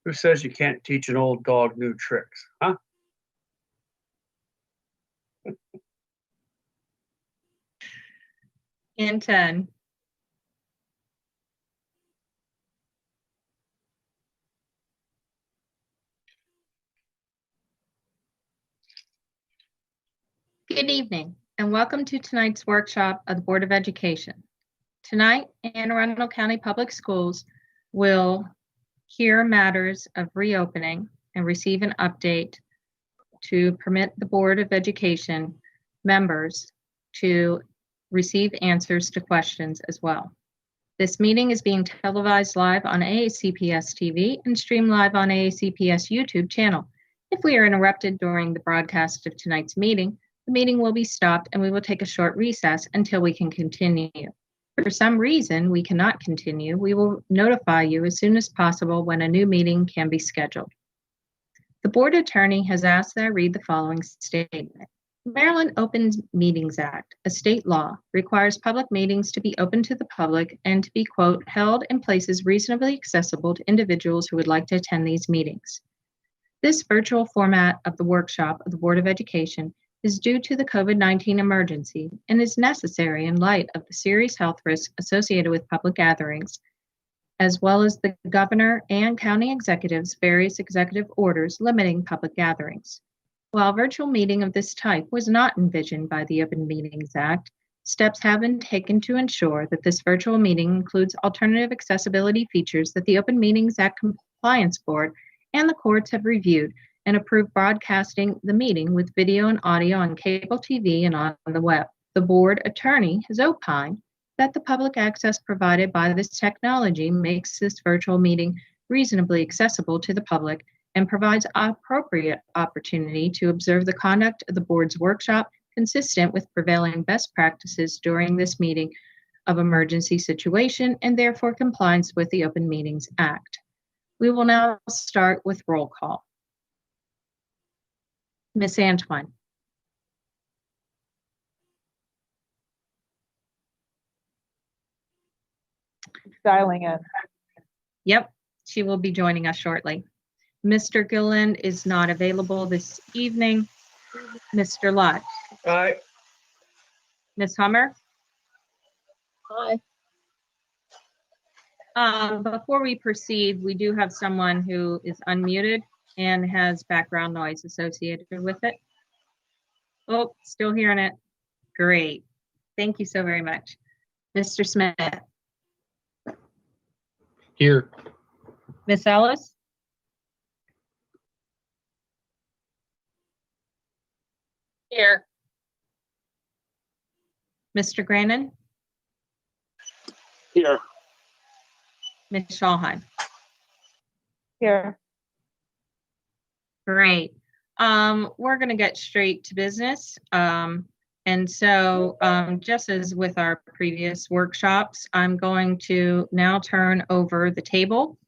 Who says you can't teach an old dog new tricks, huh? And 10. Good evening, and welcome to tonight's workshop of the Board of Education. Tonight, Anne Arundel County Public Schools will hear matters of reopening and receive an update to permit the Board of Education members to receive answers to questions as well. This meeting is being televised live on AACPS TV and streamed live on AACPS YouTube channel. If we are interrupted during the broadcast of tonight's meeting, the meeting will be stopped and we will take a short recess until we can continue. For some reason we cannot continue, we will notify you as soon as possible when a new meeting can be scheduled. The board attorney has asked that I read the following statement. Maryland Open Meetings Act, a state law, requires public meetings to be open to the public and to be, quote, held in places reasonably accessible to individuals who would like to attend these meetings. This virtual format of the workshop of the Board of Education is due to the COVID-19 emergency and is necessary in light of the serious health risks associated with public gatherings, as well as the governor and county executives' various executive orders limiting public gatherings. While a virtual meeting of this type was not envisioned by the Open Meetings Act, steps have been taken to ensure that this virtual meeting includes alternative accessibility features that the Open Meetings Act Compliance Board and the courts have reviewed and approved broadcasting the meeting with video and audio on cable TV and on the web. The board attorney has opined that the public access provided by this technology makes this virtual meeting reasonably accessible to the public and provides appropriate opportunity to observe the conduct of the board's workshop consistent with prevailing best practices during this meeting of emergency situation and therefore compliance with the Open Meetings Act. We will now start with roll call. Ms. Antwine. Dialing in. Yep, she will be joining us shortly. Mr. Gilliland is not available this evening. Mr. Lott. Aye. Ms. Hummer. Hi. Before we proceed, we do have someone who is unmuted and has background noise associated with it. Oh, still hearing it. Great. Thank you so very much. Mr. Smith. Here. Ms. Ellis. Here. Mr. Grannon. Here. Ms. Schallheim. Here. Great. We're going to get straight to business. Just as with our previous workshops, I'm going to now turn over the table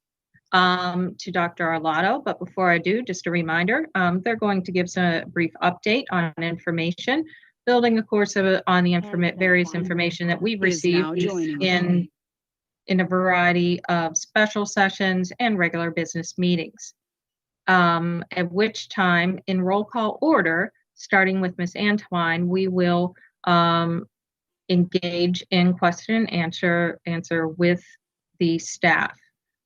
to Dr. Arlotto. But before I do, just a reminder, they're going to give a brief update on information, building, of course, on the various information that we've received in a variety of special sessions and regular business meetings. At which time, in roll call order, starting with Ms. Antwine, we will engage in question and answer with the staff.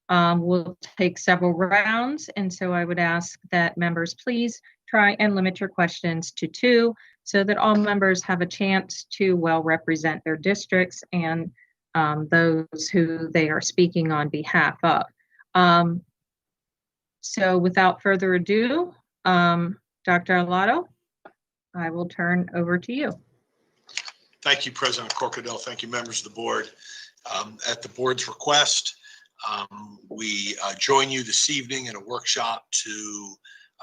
We'll take several rounds, and so I would ask that members please try and limit your questions to 2 so that all members have a chance to well represent their districts and those who they are speaking on behalf of. So without further ado, Dr. Arlotto, I will turn over to you. Thank you, President Corkadell. Thank you, members of the board. At the board's request, we join you this evening in a workshop to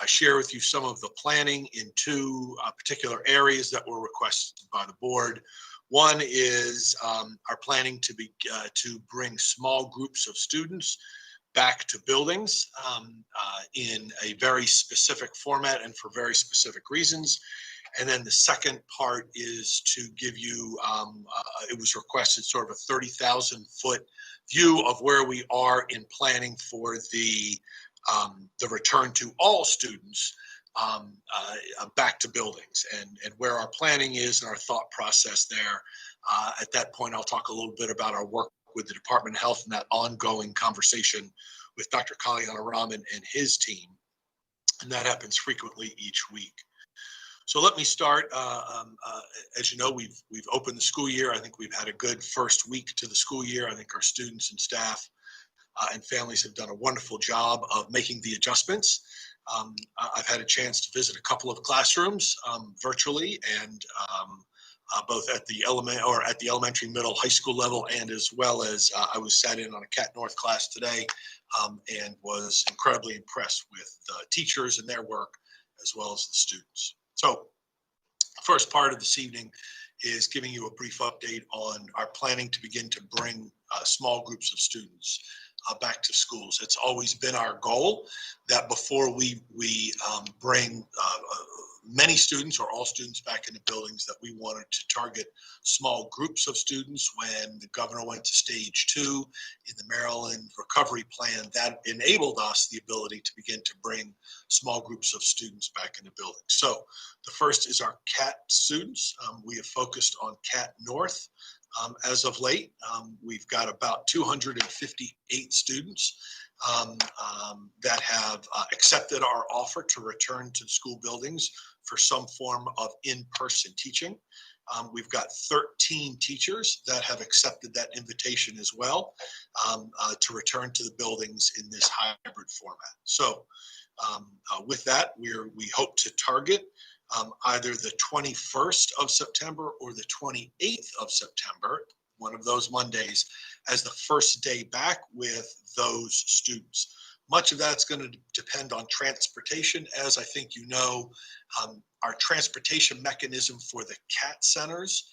share with you some of the planning in 2 particular areas that were requested by the board. One is our planning to bring small groups of students back to buildings in a very specific format and for very specific reasons. And then the second part is to give you, it was requested sort of a 30,000 foot view of where we are in planning for the the return to all students back to buildings, and where our planning is and our thought process there. At that point, I'll talk a little bit about our work with the Department of Health and that ongoing conversation with Dr. Kalyana Raman and his team. And that happens frequently each week. So let me start. As you know, we've opened the school year. I think we've had a good first week to the school year. I think our students and staff and families have done a wonderful job of making the adjustments. I've had a chance to visit a couple of classrooms virtually, and both at the elementary, middle, high school level, and as well as I was sat in on a Cat North class today, and was incredibly impressed with the teachers and their work, as well as the students. So, first part of this evening is giving you a brief update on our planning to begin to bring small groups of students back to schools. It's always been our goal that before we bring many students or all students back into buildings, that we wanted to target small groups of students. When the governor went to stage 2 in the Maryland recovery plan, that enabled us the ability to begin to bring small groups of students back into buildings. So the first is our CAT students. We have focused on CAT North. As of late, we've got about 258 students that have accepted our offer to return to school buildings for some form of in-person teaching. We've got 13 teachers that have accepted that invitation as well to return to the buildings in this hybrid format. So with that, we hope to target either the 21st of September or the 28th of September, one of those Mondays, as the first day back with those students. Much of that's going to depend on transportation. As I think you know, our transportation mechanism for the CAT centers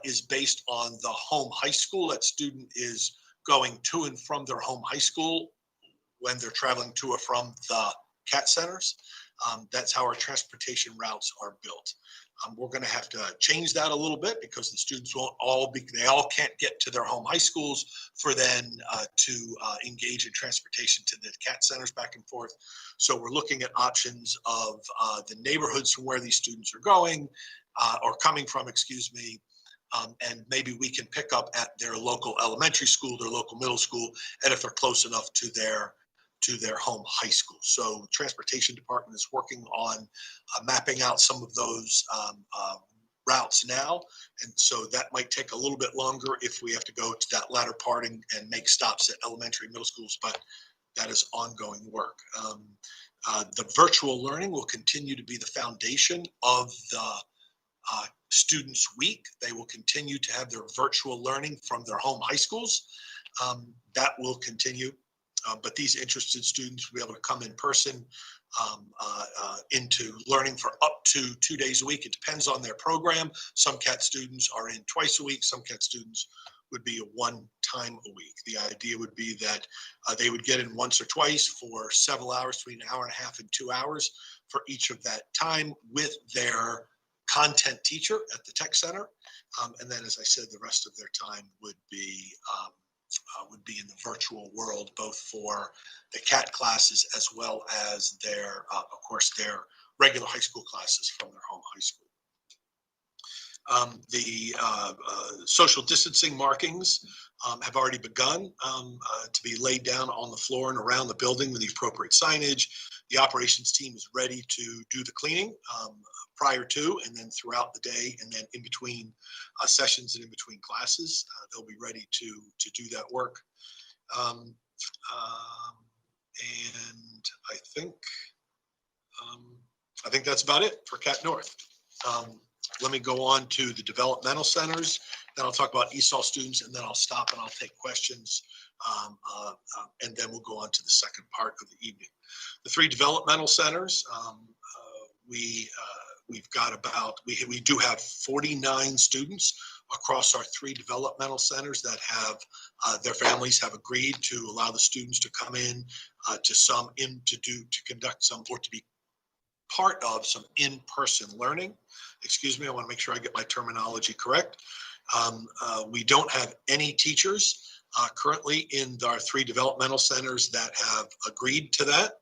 is based on the home high school. That student is going to and from their home high school when they're traveling to or from the CAT centers. That's how our transportation routes are built. We're going to have to change that a little bit because the students they all can't get to their home high schools for then to engage in transportation to the CAT centers back and forth. So we're looking at options of the neighborhoods from where these students are going or coming from, excuse me, and maybe we can pick up at their local elementary school, their local middle school, and if they're close enough to their home high school. So transportation department is working on mapping out some of those routes now. And so that might take a little bit longer if we have to go to that latter part and make stops at elementary, middle schools, but that is ongoing work. The virtual learning will continue to be the foundation of the students' week. They will continue to have their virtual learning from their home high schools. That will continue. But these interested students will be able to come in person into learning for up to 2 days a week. It depends on their program. Some CAT students are in twice a week. Some CAT students would be one time a week. The idea would be that they would get in once or twice for several hours, between an hour and a half and 2 hours for each of that time with their content teacher at the tech center. And then, as I said, the rest of their time would be in the virtual world, both for the CAT classes as well as their, of course, their regular high school classes from their home high school. The social distancing markings have already begun to be laid down on the floor and around the building with the appropriate signage. The operations team is ready to do the cleaning prior to and then throughout the day, and then in between sessions and in between classes. They'll be ready to do that work. And I think that's about it for CAT North. Let me go on to the developmental centers. Then I'll talk about ESOL students, and then I'll stop and I'll take questions. And then we'll go on to the second part of the evening. The 3 developmental centers, we do have 49 students across our 3 developmental centers that have their families have agreed to allow the students to come in to conduct some, or to be part of some in-person learning. Excuse me, I want to make sure I get my terminology correct. We don't have any teachers currently in our 3 developmental centers that have agreed to that.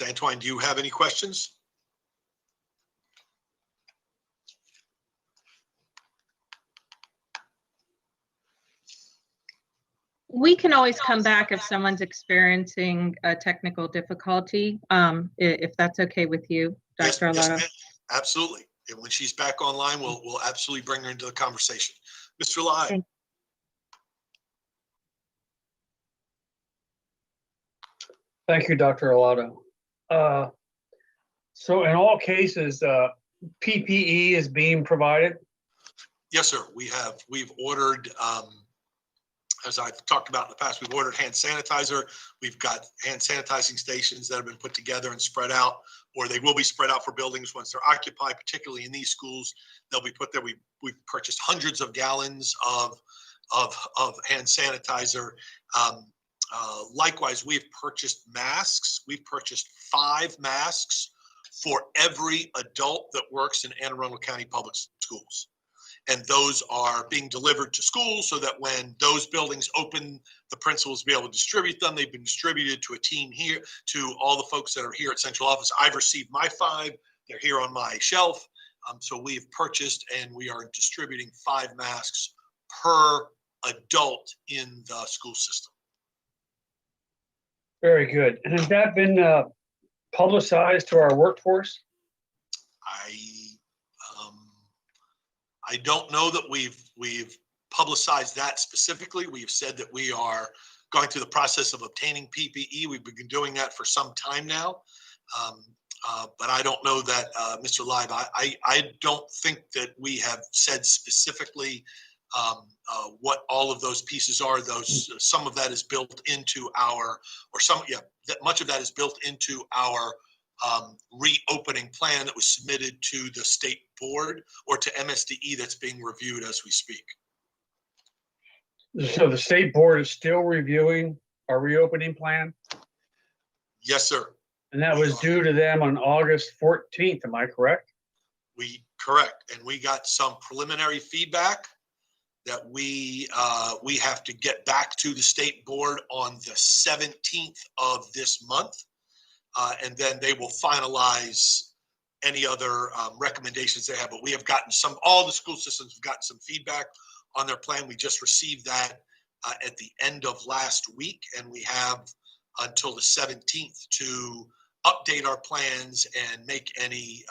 Ms. Antwine, do you have any questions? We can always come back if someone's experiencing a technical difficulty, if that's okay with you, Yes, Dr. yes, Arlotto. ma'am. Absolutely. And when she's back online, we'll absolutely bring her into the conversation. Mr. Lai. Thank- Thank you, Dr. Arlotto. So in all cases, PPE is being provided? Yes, sir. We've ordered, as I've talked about in the past, we've ordered hand sanitizer. We've got hand sanitizing stations that have been put together and spread out, or they will be spread out for buildings once they're occupied, particularly in these schools. They'll be put there. We've purchased hundreds of gallons of hand sanitizer. Likewise, we've purchased masks. We've purchased 5 masks for every adult that works in Anne Arundel County Public Schools. And those are being delivered to schools so that when those buildings open, the principals will be able to distribute them. They've been distributed to a team here, to all the folks that are here at central office. I've received my 5. They're here on my shelf. So we've purchased and we are distributing 5 masks per adult in the school system. Very good. And has that been publicized to our workforce? I don't know that we've publicized that specifically. We've said that we are going through the process of obtaining PPE. We've been doing that for some time now. But I don't know that, Mr. Live, I don't think that we have said specifically what all of those pieces are. Some of that is built into our, much of that is built into our reopening plan that was submitted to the state board or to MSDE that's being reviewed as we speak. So the state board is still reviewing our reopening plan? Yes, sir. And that was due to them on August 14th, am I correct? Correct. And we got some preliminary feedback that we have to get back to the state board on the 17th of this month. And then they will finalize any other recommendations they have. But we have gotten all the school systems have gotten some feedback on their plan. We just received that at the end of last week, and we have until the 17th to update our plans and make any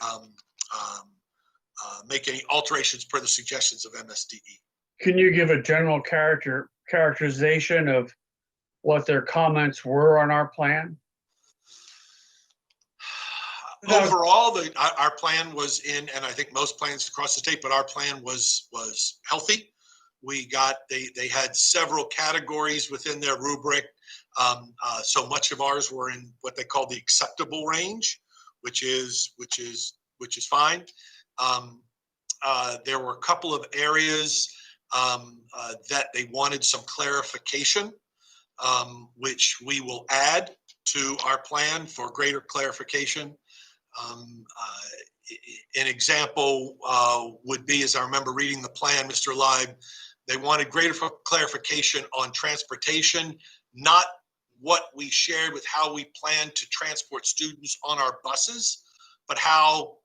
alterations per the suggestions of MSDE. Can you give a general characterization of what their comments were on our plan? Overall, our plan was in, and I think most plans across the state, but our plan was healthy. They had several categories within their rubric. So much of ours were in what they call the acceptable range, which is fine. There were a couple of areas that they wanted some clarification, which we will add to our plan for greater clarification. An example would be, as I remember reading the plan, Mr. Live, they wanted greater clarification on transportation, not what we shared with how we plan to transport students on our buses, but how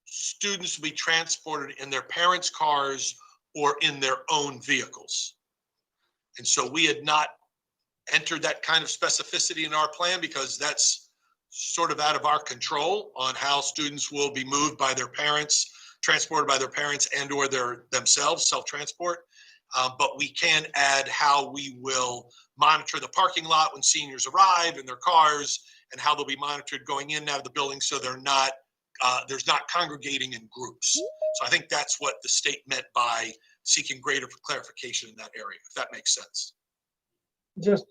students will be transported in their parents' cars or in their own vehicles. And so we had not entered that kind of specificity in our plan because that's sort of out of our control on how students will be moved by their parents, transported by their parents and or themselves, self-transport. But we can add how we will monitor the parking lot when seniors arrive in their cars and how they'll be monitored going in and out of the building so there's not congregating in groups. So I think that's what the state meant by seeking greater clarification in that area, if that makes sense. Just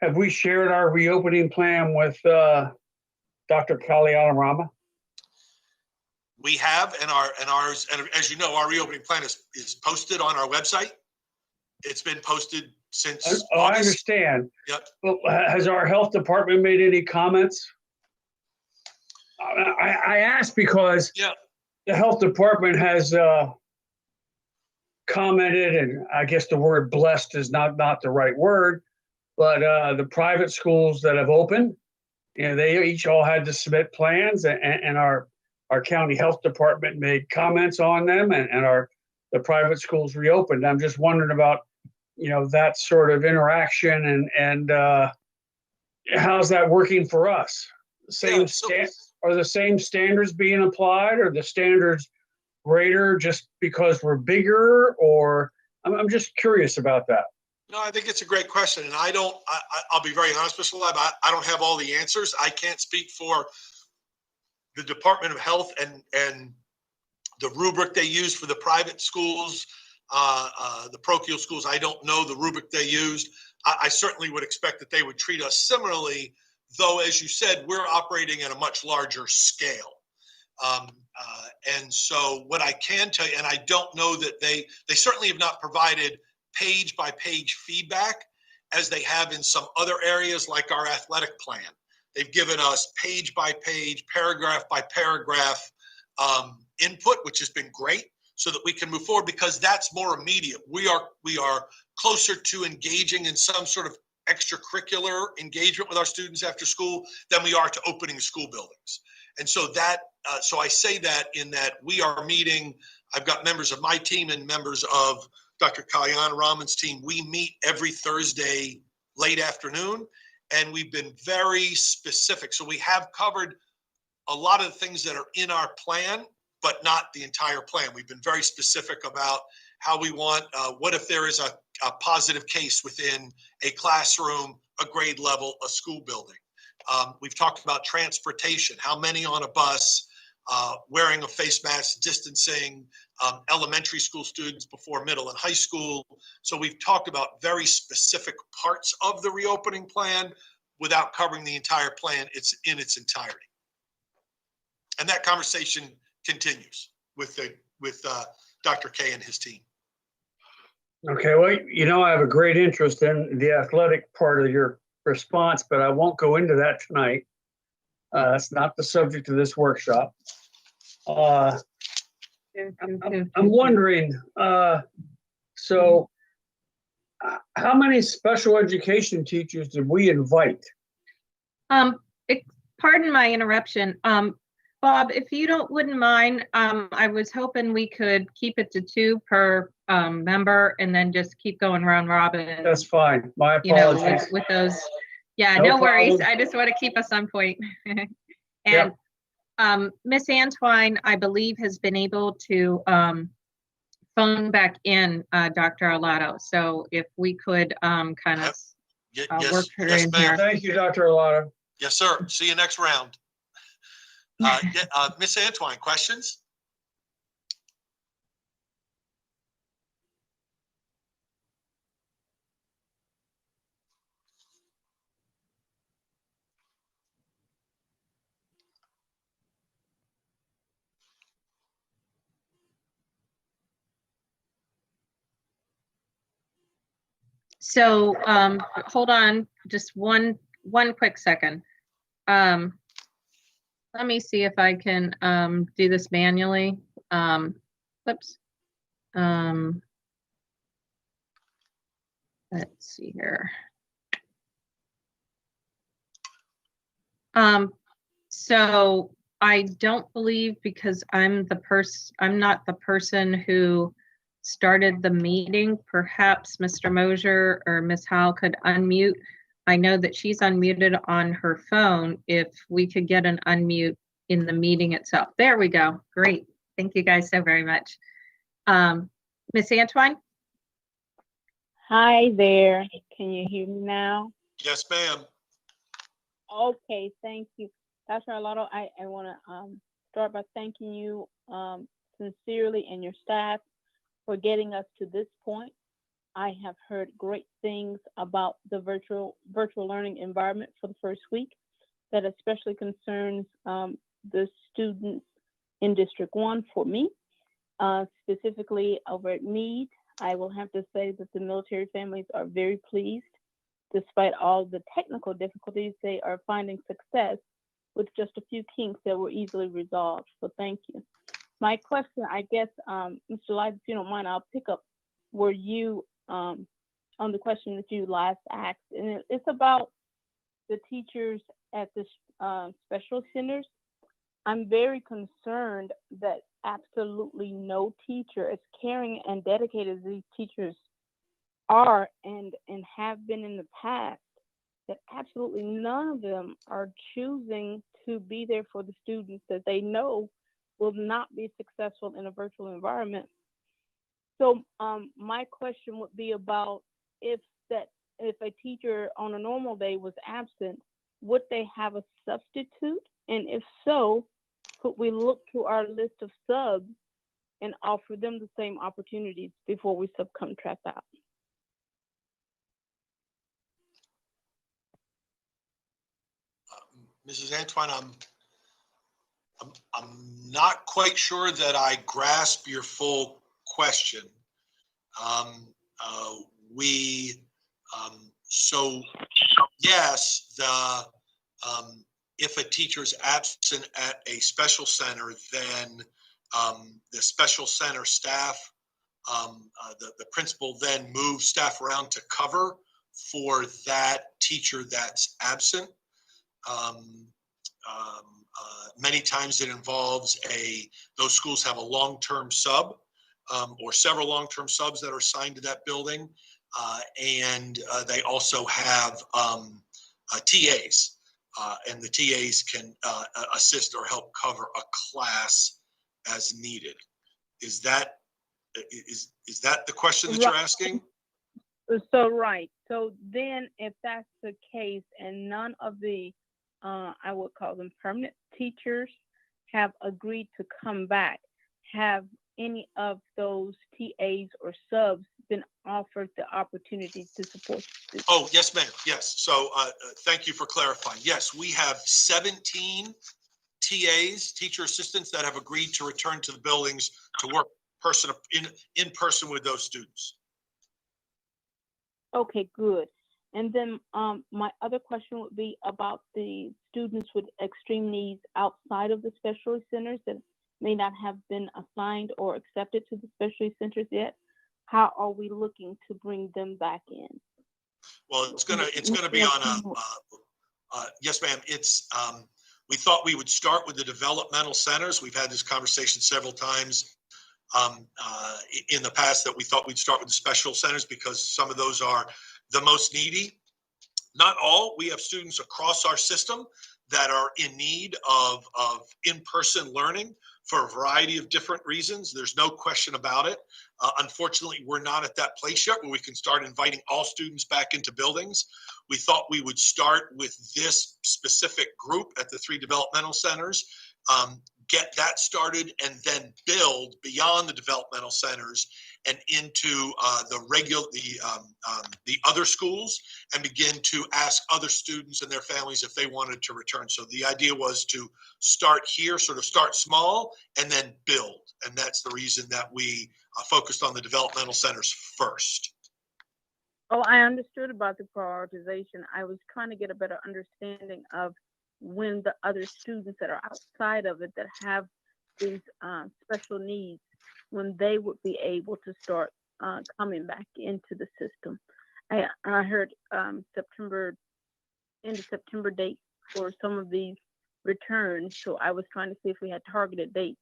have we shared our reopening plan with Dr. Kalyana Rama? We have, and ours, and as you know, our reopening plan is posted on our website. It's been posted since August. I understand. Yep. Well, has our health department made any comments? I ask because the health department has commented, and I guess the word blessed is not the right word, but the private schools that have opened, they each all had to submit plans, and our county health department made comments on them, and the private schools reopened. I'm just wondering about, that sort of interaction, and how's that working for us? Are the same standards being applied? Are the standards greater just because we're bigger? Or I'm just curious about that. No, I think it's a great question, and I'll be very honest, Mr. Lab. I don't have all the answers. I can't speak for the Department of Health and the rubric they use for the private schools, the parochial schools. I don't know the rubric they used. I certainly would expect that they would treat us similarly, though, as you said, we're operating at a much larger scale. And so what I can tell you, and I don't know that they certainly have not provided page by page feedback as they have in some other areas like our athletic plan. They've given us page by page, paragraph by paragraph input, which has been great, so that we can move forward, because that's more immediate. We are closer to engaging in some sort of extracurricular engagement with our students after school than we are to opening school buildings. And so so I say that in that we are meeting. I've got members of my team and members of Dr. Kalyana Raman's team. We meet every Thursday late afternoon, and we've been very specific. So we have covered a lot of the things that are in our plan, but not the entire plan. We've been very specific about how we want, what if there is a positive case within a classroom, a grade level, a school building. We've talked about transportation, how many on a bus, wearing a face mask, distancing, elementary school students before middle and high school. So we've talked about very specific parts of the reopening plan without covering the entire plan. It's in its entirety. And that conversation continues with Dr. K and his team. Okay, well, I have a great interest in the athletic part of your response, but I won't go into that tonight. It's not the subject of this workshop. I'm wondering, so how many special education teachers did we invite? Pardon my interruption. Bob, if you wouldn't mind, I was hoping we could keep it to 2 per member and then just keep going round robin. That's fine. My apologies. With those. Yeah, No no worries. problem. I just want to keep us on point. And Yep. Miss Antwine, I believe, has been able to phone back in Dr. Arlato. So if we could kind of work her in here. Thank you, Dr. Arlato. Yes, sir. See you next round. Miss Antwine, questions? So hold on just one quick second. Let me see if I can do this manually. Whoops. Let's see here. So I don't believe, because I'm not the person who started the meeting. Perhaps Mr. Mosier or Ms. Howell could unmute. I know that she's unmuted on her phone. If we could get an unmute in the meeting itself. There we go. Great. Thank you guys so very much. Miss Antwine? Hi there. Can you hear me now? Yes, ma'am. Okay, thank you. Dr. Arlato, I want to start by thanking you sincerely and your staff for getting us to this point. I have heard great things about the virtual learning environment for the first week. That especially concerns the students in District 1 for me, specifically over at Meade. I will have to say that the military families are very pleased. Despite all the technical difficulties, they are finding success with just a few kinks that were easily resolved. So thank you. My question, I guess, Mr. Light, if you don't mind, I'll pick up where you on the question that you last asked, and it's about the teachers at the special centers. I'm very concerned that absolutely no teacher, as caring and dedicated as these teachers are and have been in the past, that absolutely none of them are choosing to be there for the students that they know will not be successful in a virtual environment. So my question would be about if a teacher on a normal day was absent, would they have a substitute? And if so, could we look to our list of subs and offer them the same opportunities before we subcontract out? Mrs. Antoine, I'm not quite sure that I grasp your full question. So yes, if a teacher is absent at a special center, then the special center staff, the principal then moves staff around to cover for that teacher that's absent. Many times it involves those schools have a long-term sub or several long-term subs that are assigned to that building. And they also have TAs, and the TAs can assist or help cover a class as needed. Is that the question that you're asking? So right. So then if that's the case and none of the, I would call them permanent teachers, have agreed to come back, have any of those TAs or subs been offered the opportunity to support students? Oh, yes, ma'am. Yes. So thank you for clarifying. Yes, we have 17 TAs, teacher assistants, that have agreed to return to the buildings to work in person with those students. Okay, good. And then my other question would be about the students with extreme needs outside of the specialty centers that may not have been assigned or accepted to the specialty centers yet. How are we looking to bring them back in? Well, it's gonna be on yes, ma'am. We thought we would start with the developmental centers. We've had this conversation several times in the past, that we thought we'd start with the special centers because some of those are the most needy. Not all. We have students across our system that are in need of in-person learning for a variety of different reasons. There's no question about it. Unfortunately, we're not at that place yet where we can start inviting all students back into buildings. We thought we would start with this specific group at the 3 developmental centers, get that started, and then build beyond the developmental centers and into the other schools, and begin to ask other students and their families if they wanted to return. So the idea was to start here, sort of start small, and then build. And that's the reason that we focused on the developmental centers first. Oh, I understood about the prioritization. I was trying to get a better understanding of when the other students that are outside of it that have these special needs, when they would be able to start coming back into the system. I heard end of September date for some of these returns. So I was trying to see if we had targeted dates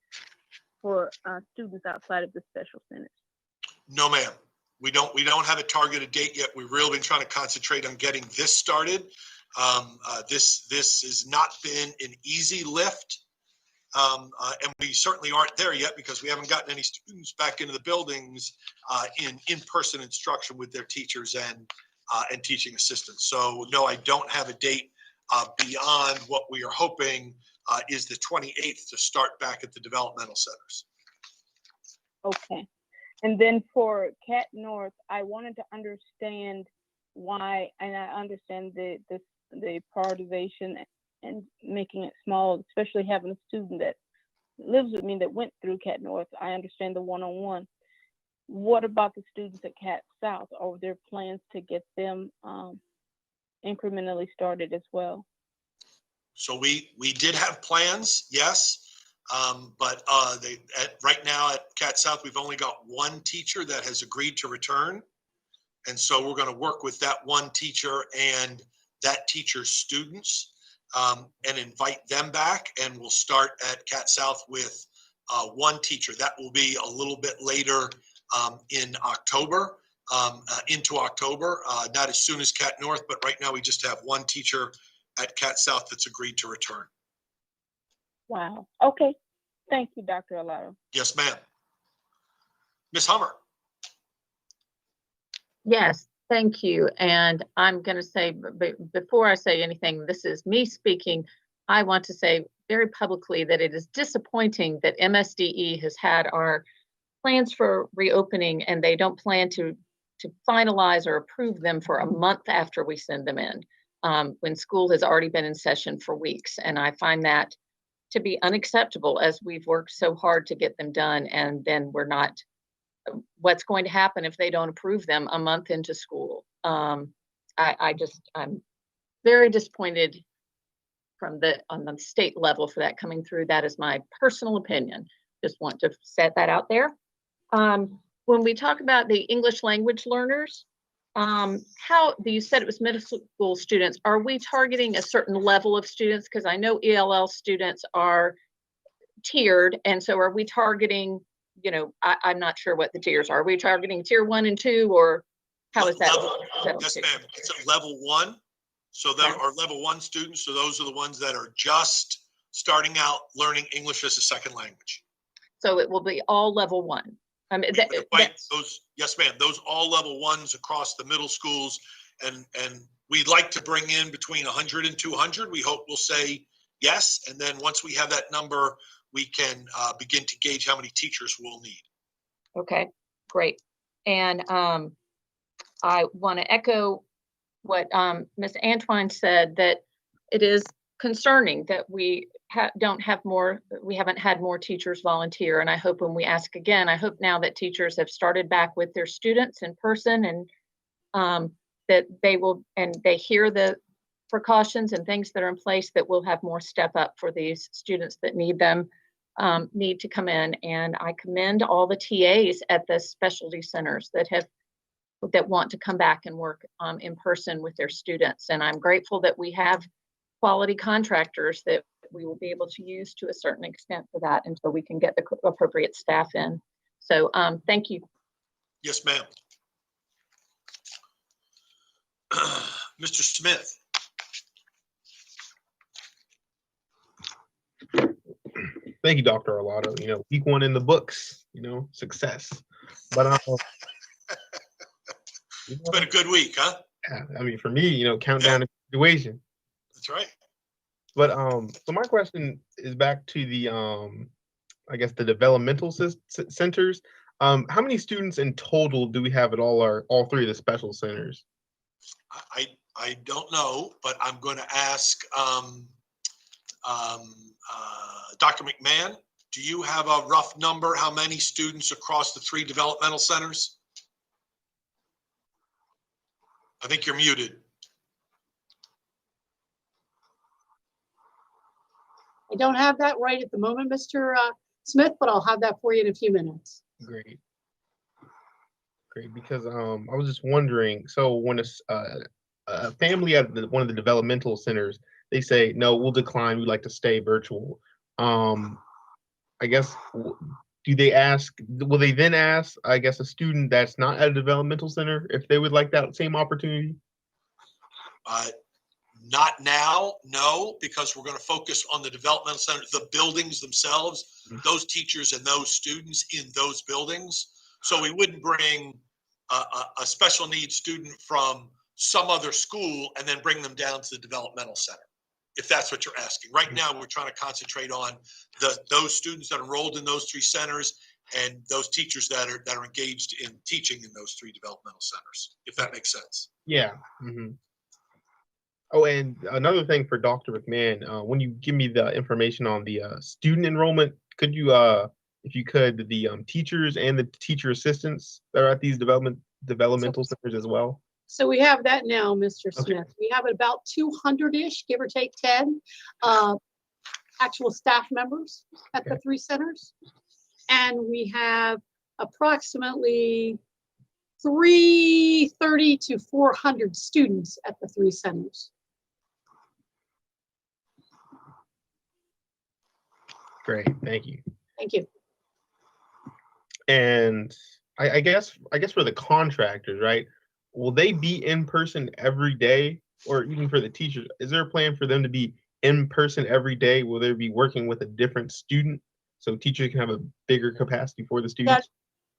for students outside of the special centers. No, ma'am. We don't have a targeted date yet. We've really been trying to concentrate on getting this started. This has not been an easy lift. And we certainly aren't there yet because we haven't gotten any students back into the buildings in-person instruction with their teachers and teaching assistants. So no, I don't have a date beyond what we are hoping is the 28th to start back at the developmental centers. Okay. And then for Cat North, I wanted to understand why, and I understand the prioritization and making it small, especially having a student that lives with me that went through Cat North. I understand the one-on-one. What about the students at Cat South? Are there plans to get them incrementally started as well? So we did have plans, yes. But right now at Cat South, we've only got one teacher that has agreed to return. And so we're going to work with that one teacher and that teacher's students and invite them back. And we'll start at Cat South with one teacher. That will be a little bit later in October, into October, not as soon as Cat North, but right now we just have one teacher at Cat South that's agreed to return. Wow. Okay. Thank you, Dr. Alato. Yes, ma'am. Ms. Hummer. Yes, thank you. And I'm going to say, before I say anything, this is me speaking. I want to say very publicly that it is disappointing that MSDE has had our plans for reopening and they don't plan to finalize or approve them for a month after we send them in, when school has already been in session for weeks. And I find that to be unacceptable, as we've worked so hard to get them done, and then we're not. What's going to happen if they don't approve them a month into school? I'm very disappointed on the state level for that coming through. That is my personal opinion. Just want to set that out there. When we talk about the English language learners, how you said it was middle school students, are we targeting a certain level of students? Because I know ELL students are tiered, and so are we targeting, I'm not sure what the tiers are. Are we targeting tier 1 and 2, or how is that? Yes, ma'am. It's at level 1. So there are level 1 students. So those are the ones that are just starting out learning English as a second language. So it will be all level 1. I mean, yes, ma'am. Those all level 1s across the middle schools, and we'd like to bring in between 100 and 200. We hope we'll say yes, and then once we have that number, we can begin to gauge how many teachers we'll need. Okay, great. And I want to echo what Ms. Antwine said, that it is concerning that we haven't had more teachers volunteer. And I hope when we ask again, I hope now that teachers have started back with their students in person, and that they will, and they hear the precautions and things that are in place, that we'll have more step up for these students that need them, need to come in. And I commend all the TAs at the specialty centers that want to come back and work in person with their students. And I'm grateful that we have quality contractors that we will be able to use to a certain extent for that until we can get the appropriate staff in. So thank you. Yes, ma'am. Mr. Smith. Thank you, Dr. Arlotto. Week 1 in the books, success. But it's been a good week, huh? Yeah, I mean, for me, countdown to graduation. That's right. But so my question is back to the I guess the developmental centers. How many students in total do we have at all 3 of the special centers? I don't know, but I'm going to ask Dr. McMahon. Do you have a rough number? How many students across the 3 developmental centers? I think you're muted. I don't have that right at the moment, Mr. Smith, but I'll have that for you in a few minutes. Great, because I was just wondering. So when a family at one of the developmental centers, they say, no, we'll decline. We'd like to stay virtual. I guess, will they then ask, I guess, a student that's not at a developmental center if they would like that same opportunity? Not now, no, because we're going to focus on the developmental centers, the buildings themselves, those teachers and those students in those buildings. So we wouldn't bring a special needs student from some other school and then bring them down to the developmental center, if that's what you're asking. Right now, we're trying to concentrate on those students that are enrolled in those 3 centers and those teachers that are engaged in teaching in those 3 developmental centers, if that makes sense. Yeah. Mm-hmm. Oh, and another thing for Dr. McMahon, when you give me the information on the student enrollment, could you, if you could, the teachers and the teacher assistants that are at these developmental centers as well? So we have that now, Mr. Smith. We have about 200-ish, give or take 10, actual staff members at the 3 centers. And we have approximately 330 to 400 students at the 3 centers. Great, thank you. Thank you. And I guess for the contractors, right? Will they be in person every day, or even for the teachers? Is there a plan for them to be in person every day? Will they be working with a different student so teachers can have a bigger capacity for the students?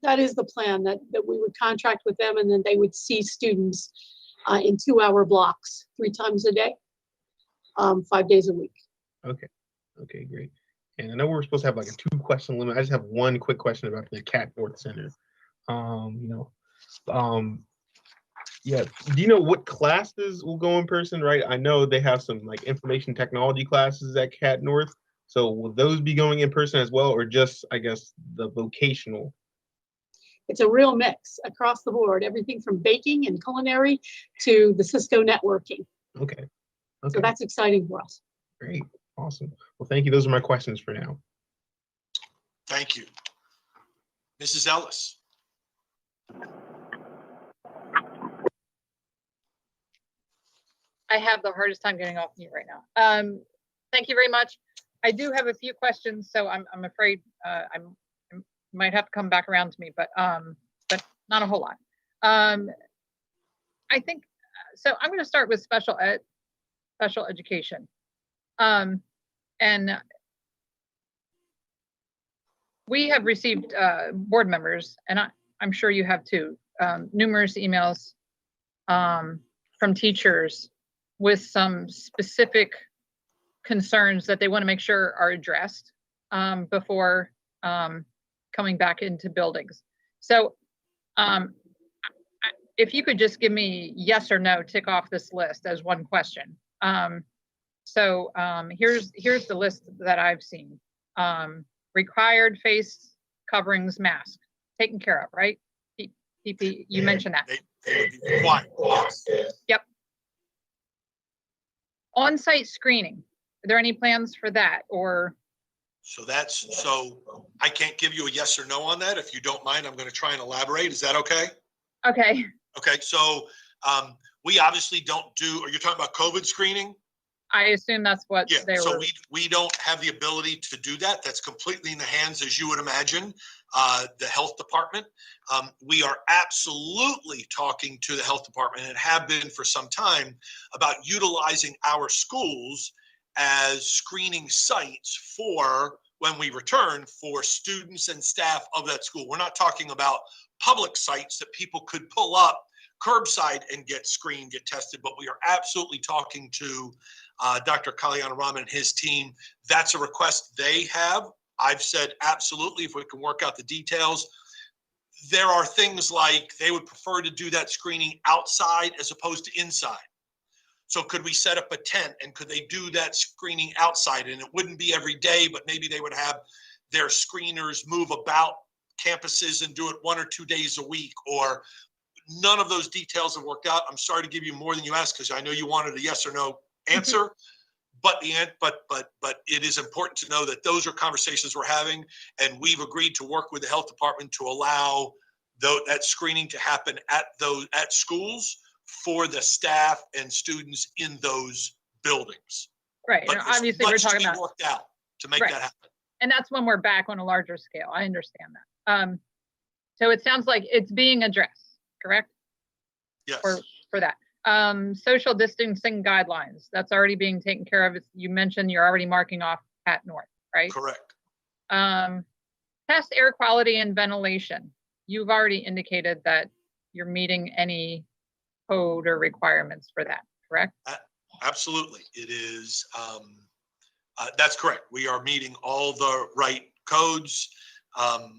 That is the plan, that we would contract with them and then they would see students in 2-hour blocks, 3 times a day, 5 days a week. Okay, okay, great. And I know we're supposed to have like a 2-question limit. I just have one quick question about the Cat North Center. Yeah, do you know what classes will go in person, right? I know they have some like information technology classes at Cat North. So will those be going in person as well, or just, I guess, the vocational? It's a real mix across the board, everything from baking and culinary to the Cisco networking. Okay. So that's exciting for us. Great. Awesome. Well, thank you. Those are my questions for now. Thank you. Mrs. Ellis. I have the hardest time getting off mute right now. Thank you very much. I do have a few questions, so I'm afraid I might have to come back around to me, but not a whole lot. I think so. I'm going to start with special education, and we have received board members, and I'm sure you have too, numerous emails from teachers with some specific concerns that they want to make sure are addressed before coming back into buildings. So if you could just give me yes or no, tick off this list as one question. Here's the list that I've seen. Required face coverings, mask, taken care of, right? PP, you mentioned that. They would be required, yes. Yep. On-site screening, are there any plans for that, or? So I can't give you a yes or no on that. If you don't mind, I'm going to try and elaborate. Is that okay? Okay. Okay, so we obviously don't do, are you talking about COVID screening? I assume that's what they so were. we don't have the ability to do that. That's completely in the hands, as you would imagine, the health department. We are absolutely talking to the health department and have been for some time about utilizing our schools as screening sites for when we return for students and staff of that school. We're not talking about public sites that people could pull up curbside and get screened, get tested, but we are absolutely talking to Dr. Kalyanaraman and his team. That's a request they have. I've said absolutely, if we can work out the details. There are things like they would prefer to do that screening outside as opposed to inside. So could we set up a tent and could they do that screening outside? And it wouldn't be every day, but maybe they would have their screeners move about campuses and do it 1 or 2 days a week, or none of those details have worked out. I'm sorry to give you more than you asked because I know you wanted a yes or no answer, but it is important to know that those are conversations we're having, and we've agreed to work with the health department to allow that screening to happen at schools for the staff and students in those buildings. Right. But Obviously, we're talking about worked out to make right. that happen. And that's when we're back on a larger scale. I understand that. So it sounds like it's being addressed, correct? Yes. For that. Social distancing guidelines, that's already being taken care of. You mentioned you're already marking off Cat North, right? Correct. Test air quality and ventilation. You've already indicated that you're meeting any code or requirements for that, correct? Absolutely. It is. That's correct. We are meeting all the right codes. The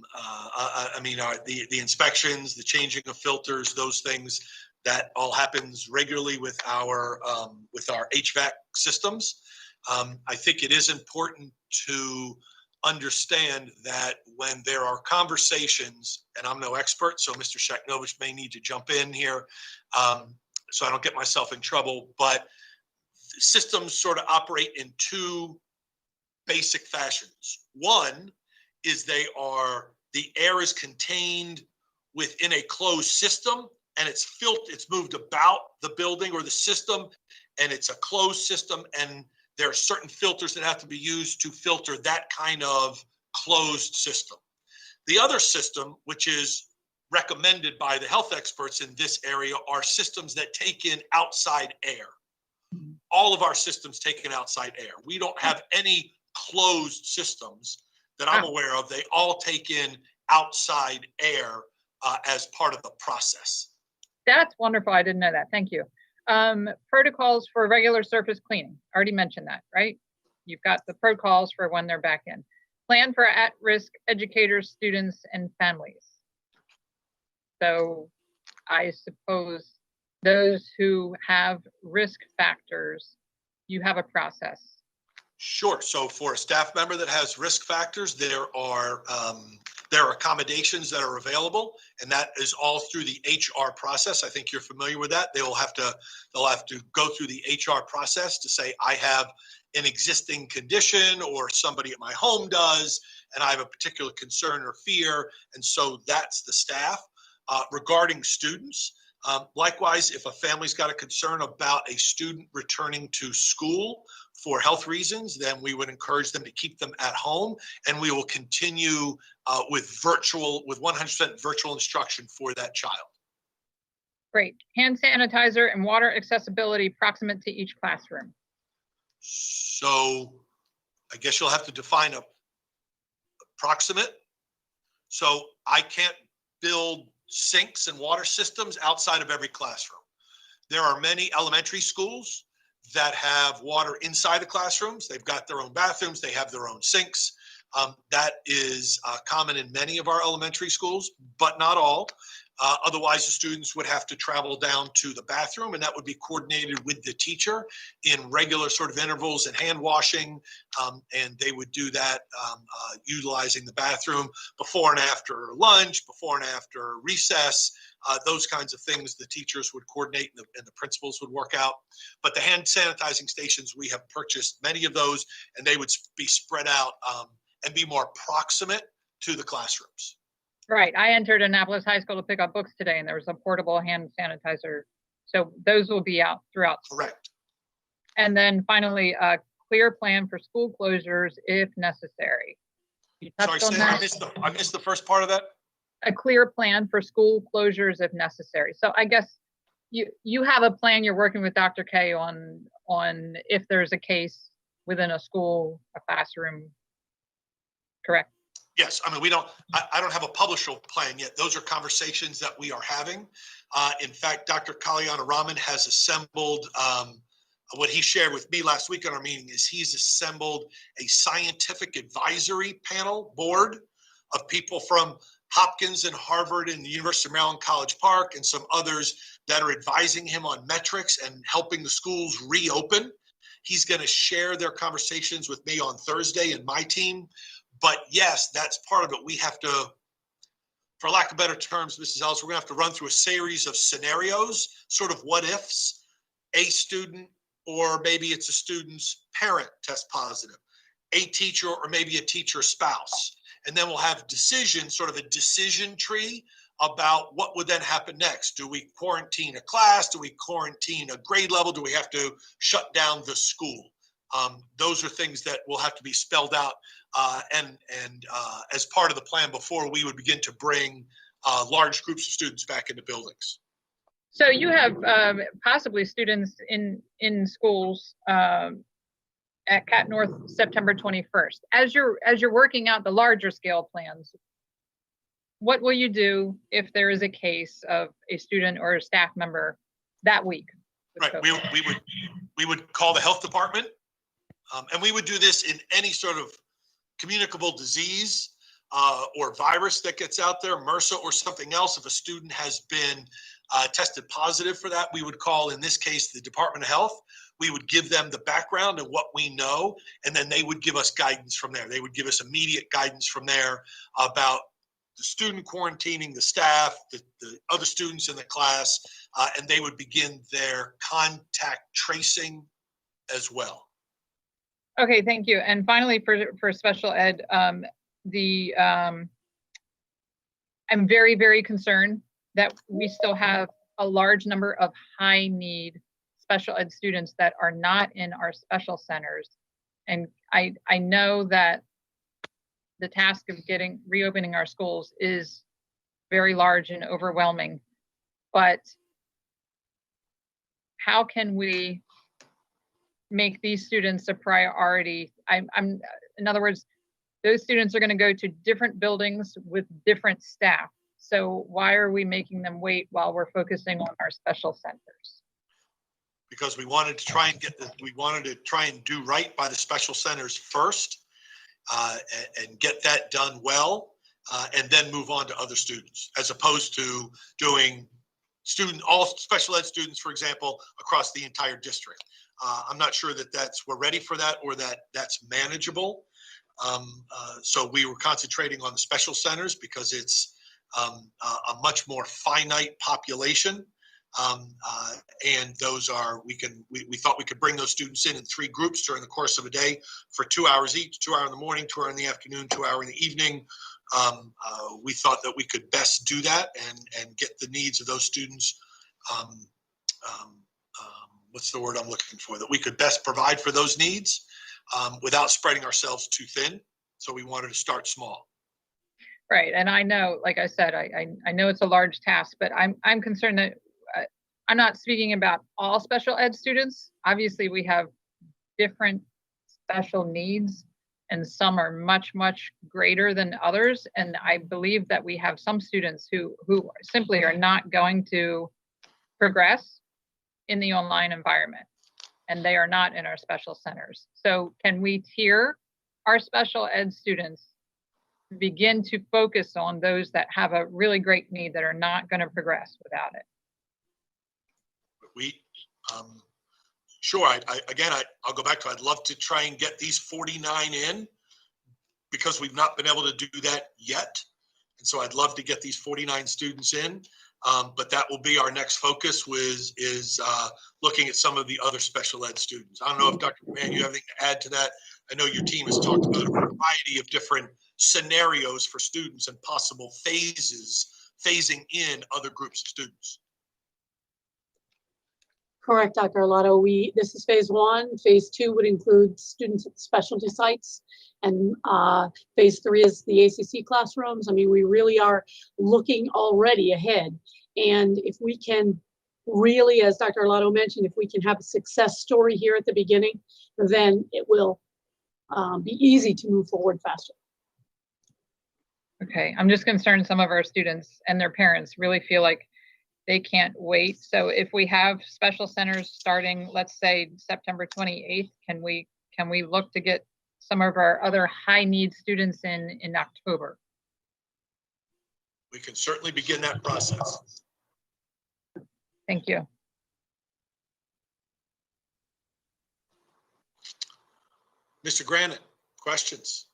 inspections, the changing of filters, those things, that all happens regularly with our HVAC systems. I think it is important to understand that when there are conversations, and I'm no expert, so Mr. Sheknovich may need to jump in here so I don't get myself in trouble, but systems sort of operate in 2 basic fashions. One is the air is contained within a closed system and it's moved about the building or the system, and it's a closed system, and there are certain filters that have to be used to filter that kind of closed system. The other system, which is recommended by the health experts in this area, are systems that take in outside air. All of our systems take in outside air. We don't have any closed systems that I'm aware of. They all take in outside air as part of the process. That's wonderful. I didn't know that. Thank you. Protocols for regular surface cleaning. Already mentioned that, right? You've got the protocols for when they're back in. Plan for at-risk educators, students, and families. So I suppose those who have risk factors, you have a process. Sure. So for a staff member that has risk factors, there are accommodations that are available, and that is all through the HR process. I think you're familiar with that. They'll have to go through the HR process to say, I have an existing condition, or somebody at my home does, and I have a particular concern or fear. And so that's the staff. Regarding students, likewise, if a family's got a concern about a student returning to school for health reasons, then we would encourage them to keep them at home, and we will continue with 100% virtual instruction for that child. Great. Hand sanitizer and water accessibility proximate to each classroom. So I guess you'll have to define a proximate. So I can't build sinks and water systems outside of every classroom. There are many elementary schools that have water inside the classrooms. They've got their own bathrooms. They have their own sinks. That is common in many of our elementary schools, but not all. Otherwise, the students would have to travel down to the bathroom, and that would be coordinated with the teacher in regular sort of intervals and hand washing. And they would do that utilizing the bathroom before and after lunch, before and after recess. Those kinds of things the teachers would coordinate and the principals would work out. But the hand sanitizing stations, we have purchased many of those, and they would be spread out and be more proximate to the classrooms. Right. I entered Annapolis High School to pick up books today, and there was a portable hand sanitizer. So those will be out throughout. Correct. And then finally, a clear plan for school closures if necessary. You touched on that. I missed the first part of that. A clear plan for school closures if necessary. So I guess you have a plan you're working with Dr. K on if there's a case within a school, a classroom, correct? Yes, I mean, I don't have a published plan yet. Those are conversations that we are having. In fact, Dr. Kalyana Raman has assembled, what he shared with me last week on our meeting is he's assembled a scientific advisory panel board of people from Hopkins and Harvard and the University of Maryland College Park and some others that are advising him on metrics and helping the schools reopen. He's going to share their conversations with me on Thursday and my team. But yes, that's part of it. We have to, for lack of better terms, Mrs. Ellis, we're going to have to run through a series of scenarios, sort of what ifs. A student, or maybe it's a student's parent test positive, a teacher, or maybe a teacher's spouse. And then we'll have decisions, sort of a decision tree about what would then happen next. Do we quarantine a class? Do we quarantine a grade level? Do we have to shut down the school? Those are things that will have to be spelled out and as part of the plan before we would begin to bring large groups of students back into buildings. So you have possibly students in schools at Cat North September 21st. As you're working out the larger scale plans, what will you do if there is a case of a student or a staff member that week? Right, we would call the health department, and we would do this in any sort of communicable disease or virus that gets out there, MRSA or something else. If a student has been tested positive for that, we would call, in this case, the Department of Health. We would give them the background and what we know, and then they would give us guidance from there. They would give us immediate guidance from there about the student quarantining, the staff, the other students in the class, and they would begin their contact tracing as well. Okay, thank you. And finally, for special ed, I I'm very, very concerned that we still have a large number of high need special ed students that are not in our special centers. And I know that the task of reopening our schools is very large and overwhelming, but how can we make these students a priority? In other words, those students are going to go to different buildings with different staff. So why are we making them wait while we're focusing on our special centers? Because we wanted to try and do right by the special centers first, and get that done well, and then move on to other students, as opposed to doing all special ed students, for example, across the entire district. I'm not sure that we're ready for that, or that's manageable. So we were concentrating on the special centers because it's a much more finite population. And those are, we thought we could bring those students in 3 groups during the course of a day for 2 hours each, 2 hours in the morning, 2 hours in the afternoon, 2 hours in the evening. We thought that we could best do that and get the needs of those students. What's the word I'm looking for? That we could best provide for those needs without spreading ourselves too thin. So we wanted to start small. Right. And I know, like I said, I know it's a large task, but I'm concerned that I'm not speaking about all special ed students. Obviously, we have different special needs, and some are much, much greater than others. And I believe that we have some students who simply are not going to progress in the online environment, and they are not in our special centers. So can we tier our special ed students, begin to focus on those that have a really great need that are not going to progress without it? Sure. I'll go back to, I'd love to try and get these 49 in, because we've not been able to do that yet. And so I'd love to get these 49 students in. But that will be our next focus is looking at some of the other special ed students. I don't know if Dr. McMahon, you have anything to add to that? I know your team has talked about a variety of different scenarios for students and possible phasing in other groups of students. Correct, Dr. Arlotto. This is phase 1. Phase 2 would include students at specialty sites, and phase 3 is the ACC classrooms. I mean, we really are looking already ahead. And if we can really, as Dr. Arlotto mentioned, if we can have a success story here at the beginning, then it will be easy to move forward faster. Okay, I'm just concerned some of our students and their parents really feel like they can't wait. So if we have special centers starting, let's say September 28th, can we look to get some of our other high need students in October? We can certainly begin that process. Thank you. Mr. Granite, questions?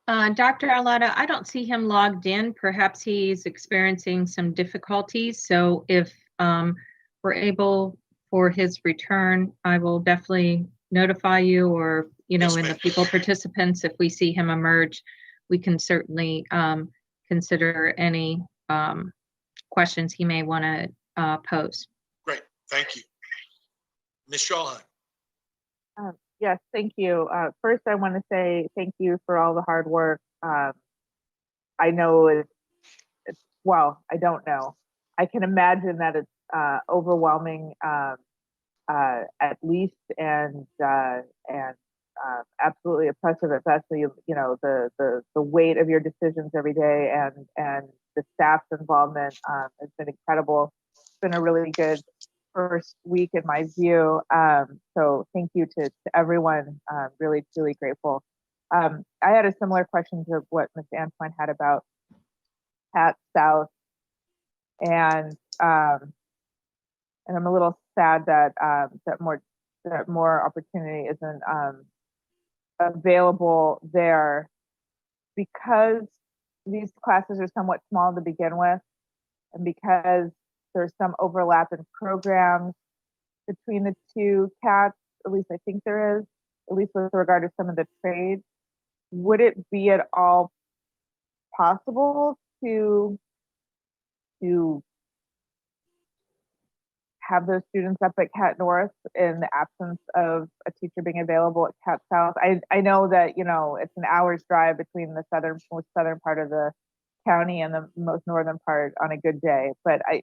Dr. Arlotto, I don't see him logged in. Perhaps he's experiencing some difficulties. So if we're able for his return, I will definitely notify you, or, Yes, in ma'am. the people participants, if we see him emerge, we can certainly consider any questions he may want to pose. Great, thank you. Ms. Shawhan. Yes, thank you. First, I want to say thank you for all the hard work. I know well, I don't know. I can imagine that it's overwhelming, at least, and absolutely oppressive at best. So the weight of your decisions every day, and the staff's involvement has been incredible. It's been a really good first week in my view. So thank you to everyone. Really, truly grateful. I had a similar question to what Ms. Antoine had about Pat South, and I'm a little sad that that more opportunity isn't available there, because these classes are somewhat small to begin with, and because there's some overlap in programs between the two CATs. At least I think there is, at least with regard to some of the trades. Would it be at all possible to have those students up at Cat North in the absence of a teacher being available at Cat South? I know that, you know, it's an hour's drive between the most southern part of the county and the most northern part on a good day, but I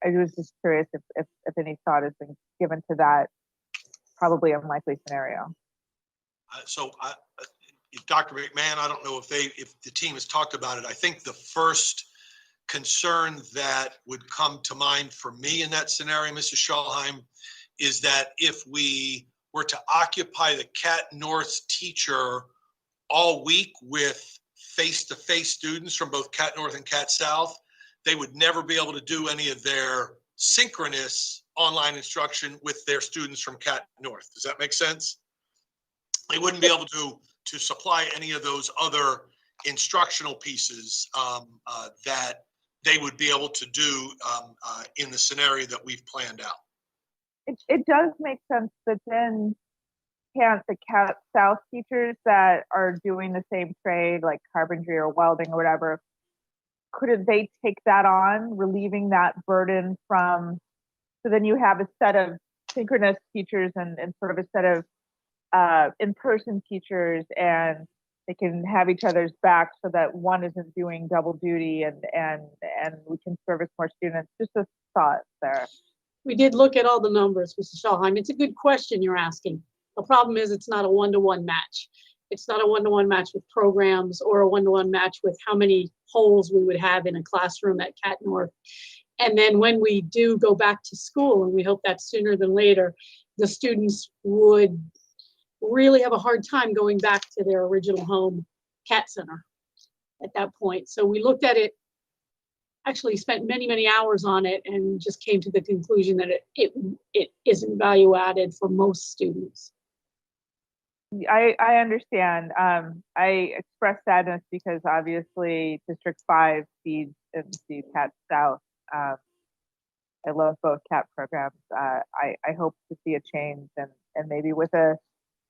was just curious if any thought has been given to that probably unlikely scenario. Dr. McMahon, I don't know if the team has talked about it. I think the first concern that would come to mind for me in that scenario, Mrs. Schallheim, is that if we were to occupy the Cat North teacher all week with face-to-face students from both Cat North and Cat South, they would never be able to do any of their synchronous online instruction with their students from Cat North. Does that make sense? They wouldn't be able to supply any of those other instructional pieces that they would be able to do in the scenario that we've planned out. It does make sense, but then can't the Cat South teachers that are doing the same trade, like carpentry or welding or whatever, couldn't they take that on, relieving that burden from, so then you have a set of synchronous teachers and sort of a set of in-person teachers, and they can have each other's back so that one isn't doing double duty and we can service more students. Just a thought there. We did look at all the numbers, Mrs. Schallheim. It's a good question you're asking. The problem is it's not a one-to-one match. It's not a one-to-one match with programs or a one-to-one match with how many holes we would have in a classroom at Cat North. And then when we do go back to school, and we hope that's sooner than later, the students would really have a hard time going back to their original home Cat Center at that point. So we looked at it, actually spent many, many hours on it, and just came to the conclusion that it isn't value added for most students. I understand. I express sadness because obviously District 5 feeds into Cat South. I love both CAT programs. I hope to see a change, and maybe with a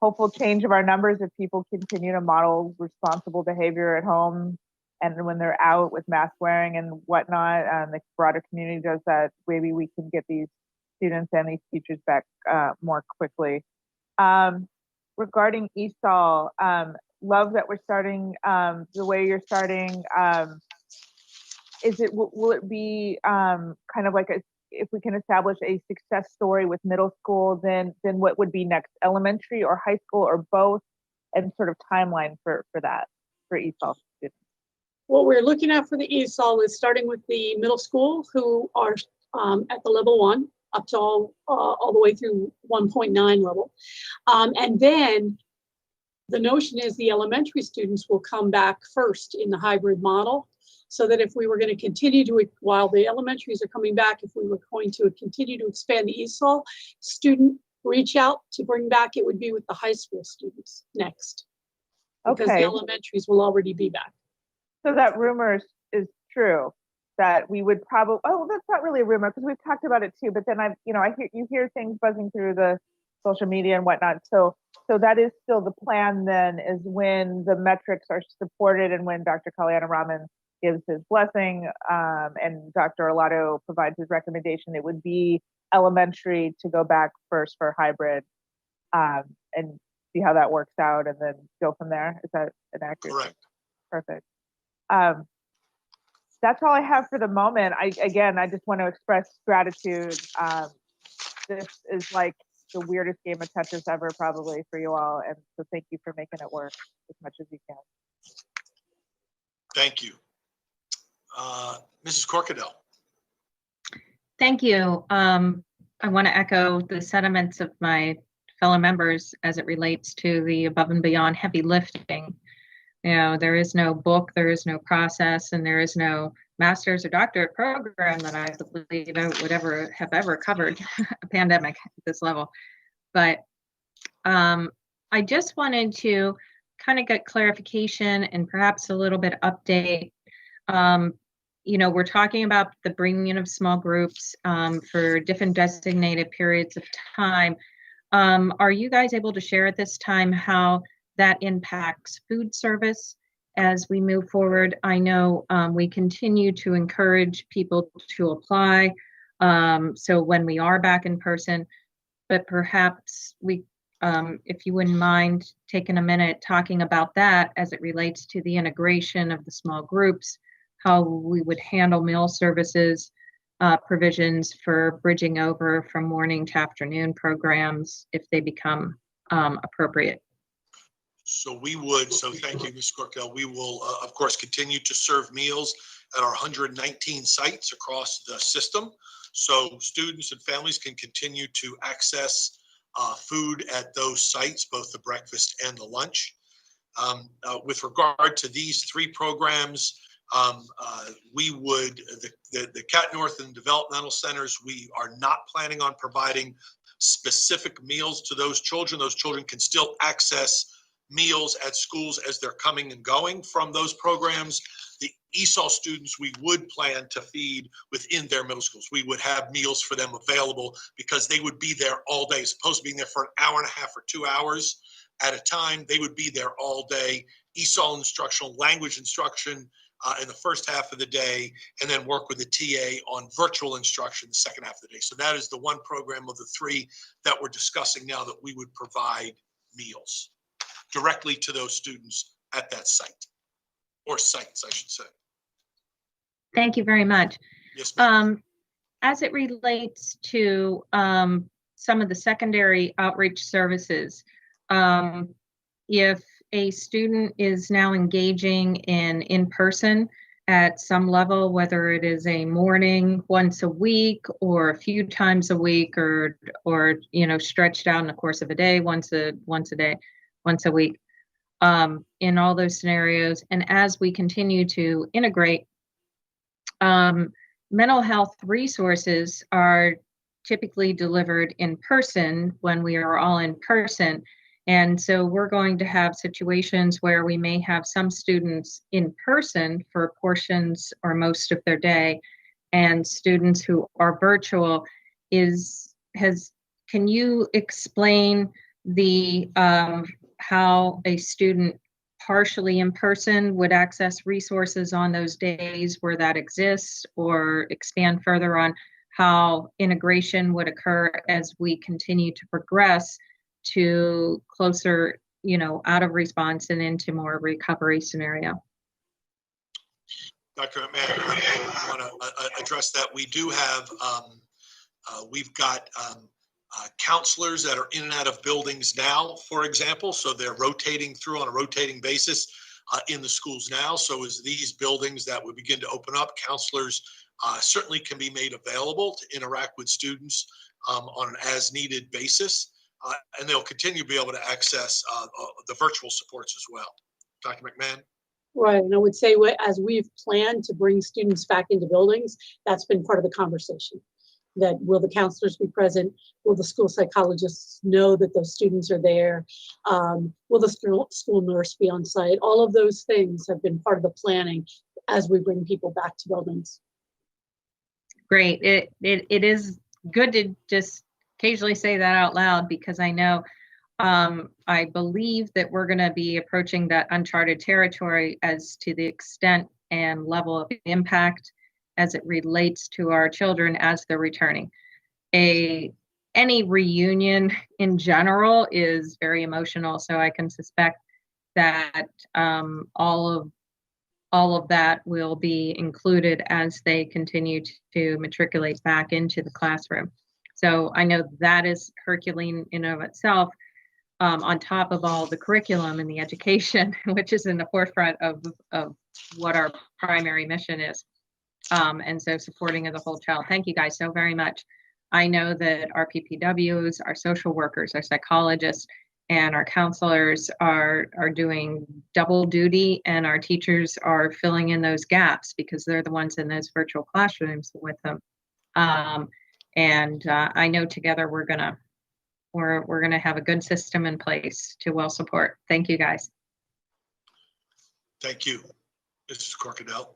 hopeful change of our numbers, if people continue to model responsible behavior at home and when they're out with mask wearing and whatnot, the broader community does that, maybe we can get these students and these teachers back more quickly. Regarding ESOL, love that we're starting the way you're starting. Will it be kind of like if we can establish a success story with middle school, then what would be next, elementary or high school or both, and sort of timeline for that for ESOL students? What we're looking at for the ESOL is starting with the middle school, who are at the level 1 up to all the way through 1.9 level. And then the notion is the elementary students will come back first in the hybrid model, so that if we were going to continue to, while the elementaries are coming back, if we were going to continue to expand the ESOL student reach out to bring back, it would be with the high school students next. Because the elementaries will already be back. So that rumor is true, that we would probably, oh, that's not really a rumor because we've talked about it too, but then you hear things buzzing through the social media and whatnot. So that is still the plan then, is when the metrics are supported and when Dr. Kalyana Raman gives his blessing and Dr. Arlotto provides his recommendation, it would be elementary to go back first for hybrid and see how that works out and then go from there. Is that an accurate? Correct. Perfect. That's all I have for the moment. I just want to express gratitude. This is like the weirdest game of Tetris ever, probably, for you all. And so thank you for making it work as much as you can. Thank you. Mrs. Corkadell. Thank you. I want to echo the sentiments of my fellow members as it relates to the above and beyond heavy lifting. You know, there is no book, there is no process, and there is no master's or doctorate program that I believe I would ever have covered a pandemic at this level. But I just wanted to kind of get clarification and perhaps a little bit update. we're talking about the bringing in of small groups for different designated periods of time. Are you guys able to share at this time how that impacts food service as we move forward? I know we continue to encourage people to apply. So when we are back in person, but perhaps if you wouldn't mind taking a minute talking about that as it relates to the integration of the small groups, how we would handle meal services, provisions for bridging over from morning to afternoon programs if they become appropriate. So thank you, Ms. Corkell. We will, of course, continue to serve meals at our 119 sites across the system. So students and families can continue to access food at those sites, both the breakfast and the lunch. With regard to these three programs, the Cat North and developmental centers, we are not planning on providing specific meals to those children. Those children can still access meals at schools as they're coming and going from those programs. The ESOL students, we would plan to feed within their middle schools. We would have meals for them available because they would be there all day, as opposed to being there for an hour and a half or 2 hours at a time. They would be there all day. ESOL instructional language instruction in the first half of the day, and then work with the TA on virtual instruction the second half of the day. So that is the one program of the three that we're discussing now that we would provide meals directly to those students at that site, or sites, I should say. Thank you very much. Yes, ma'am. As it relates to some of the secondary outreach services, if a student is now engaging in person at some level, whether it is a morning once a week or a few times a week, or stretched out in the course of a day, once a week, in all those scenarios, and as we continue to integrate, mental health resources are typically delivered in person when we are all in person. And so we're going to have situations where we may have some students in person for portions or most of their day, and students who are virtual. Can you explain the how a student partially in person would access resources on those days where that exists, or expand further on how integration would occur as we continue to progress to closer, out of response and into more recovery scenario? Dr. McMahon, I want to address that. We do have, we've got counselors that are in and out of buildings now, for example, so they're rotating through on a rotating basis in the schools now. So as these buildings that would begin to open up, counselors certainly can be made available to interact with students on an as needed basis. And they'll continue to be able to access the virtual supports as well. Dr. McMahon? Right, and I would say as we've planned to bring students back into buildings, that's been part of the conversation. That will the counselors be present? Will the school psychologists know that those students are there? Will the school nurse be on site? All of those things have been part of the planning as we bring people back to buildings. Great. It is good to just occasionally say that out loud, because I know I believe that we're going to be approaching that uncharted territory as to the extent and level of impact as it relates to our children as they're returning. Any reunion in general is very emotional, so I can suspect that all of that will be included as they continue to matriculate back into the classroom. So I know that is Herculean in and of itself, on top of all the curriculum and the education, which is in the forefront of what our primary mission is. And so supporting of the whole child. Thank you guys so very much. I know that our PPWs, our social workers, our psychologists, and our counselors are doing double duty, and our teachers are filling in those gaps because they're the ones in those virtual classrooms with them. And I know together we're gonna have a good system in place to well support. Thank you guys. Thank you, Mrs. Corkadell.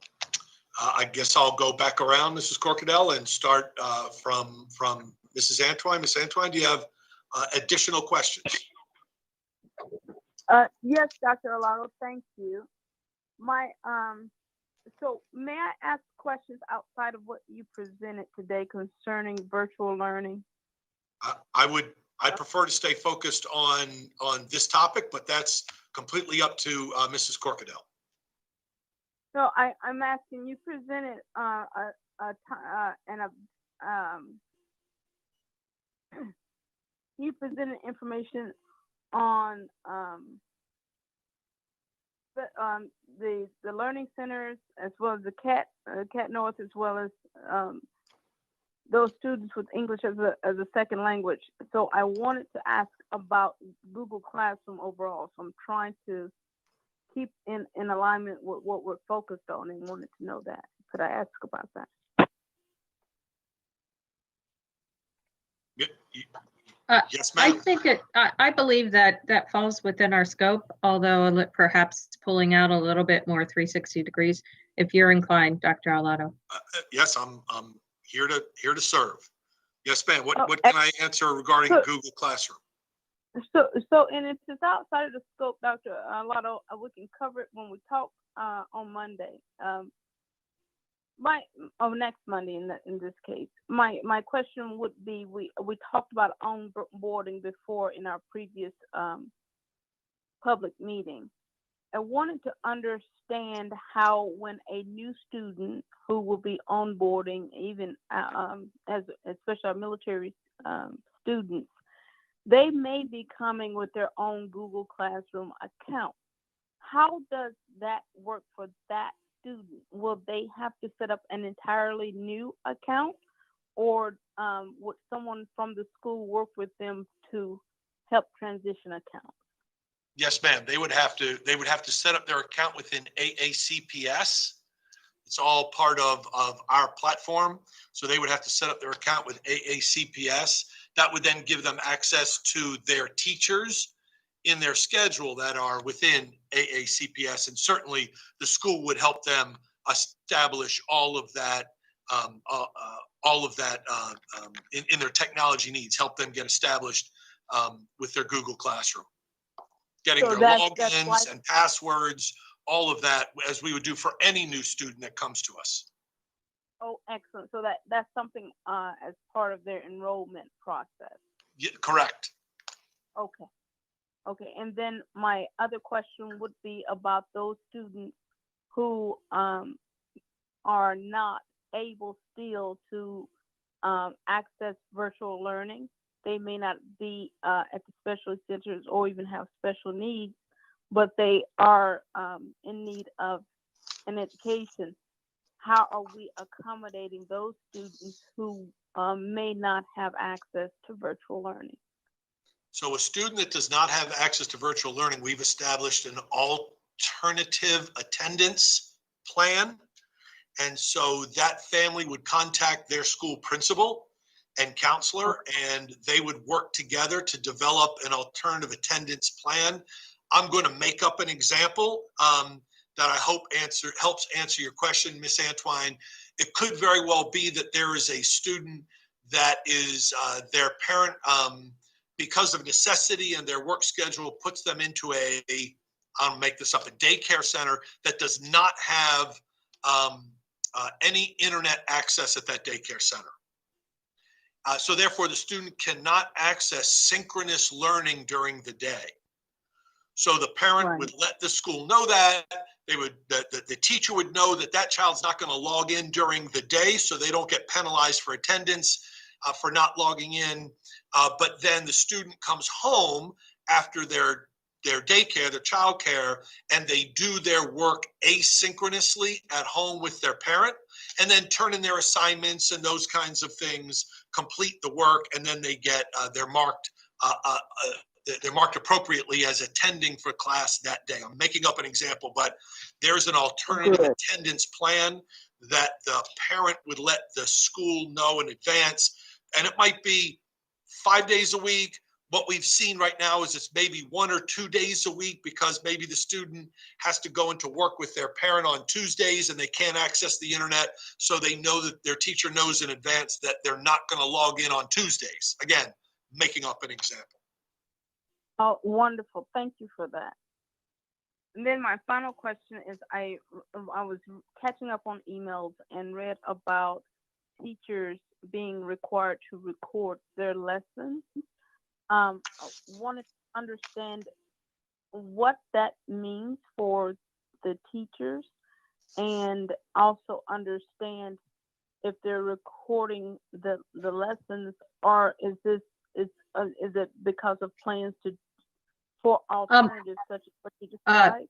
I guess I'll go back around, Mrs. Corkadell, and start from Mrs. Antoine. Ms. Antoine, do you have additional questions? Yes, Dr. Alaro, thank you. So may I ask questions outside of what you presented today concerning virtual learning? I prefer to stay focused on this topic, but that's completely up to Mrs. Corkadell. So I'm asking, you presented you presented information on the learning centers, as well as the Cat North, as well as those students with English as a second language. So I wanted to ask about Google Classroom overall. So I'm trying to keep in alignment with what we're focused on, and wanted to know that. Could I ask about that? Yes, I ma'am. think I believe that falls within our scope, although perhaps pulling out a little bit more 360 degrees, if you're inclined, Dr. Alato. Yes, I'm here to serve. Yes, ma'am. What can I answer regarding Google Classroom? So, and if it's outside of the scope, Dr. Alato, we can cover it when we talk on Monday. Next Monday in this case. My question would be, we talked about onboarding before in our previous public meeting. I wanted to understand how, when a new student who will be onboarding, even especially our military students, they may be coming with their own Google Classroom account. How does that work for that student? Will they have to set up an entirely new account, or would someone from the school work with them to help transition accounts? Yes, ma'am. They would have to set up their account within AACPS. It's all part of our platform. So they would have to set up their account with AACPS. That would then give them access to their teachers in their schedule that are within AACPS. And certainly the school would help them establish all of that in their technology needs, help them get established with their Google Classroom. Getting So their that's logins and passwords, all of that, as we would do for any new student that comes to us. Oh, excellent. So that's something as part of their enrollment process. Yeah, correct. Okay. And then my other question would be about those students who are not able still to access virtual learning. They may not be at the specialist centers or even have special needs, but they are in need of an education. How are we accommodating those students who may not have access to virtual learning? So a student that does not have access to virtual learning, we've established an alternative attendance plan. And so that family would contact their school principal and counselor, and they would work together to develop an alternative attendance plan. I'm going to make up an example that I hope helps answer your question, Miss Antoine. It could very well be that there is a student that is their parent, because of necessity and their work schedule, puts them into I'll make this up, a daycare center that does not have any internet access at that daycare center. So therefore, the student cannot access synchronous learning during the day. So the parent would let the school know that. The teacher would know that child's not going to log in during the day, so they don't get penalized for attendance for not logging in. But then the student comes home after their daycare, their childcare, and they do their work asynchronously at home with their parent, and then turn in their assignments and those kinds of things, complete the work, and then they get they're marked appropriately as attending for class that day. I'm making up an example, but there's an alternative attendance plan that the parent would let the school know in advance, and it might be 5 days a week, what we've seen right now is it's maybe 1 or 2 days a week because maybe the student has to go into work with their parent on Tuesdays and they can't access the internet. So they know that their teacher knows in advance that they're not going to log in on Tuesdays. Again, making up an example. Oh, wonderful. Thank you for that. And then my final question is, I was catching up on emails and read about teachers being required to record their lessons. I wanted to understand what that means for the teachers, and also understand if they're recording the lessons, or is it because of plans for alternatives such as what you described?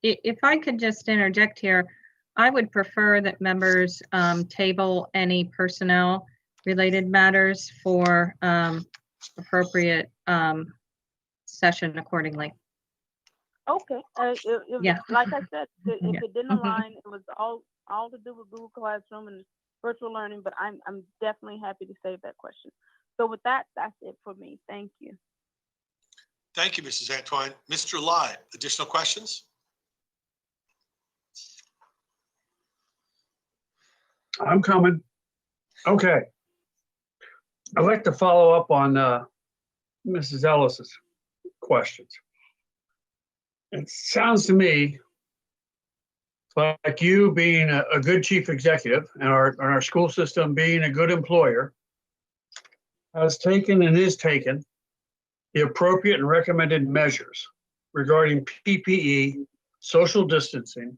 If I could just interject here, I would prefer that members table any personnel related matters for appropriate session accordingly. Okay. Yeah. Like I said, if Yeah. it didn't align, it was all to do with Google Classroom and virtual learning. But I'm definitely happy to save that question. So with that, that's it for me. Thank you. Thank you, Mrs. Antoine. Mr. Lai, additional questions? I'm coming. Okay. I'd like to follow up on Mrs. Ellis's questions. It sounds to me like you being a good chief executive and our school system being a good employer has taken and is taking the appropriate and recommended measures regarding PPE, social distancing,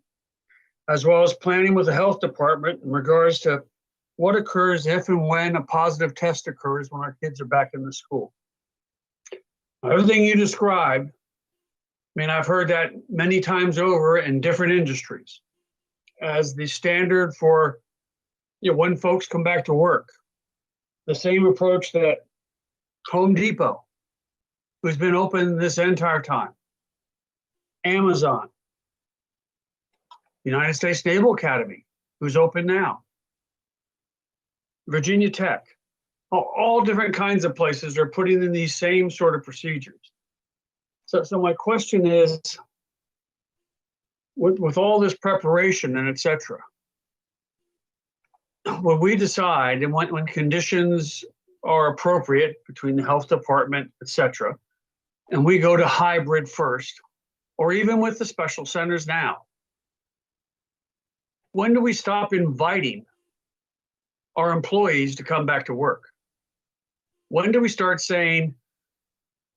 as well as planning with the health department in regards to what occurs if and when a positive test occurs when our kids are back in the school. Everything you described, I mean, I've heard that many times over in different industries as the standard for when folks come back to work. The same approach that Home Depot, who's been open this entire time, Amazon, United States Naval Academy, who's open now, Virginia Tech, all different kinds of places are putting in these same sort of procedures. So my question is, with all this preparation and et cetera, when we decide and when conditions are appropriate between the health department, et cetera, and we go to hybrid first, or even with the special centers now, when do we stop inviting our employees to come back to work? When do we start saying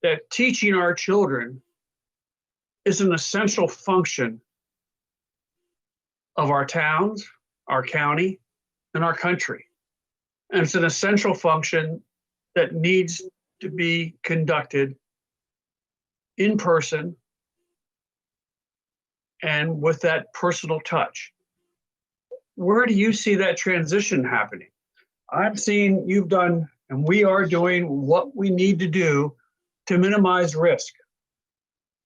that teaching our children is an essential function of our towns, our county, and our country? And it's an essential function that needs to be conducted in person and with that personal touch. Where do you see that transition happening? I've seen you've done, and we are doing what we need to do to minimize risk,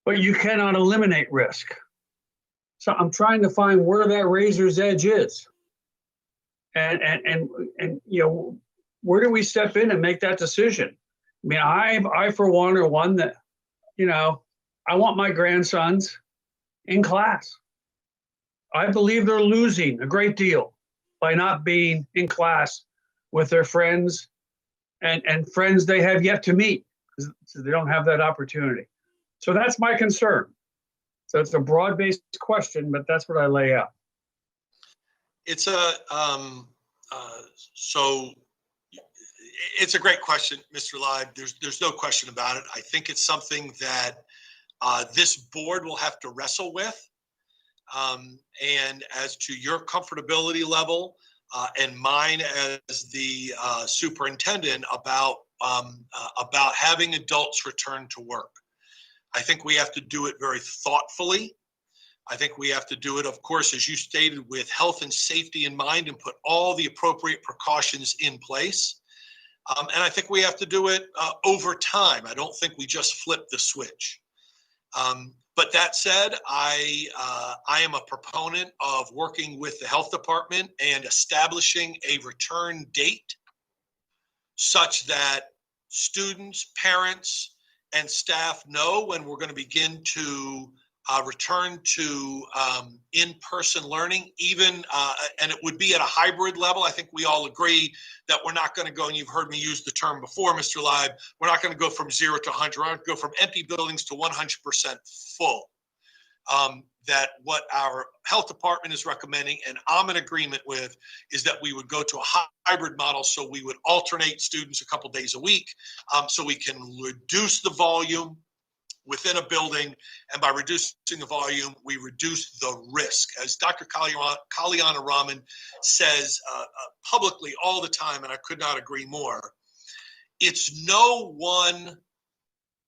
but you cannot eliminate risk. So I'm trying to find where that razor's edge is. And where do we step in and make that decision? I mean, I for one are one that, I want my grandsons in class. I believe they're losing a great deal by not being in class with their friends and friends they have yet to meet, because they don't have that opportunity. So that's my concern. So it's a broad-based question, but that's what I lay out. It's it's a great question, Mr. Live. There's no question about it. I think it's something that this board will have to wrestle with. And as to your comfortability level and mine as the superintendent about having adults return to work, I think we have to do it very thoughtfully. I think we have to do it, of course, as you stated, with health and safety in mind and put all the appropriate precautions in place. And I think we have to do it over time. I don't think we just flip the switch. But that said, I am a proponent of working with the health department and establishing a return date such that students, parents, and staff know when we're going to begin to return to in-person learning, even, and it would be at a hybrid level. I think we all agree that we're not going to go, and you've heard me use the term before, Mr. Leib, we're not going to go from 0 to 100. We're going to go from empty buildings to 100% full. That what our health department is recommending, and I'm in agreement with, is that we would go to a hybrid model. So we would alternate students a couple days a week, so we can reduce the volume within a building, and by reducing the volume, we reduce the risk. As Dr. Kalyana Raman says publicly all the time, and I could not agree more, it's no one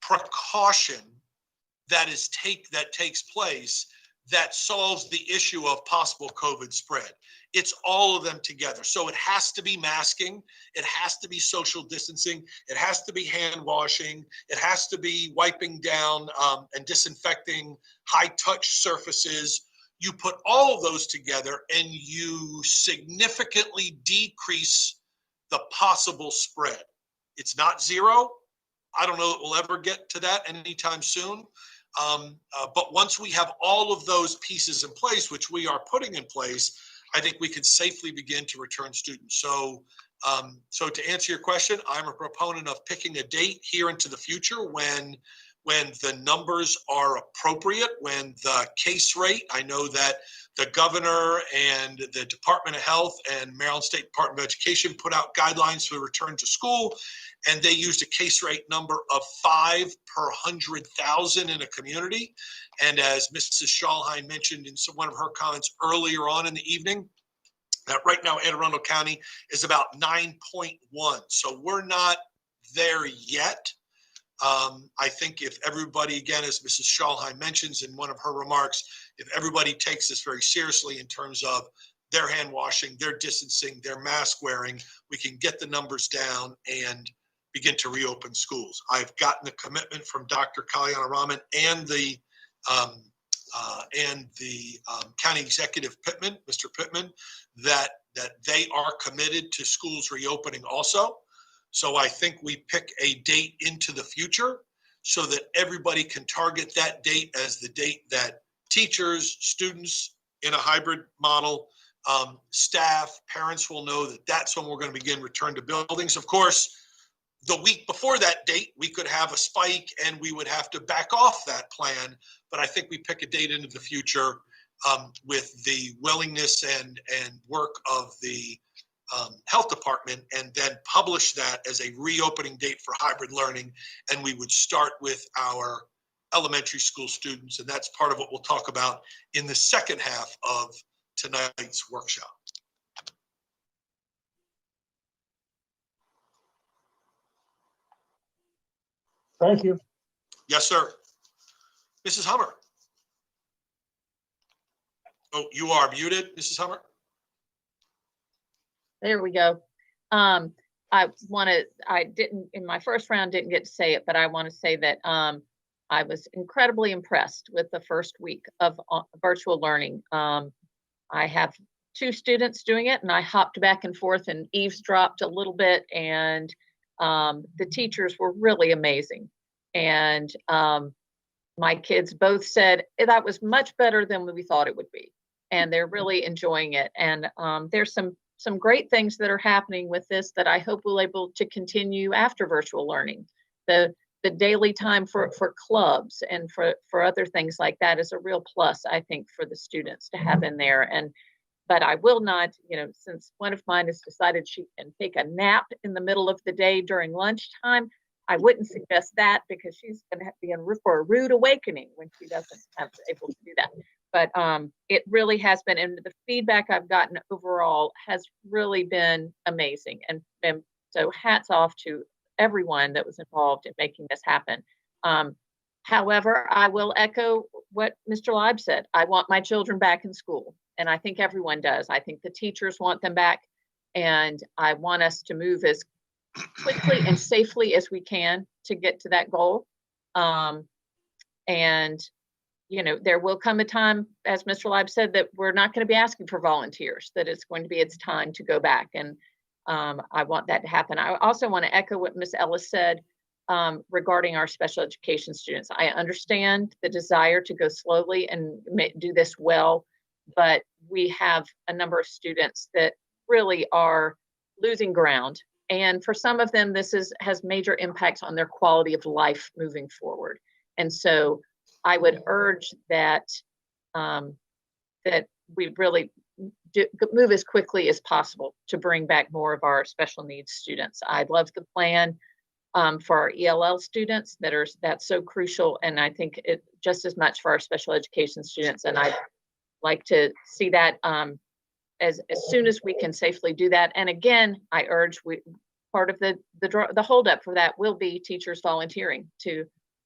precaution that takes place that solves the issue of possible COVID spread. It's all of them together. So it has to be masking, it has to be social distancing, it has to be hand washing, it has to be wiping down and disinfecting high touch surfaces. You put all of those together and you significantly decrease the possible spread. It's not zero. I don't know that we'll ever get to that anytime soon. But once we have all of those pieces in place, which we are putting in place, I think we can safely begin to return students. So to answer your question, I'm a proponent of picking a date here into the future when the numbers are appropriate, when the case rate, I know that the governor and the Department of Health and Maryland State Department of Education put out guidelines for return to school, and they used a case rate number of 5 per 100,000 in a community. And as Mrs. Schalheim mentioned in one of her comments earlier on in the evening, that right now Anne Arundel County is about 9.1. So we're not there yet. I think if everybody, again, as Mrs. Schalheim mentions in one of her remarks, if everybody takes this very seriously in terms of their hand washing, their distancing, their mask wearing, we can get the numbers down and begin to reopen schools. I've gotten the commitment from Dr. Kalyana Raman and the county executive Pittman, Mr. Pittman, that they are committed to schools reopening also. So I think we pick a date into the future so that everybody can target that date as the date that teachers, students in a hybrid model, staff, parents will know that that's when we're going to begin return to buildings. Of course, the week before that date, we could have a spike and we would have to back off that plan. But I think we pick a date into the future with the willingness and work of the health department, and then publish that as a reopening date for hybrid learning. And we would start with our elementary school students. And that's part of what we'll talk about in the second half of tonight's workshop. Thank you. Yes, sir. Mrs. Hummer. Oh, you are muted, Mrs. Hummer. There we go. I didn't, in my first round, didn't get to say it, but I want to say that I was incredibly impressed with the first week of virtual learning. I have 2 students doing it, and I hopped back and forth and eavesdropped a little bit, and the teachers were really amazing. And my kids both said that was much better than we thought it would be, and they're really enjoying it. And there's some great things that are happening with this that I hope we'll able to continue after virtual learning. The daily time for clubs and for other things like that is a real plus, I think, for the students to have in there. But I will not, since one of mine has decided she can take a nap in the middle of the day during lunchtime, I wouldn't suggest that, because she's going to have to be in for a rude awakening when she doesn't have able to do that. But it really has been, and the feedback I've gotten overall has really been amazing. And so hats off to everyone that was involved in making this happen. However, I will echo what Mr. Leib said. I want my children back in school, and I think everyone does. I think the teachers want them back, and I want us to move as quickly and safely as we can to get to that goal. There will come a time, as Mr. Leib said, that we're not going to be asking for volunteers, that it's going to be its time to go back. And I want that to happen. I also want to echo what Ms. Ellis said regarding our special education students. I understand the desire to go slowly and do this well, but we have a number of students that really are losing ground. And for some of them, this has major impacts on their quality of life moving forward. And so I would urge that that we really move as quickly as possible to bring back more of our special needs students. I love the plan for our ELL students that's so crucial. And I think it just as much for our special education students. And I'd like to see that as soon as we can safely do that. And again, I urge part of the holdup for that will be teachers volunteering to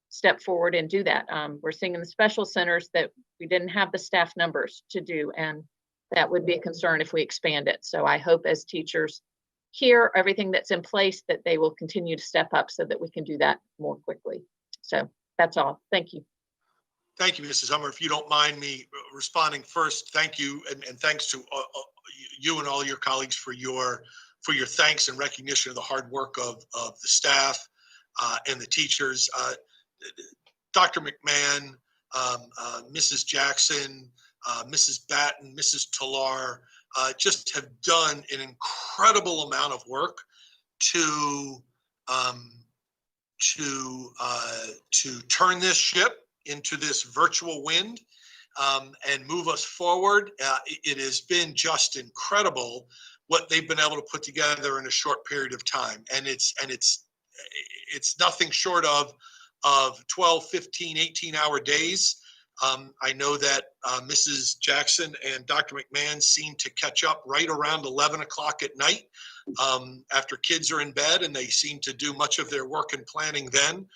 step forward and do that. We're seeing in the special centers that we didn't have the staff numbers to do, and that would be a concern if we expand it. So I hope as teachers hear everything that's in place that they will continue to step up so that we can do that more quickly. So that's all. Thank you. Thank you, Mrs. Hummer. If you don't mind me responding first, thank you, and thanks to you and all your colleagues for your thanks and recognition of the hard work of the staff and the teachers. Dr. McMahon, Mrs. Jackson, Mrs. Batten, Mrs. Talar, just have done an incredible amount of work to turn this ship into this virtual wind and move us forward. It has been just incredible what they've been able to put together in a short period of time, and it's nothing short of 12, 15, 18-hour days. I know that Mrs. Jackson and Dr. McMahon seem to catch up right around 11 o'clock at night after kids are in bed, and they seem to do much of their work and planning then.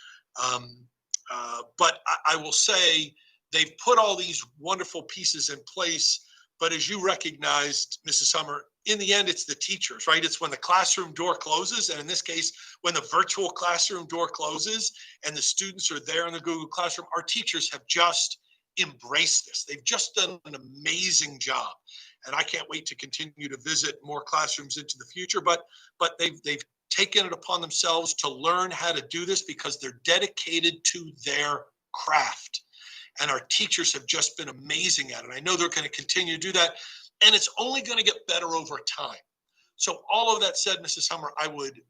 But I will say they've put all these wonderful pieces in place, but as you recognized, Mrs. Summer, in the end, it's the teachers, right? It's when the classroom door closes, and in this case, when the virtual classroom door closes and the students are there in the Google Classroom, our teachers have just embraced this. They've just done an amazing job. And I can't wait to continue to visit more classrooms into the future, but they've taken it upon themselves to learn how to do this because they're dedicated to their craft. And our teachers have just been amazing at it. I know they're going to continue to do that, and it's only going to get better over time. So all of that said, Mrs. Hummer, I would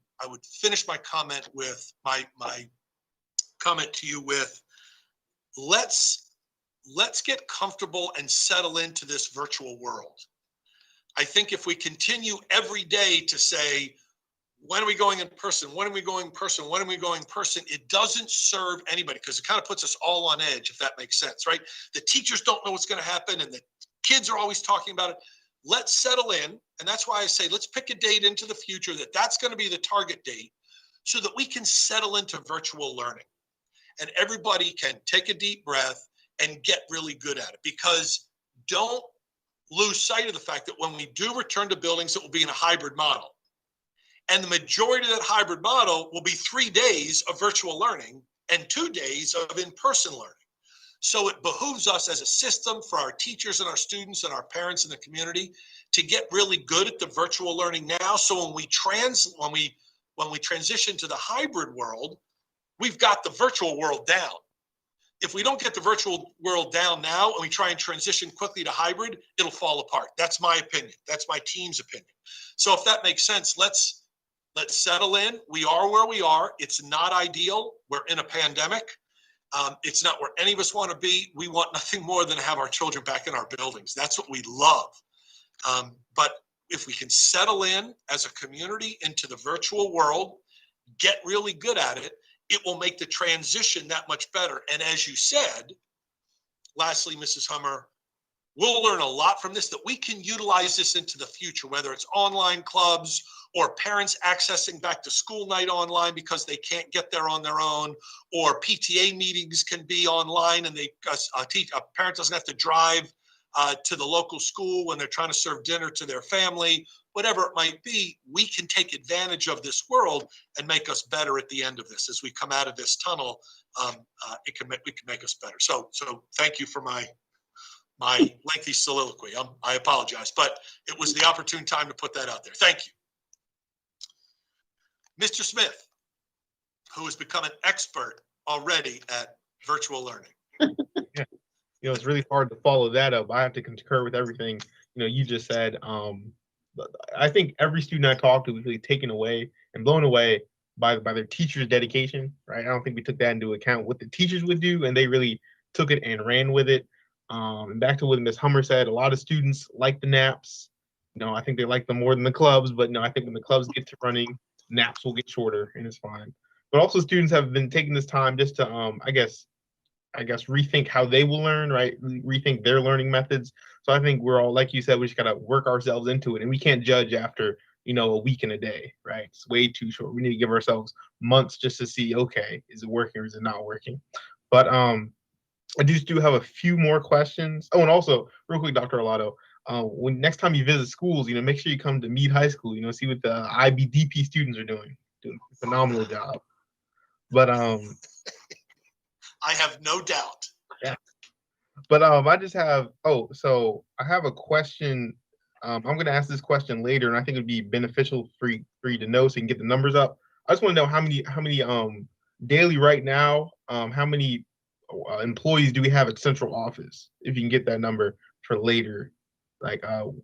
finish my comment with my comment to you with, let's get comfortable and settle into this virtual world. I think if we continue every day to say, when are we going in person? When are we going in person? When are we going in person? It doesn't serve anybody because it kind of puts us all on edge, if that makes sense, right? The teachers don't know what's going to happen and the kids are always talking about it. Let's settle in. And that's why I say, let's pick a date into the future that's going to be the target date so that we can settle into virtual learning and everybody can take a deep breath and get really good at it. Because don't lose sight of the fact that when we do return to buildings, it will be in a hybrid model. And the majority of that hybrid model will be 3 days of virtual learning and 2 days of in-person learning. So it behooves us as a system for our teachers and our students and our parents in the community to get really good at the virtual learning now. So when we transition to the hybrid world, we've got the virtual world down. If we don't get the virtual world down now and we try and transition quickly to hybrid, it'll fall apart. That's my opinion. That's my team's opinion. So if that makes sense, let's settle in. We are where we are. It's not ideal. We're in a pandemic. It's not where any of us want to be. We want nothing more than to have our children back in our buildings. That's what we love. But if we can settle in as a community into the virtual world, get really good at it, it will make the transition that much better. And as you said, lastly, Mrs. Hummer, we'll learn a lot from this that we can utilize this into the future, whether it's online clubs or parents accessing back to school night online because they can't get there on their own, or PTA meetings can be online and a parent doesn't have to drive to the local school when they're trying to serve dinner to their family. Whatever it might be, we can take advantage of this world and make us better at the end of this. As we come out of this tunnel, we can make us better. So thank you for my lengthy soliloquy. I apologize, but it was the opportune time to put that out there. Thank you. Mr. Smith, who has become an expert already at virtual learning. Yeah. It's really hard to follow that up. I have to concur with everything, you just said. But I think every student I talked to was really taken away and blown away by their teachers' dedication, right? I don't think we took that into account, what the teachers would do, and they really took it and ran with it. And back to what Ms. Hummer said, a lot of students like the naps. I think they like them more than the clubs, but I think when the clubs get to running, naps will get shorter and it's fine. But also students have been taking this time just to, I guess rethink how they will learn, right? Rethink their learning methods. So I think we're all, like you said, we just got to work ourselves into it, and we can't judge after, a week and a day, right? It's way too short. We need to give ourselves months just to see, okay, is it working or is it not working? But I just do have a few more questions. Oh, and also real quick, Dr. Arlotto, when next time you visit schools, make sure you come to Meade High School, see what the IBDP students are doing a phenomenal job. But I have no doubt. Yeah. But I just have so I have a question. I'm gonna ask this question later, and I think it'd be beneficial for you to know so you can get the numbers up. I just want to know how many daily right now, how many employees do we have at central office? If you can get that number for later, like how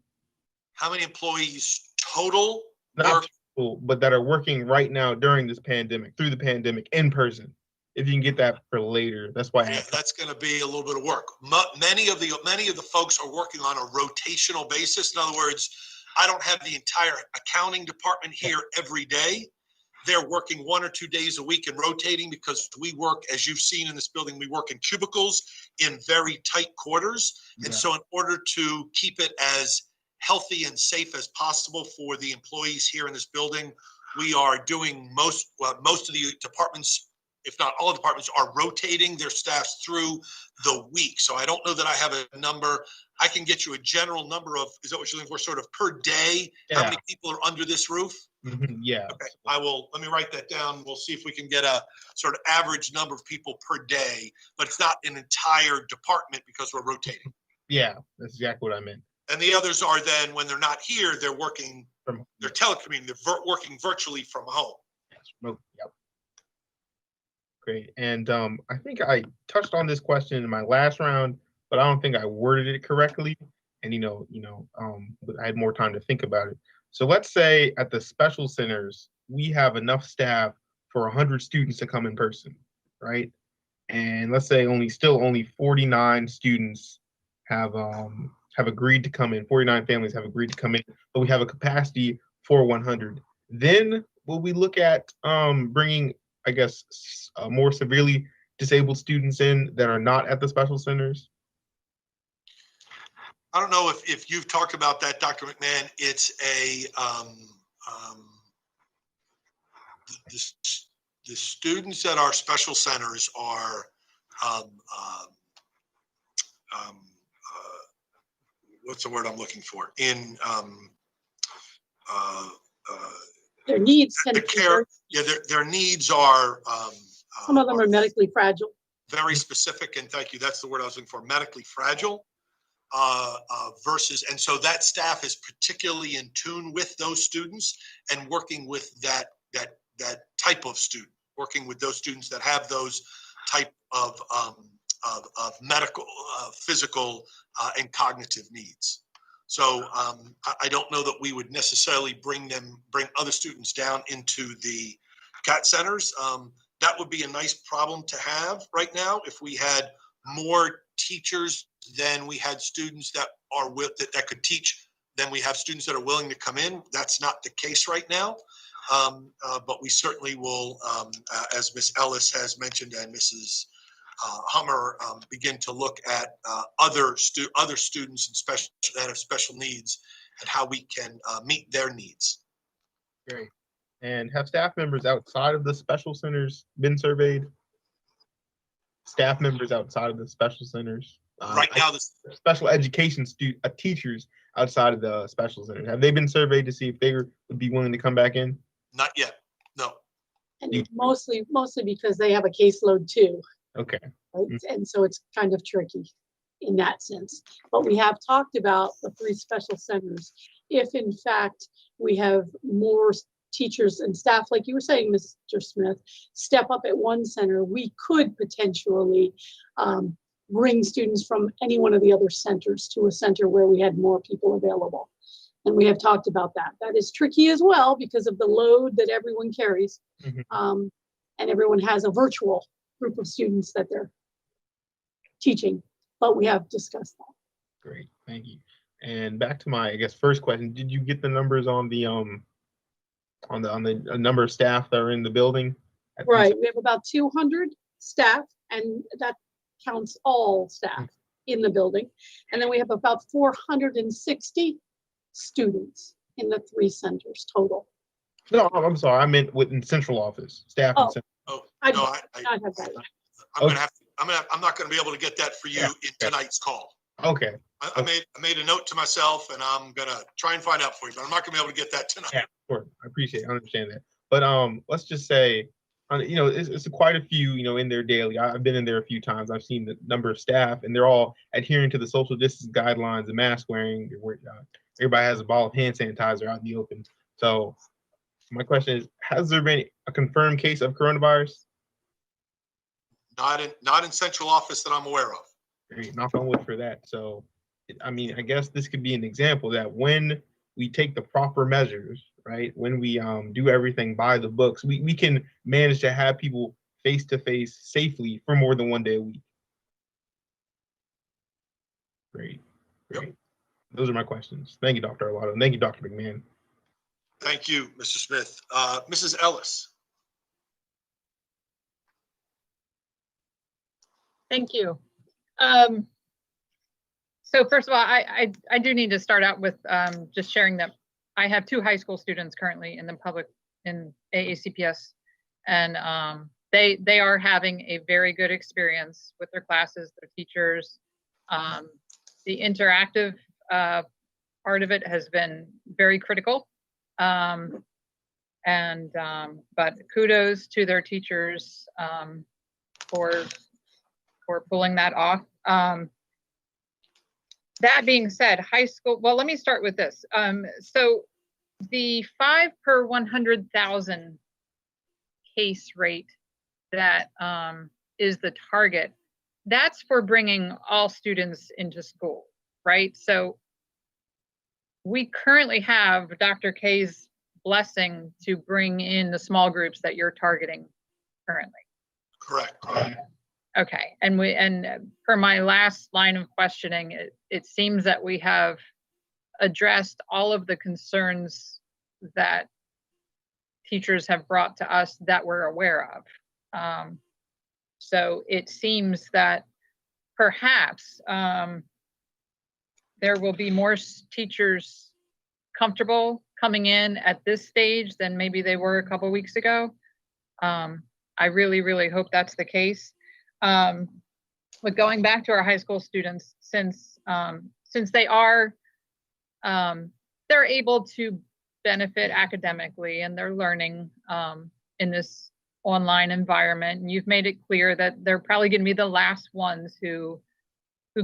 many employees total not people, but that are working right now during this pandemic, through the pandemic, in person. If you can get that for later, that's why. Yeah, that's going to be a little bit of work. Many of the folks are working on a rotational basis. In other words, I don't have the entire accounting department here every day. They're working 1 or 2 days a week and rotating because we work, as you've seen in this building, we work in cubicles in very tight quarters. And so in order to keep it as healthy and safe as possible for the employees here in this building, we are doing most of the departments, if not all departments, are rotating their staffs through the week. So I don't know that I have a number. I can get you a general number of, is that what you're looking for, sort of per day? Yeah. How many people are under this roof? Mm-hmm. Yeah. Okay, let me write that down. We'll see if we can get a sort of average number of people per day, but it's not an entire department because we're rotating. Yeah, that's exactly what I meant. And the others are then, when they're not here, they're working, they're telecommuting, they're working virtually from home. Yes, remote, yep. Great. And I think I touched on this question in my last round, but I don't think I worded it correctly. And but I had more time to think about it. So let's say at the special centers, we have enough staff for 100 students to come in person, right? And let's say only 49 students have agreed to come in. 49 families have agreed to come in, but we have a capacity for 100. Then will we look at bringing, I guess, more severely disabled students in that are not at the special centers? I don't know if you've talked about that, Dr. McMahon. It's the students at our special centers are what's the word I'm looking for? Their needs the care. Yeah, their needs are. Some of them are medically fragile. Very specific, and thank you. That's the word I was looking for. Medically fragile. Versus, and so that staff is particularly in tune with those students and working with that type of student, working with those students that have those type of medical, physical, and cognitive needs. So I don't know that we would necessarily bring other students down into the CAT centers. That would be a nice problem to have right now if we had more teachers than we had students that could teach. Then we have students that are willing to come in. That's not the case right now. But we certainly will, as Ms. Ellis has mentioned and Mrs. Hummer, begin to look at other students that have special needs and how we can meet their needs. Great. And have staff members outside of the special centers been surveyed? Staff members outside of the special centers? Right now, the special education teachers outside of the special centers, have they been surveyed to see if they would be willing to come back in? Not yet, no. And mostly because they have a caseload too. Okay. Right? And so it's kind of tricky in that sense. But we have talked about the 3 special centers. If in fact we have more teachers and staff, like you were saying, Mr. Smith, step up at one center, we could potentially bring students from any one of the other centers to a center where we had more people available. And we have talked about that. That is tricky as well because of the load that everyone carries. Mhm. And everyone has a virtual group of students that they're teaching, but we have discussed that. Great, thank you. And back to my, I guess, first question, did you get the numbers on the number of staff that are in the building? Right, we have about 200 staff, and that counts all staff in the building. And then we have about 460 students in the 3 centers total. No, I'm sorry, I meant within central office, staff. Oh. And central. Oh, I no, do not have that yet. I'm not gonna be able to get that for you Yeah. in tonight's call. Okay, I made a note to myself and I'm gonna try and find out for you, but I'm not gonna be able to get that tonight. yeah, sure, I appreciate it, I understand that. But let's just say, it's quite a few, in there daily. I've been in there a few times. I've seen the number of staff, and they're all adhering to the social distance guidelines, the mask wearing. Everybody has a bottle of hand sanitizer out in the open. So my question is, has there been a confirmed case of coronavirus? Not in central office that I'm aware of. Great, knock on wood for that. So, I mean, I guess this could be an example that when we take the proper measures, right, when we do everything by the books, we can manage to have people face to face safely for more than one day a week. Great. Those are my questions. Thank you, Dr. Arlotto. And thank you, Dr. McMahon. Thank you, Mr. Smith. Mrs. Ellis. Thank you. So first of all, I do need to start out with just sharing that I have 2 high school students currently in AACPS, and they are having a very good experience with their classes, their teachers. The interactive part of it has been very critical, but kudos to their teachers for pulling that off. That being said, high school, well, let me start with this. So the 5 per 100,000 case rate that is the target, that's for bringing all students into school, right? So we currently have Dr. K's blessing to bring in the small groups that you're targeting currently. Correct. Okay, and per my last line of questioning, it seems that we have addressed all of the concerns that teachers have brought to us that we're aware of. So it seems that perhaps there will be more teachers comfortable coming in at this stage than maybe they were a couple weeks ago. I really, really hope that's the case. But going back to our high school students, since they are, they're able to benefit academically and they're learning in this online environment. And you've made it clear that they're probably going to be the last ones who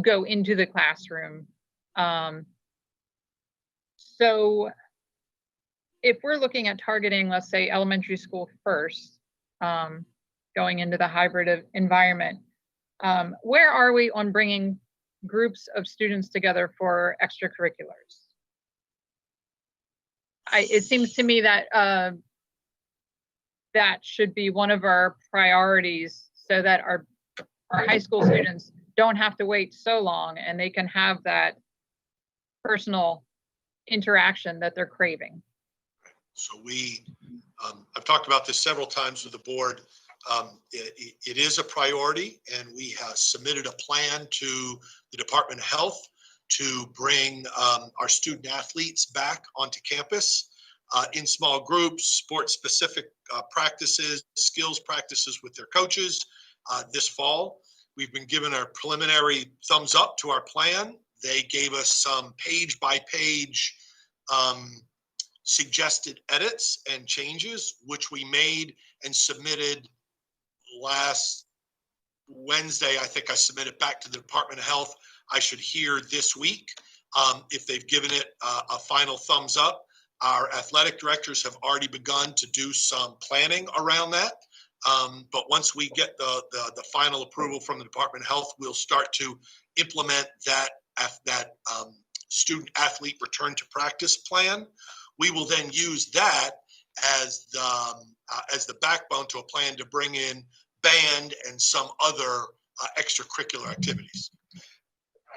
go into the classroom. So if we're looking at targeting, let's say, elementary school first, going into the hybrid environment, where are we on bringing groups of students together for extracurriculars? It seems to me that that should be one of our priorities so that our high school students don't have to wait so long and they can have that personal interaction that they're craving. So I've talked about this several times with the board. It is a priority, and we have submitted a plan to the Department of Health to bring our student athletes back onto campus in small groups, sport-specific practices, skills practices with their coaches this fall. We've been given a preliminary thumbs up to our plan. They gave us some page-by-page suggested edits and changes, which we made and submitted last Wednesday. I think I submitted back to the Department of Health. I should hear this week if they've given it a final thumbs up. Our athletic directors have already begun to do some planning around that. But once we get the final approval from the Department of Health, we'll start to implement that student athlete return to practice plan. We will then use that as the backbone to a plan to bring in band and some other extracurricular activities.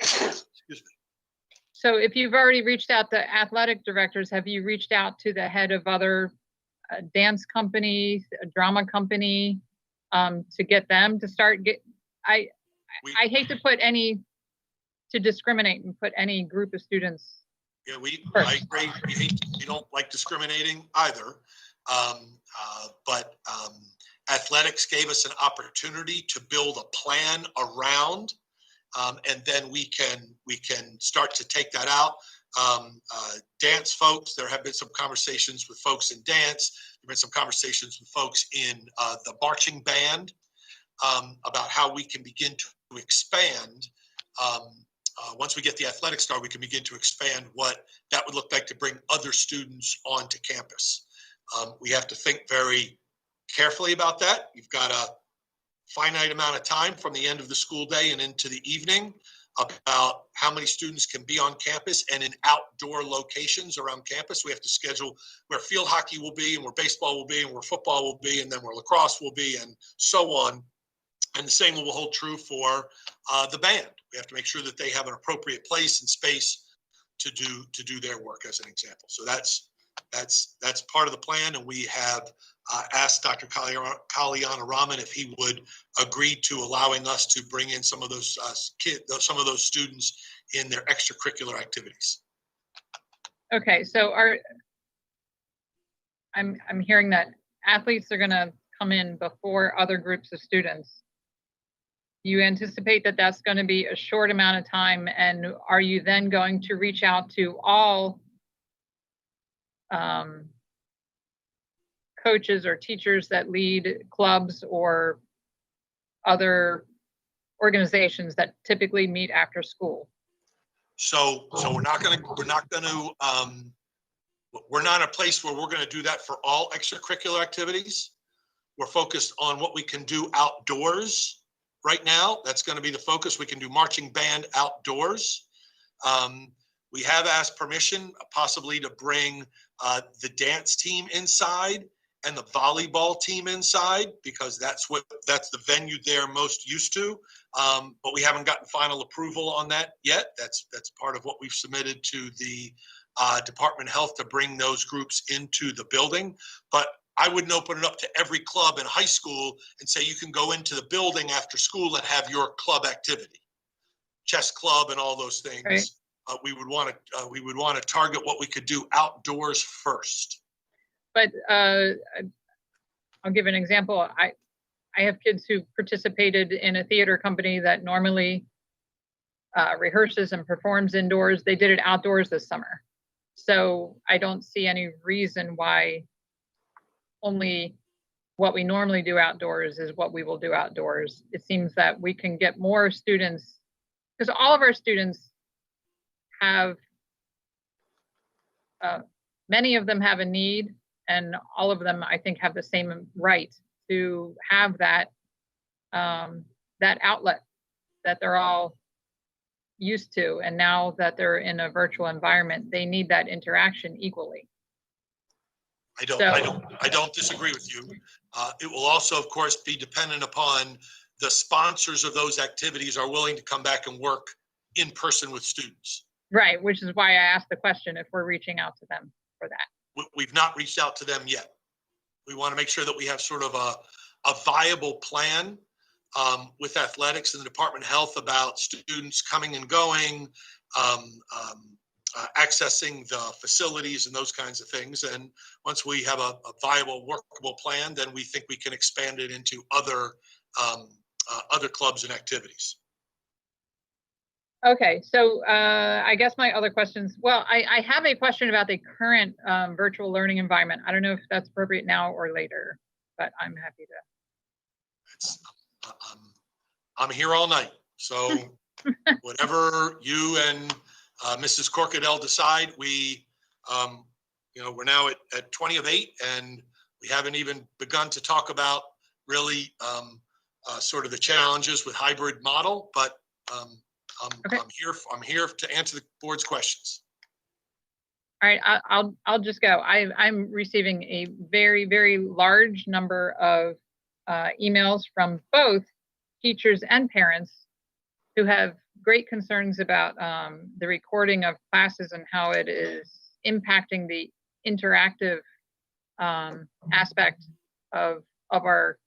Excuse me. So if you've already reached out to athletic directors, have you reached out to the head of other dance companies, a drama company, to get them to start I hate to discriminate and put any group of students. Yeah, first. I agree. We don't like discriminating either. But athletics gave us an opportunity to build a plan around, and then we can start to take that out. Dance folks, there have been some conversations with folks in dance. There have been some conversations with folks in the marching band about how we can begin to expand. Once we get the athletics started, we can begin to expand what that would look like to bring other students onto campus. We have to think very carefully about that. You've got a finite amount of time from the end of the school day and into the evening about how many students can be on campus and in outdoor locations around campus. We have to schedule where field hockey will be and where baseball will be and where football will be and then where lacrosse will be and so on. And the same will hold true for the band. We have to make sure that they have an appropriate place and space to do their work, as an example. So that's part of the plan, and we have asked Dr. Kalyana Raman if he would agree to allowing us to bring in some of those some of those students in their extracurricular activities. Okay, so I'm hearing that athletes are going to come in before other groups of students. You anticipate that that's going to be a short amount of time, and are you then going to reach out to all coaches or teachers that lead clubs or other organizations that typically meet after school? So we're not in a place where we're going to do that for all extracurricular activities. We're focused on what we can do outdoors right now. That's going to be the focus. We can do marching band outdoors. We have asked permission possibly to bring the dance team inside and the volleyball team inside, because that's the venue they're most used to. But we haven't gotten final approval on that yet. That's part of what we've submitted to the Department of Health to bring those groups into the building. But I wouldn't open it up to every club in high school and say you can go into the building after school and have your club activity, chess club and all those things. Right. We would want to target what we could do outdoors first. But I'll give an example. I have kids who participated in a theater company that normally rehearses and performs indoors. They did it outdoors this summer. So I don't see any reason why only what we normally do outdoors is what we will do outdoors. It seems that we can get more students, because all of our students have, many of them have a need, and all of them, I think, have the same right to have that that outlet that they're all used to. And now that they're in a virtual environment, they need that interaction equally. I don't disagree with you. It will also, of course, be dependent upon the sponsors of those activities are willing to come back and work in person with students. Right, which is why I asked the question if we're reaching out to them for that. We've not reached out to them yet. We want to make sure that we have sort of a viable plan with athletics and the Department of Health about students coming and going, accessing the facilities and those kinds of things. And once we have a viable, workable plan, then we think we can expand it into other clubs and activities. Okay, so I guess my other questions, well, I have a question about the current virtual learning environment. I don't know if that's appropriate now or later, but I'm happy to. I'm here all night. So whatever you and Mrs. Corkadell decide, we we're now at 20 of 8, and we haven't even begun to talk about really sort of the challenges with hybrid model, but Okay. I'm here to answer the board's questions. All right, I'll just go. I'm receiving a very, very large number of emails from both teachers and parents who have great concerns about the recording of classes and how it is impacting the interactive aspect of our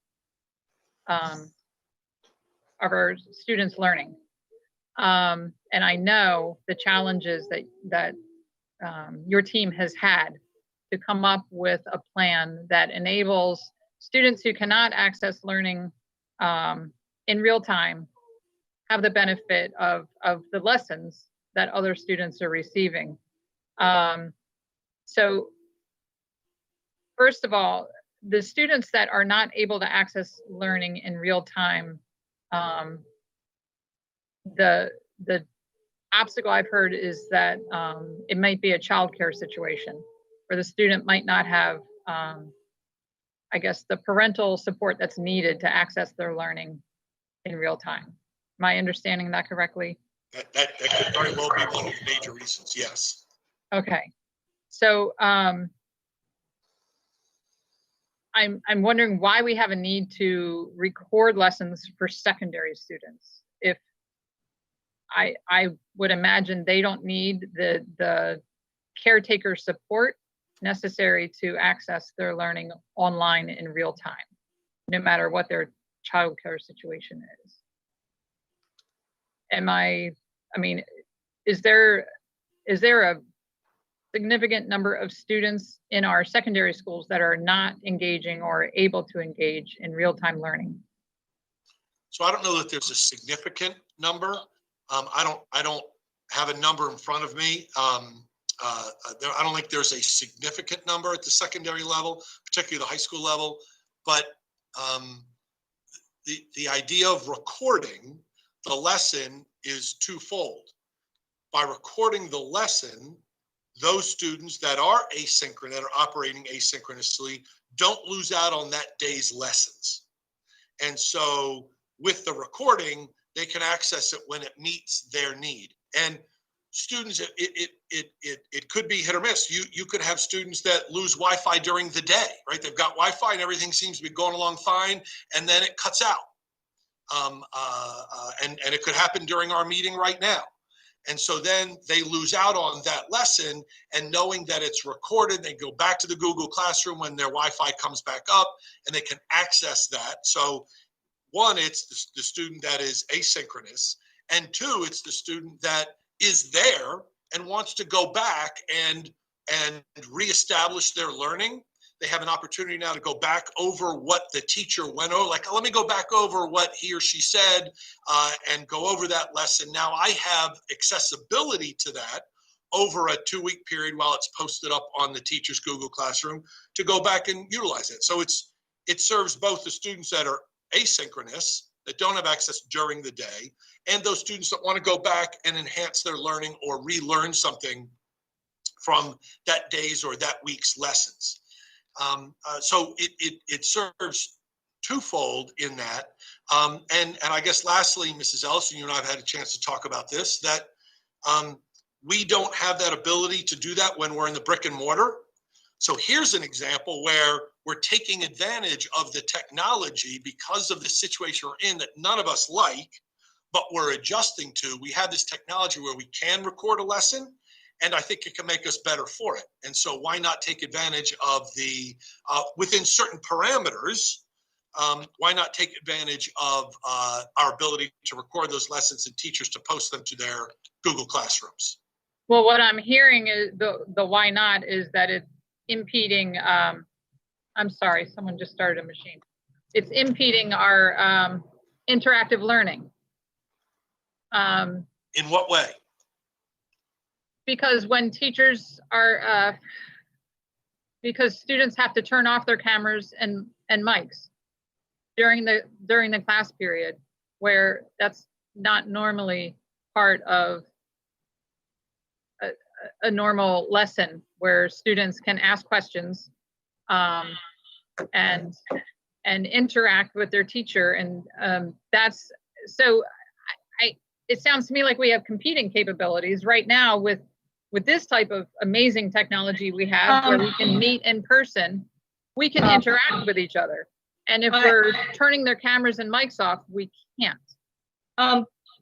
students' learning. And I know the challenges that your team has had to come up with a plan that enables students who cannot access learning in real time have the benefit of the lessons that other students are receiving. So first of all, the students that are not able to access learning in real time, the obstacle I've heard is that it might be a childcare situation where the student might not have, I guess, the parental support that's needed to access their learning in real time. Am I understanding that correctly? That could very well be one of the major reasons, yes. Okay. So I'm wondering why we have a need to record lessons for secondary students. If I would imagine they don't need the caretaker support necessary to access their learning online in real time, no matter what their childcare situation is. Is there a significant number of students in our secondary schools that are not engaging or able to engage in real-time learning? So I don't know that there's a significant number. I don't have a number in front of me. I don't think there's a significant number at the secondary level, particularly the high school level. But the idea of recording the lesson is twofold. By recording the lesson, those students that are asynchronous, that are operating asynchronously, don't lose out on that day's lessons. And so with the recording, they can access it when it meets their need. And students, it could be hit or miss. You could have students that lose Wi-Fi during the day, right? They've got Wi-Fi and everything seems to be going along fine, and then it cuts out. And it could happen during our meeting right now. And so then they lose out on that lesson, and knowing that it's recorded, they go back to the Google Classroom when their Wi-Fi comes back up and they can access that. So one, it's the student that is asynchronous, and two, it's the student that is there and wants to go back and reestablish their learning. They have an opportunity now to go back over what the teacher went over. Like, let me go back over what he or she said and go over that lesson. Now I have accessibility to that over a 2-week period while it's posted up on the teacher's Google Classroom to go back and utilize it. So it serves both the students that are asynchronous, that don't have access during the day, and those students that want to go back and enhance their learning or relearn something from that day's or that week's lessons. So it serves twofold in that. And I guess lastly, Mrs. Ellison, you and I have had a chance to talk about this, that we don't have that ability to do that when we're in the brick and mortar. So here's an example where we're taking advantage of the technology because of the situation we're in that none of us like, but we're adjusting to. We have this technology where we can record a lesson, and I think it can make us better for it. And so why not take advantage of the, within certain parameters, why not take advantage of our ability to record those lessons and teachers to post them to their Google Classrooms? Well, what I'm hearing is the why not is that it's impeding, I'm sorry, someone just started a machine. It's impeding our interactive learning. In what way? Because when teachers are, because students have to turn off their cameras and mics during the class period, where that's not normally part of a normal lesson where students can ask questions and interact with their teacher. And that's, so it sounds to me like we have competing capabilities right now with this type of amazing technology we have, where we can meet in person, we can interact with each other. And if we're turning their cameras and mics off, we can't.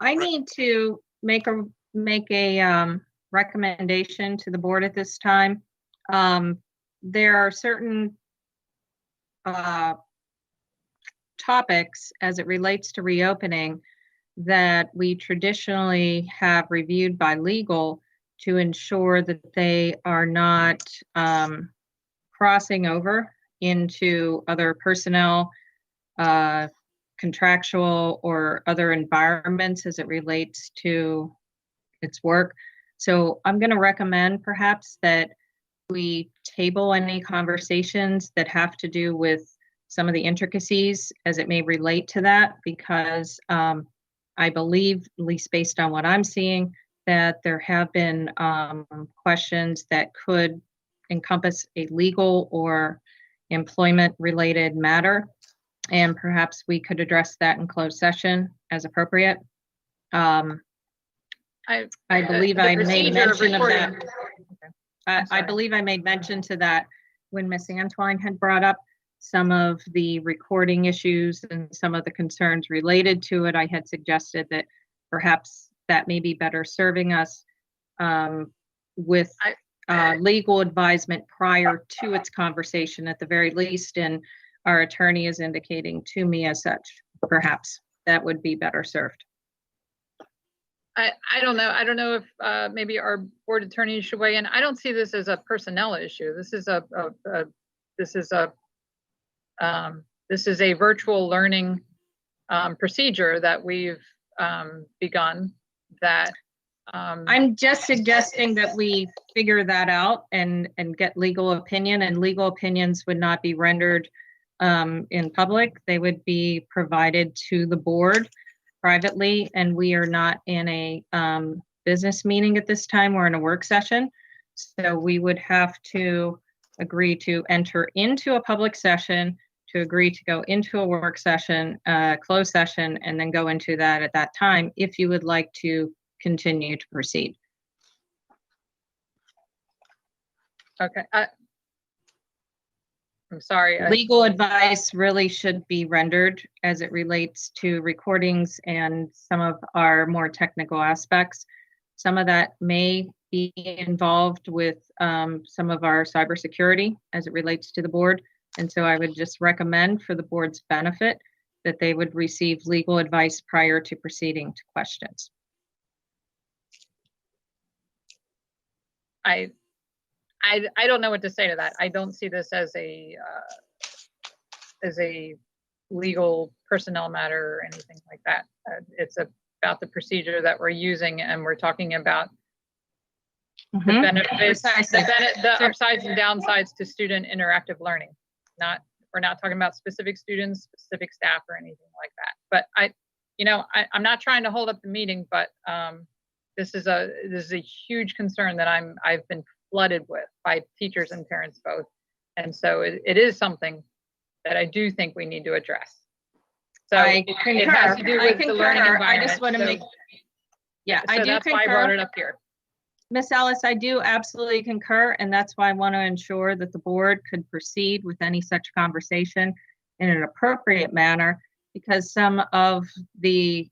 I need to make a recommendation to the board at this time. There are certain topics as it relates to reopening that we traditionally have reviewed by legal to ensure that they are not crossing over into other personnel, contractual, or other environments as it relates to its work. So I'm going to recommend perhaps that we table any conversations that have to do with some of the intricacies as it may relate to that, because I believe, at least based on what I'm seeing, that there have been questions that could encompass a legal or employment-related matter, and perhaps we could address that in closed session as appropriate. I believe I made mention of that. I believe I made mention to that when Miss Antwine had brought up some of the recording issues and some of the concerns related to it. I had suggested that perhaps that may be better serving us with legal advisement prior to its conversation at the very least, and our attorney is indicating to me as such. Perhaps that would be better served. I don't know. I don't know if maybe our board attorney should weigh in. I don't see this as a personnel issue. This is a virtual learning procedure that we've begun. That I'm just suggesting that we figure that out and get legal opinion, and legal opinions would not be rendered in public. They would be provided to the board privately, and we are not in a business meeting at this time. We're in a work session. So we would have to agree to enter into a public session, to agree to go into a work session, closed session, and then go into that at that time if you would like to continue to proceed. okay. I'm sorry. Legal advice really should be rendered as it relates to recordings and some of our more technical aspects. Some of that may be involved with some of our cybersecurity as it relates to the board. And so I would just recommend, for the board's benefit, that they would receive legal advice prior to proceeding to questions. I don't know what to say to that. I don't see this as a legal personnel matter or anything like that. It's about the procedure that we're using, and we're talking about the benefits, the upsides and downsides to student interactive learning. We're not talking about specific students, specific staff, or anything like that. But I'm not trying to hold up the meeting, but this is a huge concern that I've been flooded with by teachers and parents both. And so it is something that I do think we need to address. So I it has to do with the learning environment. I just want to I do that's concur. why I brought it up here. Miss Ellis, I do absolutely concur, and that's why I want to ensure that the board could proceed with any such conversation in an appropriate manner, because some of the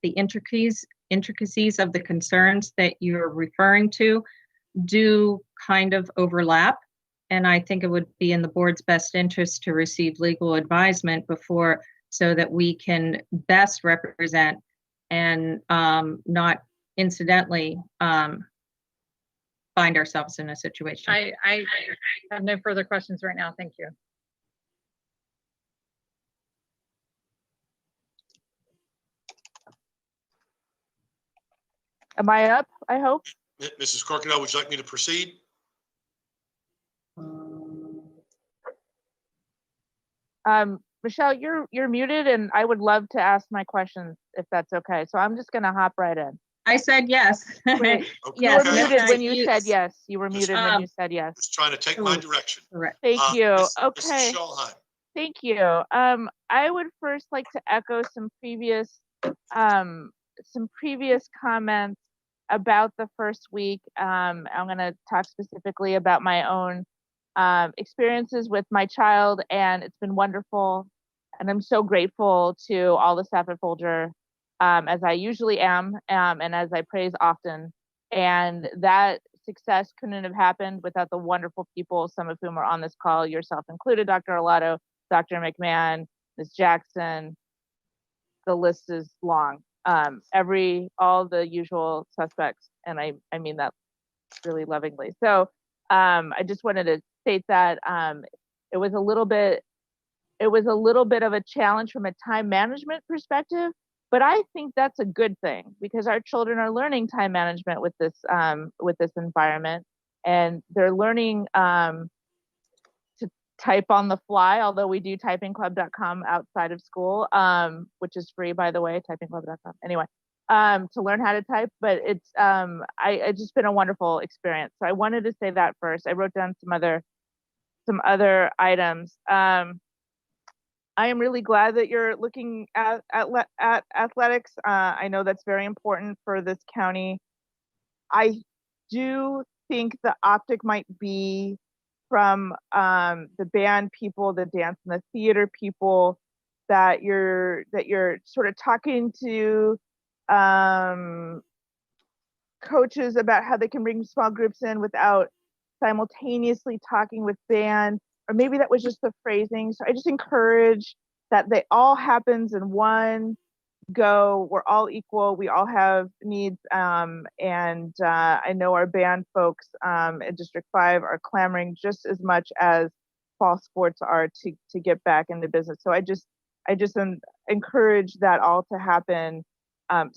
intricacies of the concerns that you're referring to do kind of overlap. And I think it would be in the board's best interest to receive legal advisement before, so that we can best represent and not incidentally find ourselves in a situation. I have no further questions right now. Thank you. Am I up? I hope. Mrs. Corkadell, would you like me to proceed? Michelle, you're muted, and I would love to ask my questions if that's okay. So I'm just going to hop right in. I said yes. Wait, Okay. You Yes, were Miss muted when Knight, you said yes. You were Just- muted when you said yes. Just trying to take my direction. Correct. Thank you. Mrs. Okay. Schulheim. Thank you. I would first like to echo some previous comments about the first week. I'm going to talk specifically about my own experiences with my child, and it's been wonderful. And I'm so grateful to all the staff at Folger, as I usually am, and as I praise often. And that success couldn't have happened without the wonderful people, some of whom are on this call, yourself included, Dr. Arlato, Dr. McMahon, Ms. Jackson. The list is long. All the usual suspects, and I mean that really lovingly. So I just wanted to state that it was a little bit of a challenge from a time management perspective, but I think that's a good thing because our children are learning time management with this environment, and they're learning to type on the fly, although we do typingclub.com outside of school, which is free, by the way, typingclub.com. Anyway, to learn how to type, but it's it's just been a wonderful experience. So I wanted to say that first. I wrote down some other items. I am really glad that you're looking at athletics. I know that's very important for this county. I do think the optic might be from the band people, the dance and the theater people, that you're sort of talking to coaches about how they can bring small groups in without simultaneously talking with band, or maybe that was just the phrasing. So I just encourage that they all happens in one go. We're all equal. We all have needs. And I know our band folks in District 5 are clamoring just as much as fall sports are to get back into business. So I just encourage that all to happen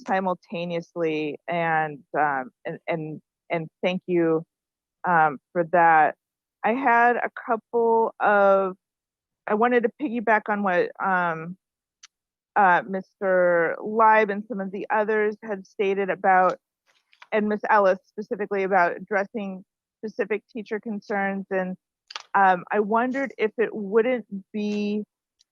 simultaneously. And thank you for that. I wanted to piggyback on what Mr. Leib and some of the others had stated about, and Ms. Ellis specifically, about addressing specific teacher concerns. And I wondered if it wouldn't be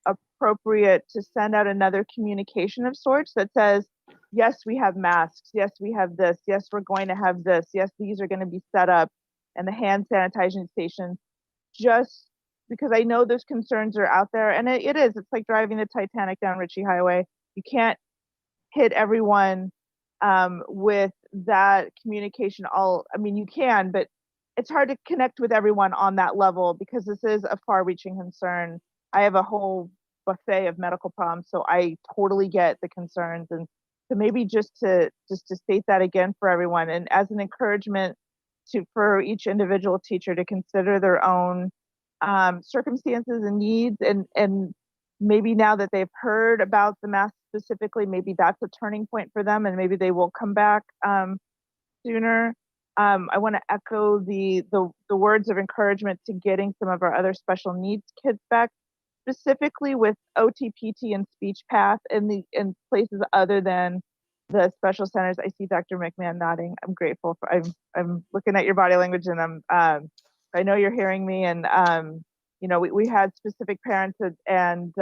appropriate to send out another communication of sorts that says, yes, we have masks. Yes, we have this. Yes, we're going to have this. Yes, these are going to be set up, and the hand sanitizing stations, just because I know those concerns are out there. And it's like driving the Titanic down Ritchie Highway. You can't hit everyone with that communication you can, but it's hard to connect with everyone on that level because this is a far-reaching concern. I have a whole buffet of medical problems, so I totally get the concerns. And so maybe just to state that again for everyone, and as an encouragement for each individual teacher to consider their own circumstances and needs, and maybe now that they've heard about the mask specifically, maybe that's a turning point for them, and maybe they will come back sooner. I want to echo the words of encouragement to getting some of our other special needs kids back, specifically with OTPT and speech path in places other than the special centers. I see Dr. McMahon nodding. I'm grateful for. I'm looking at your body language, and I know you're hearing me. And we had specific parents and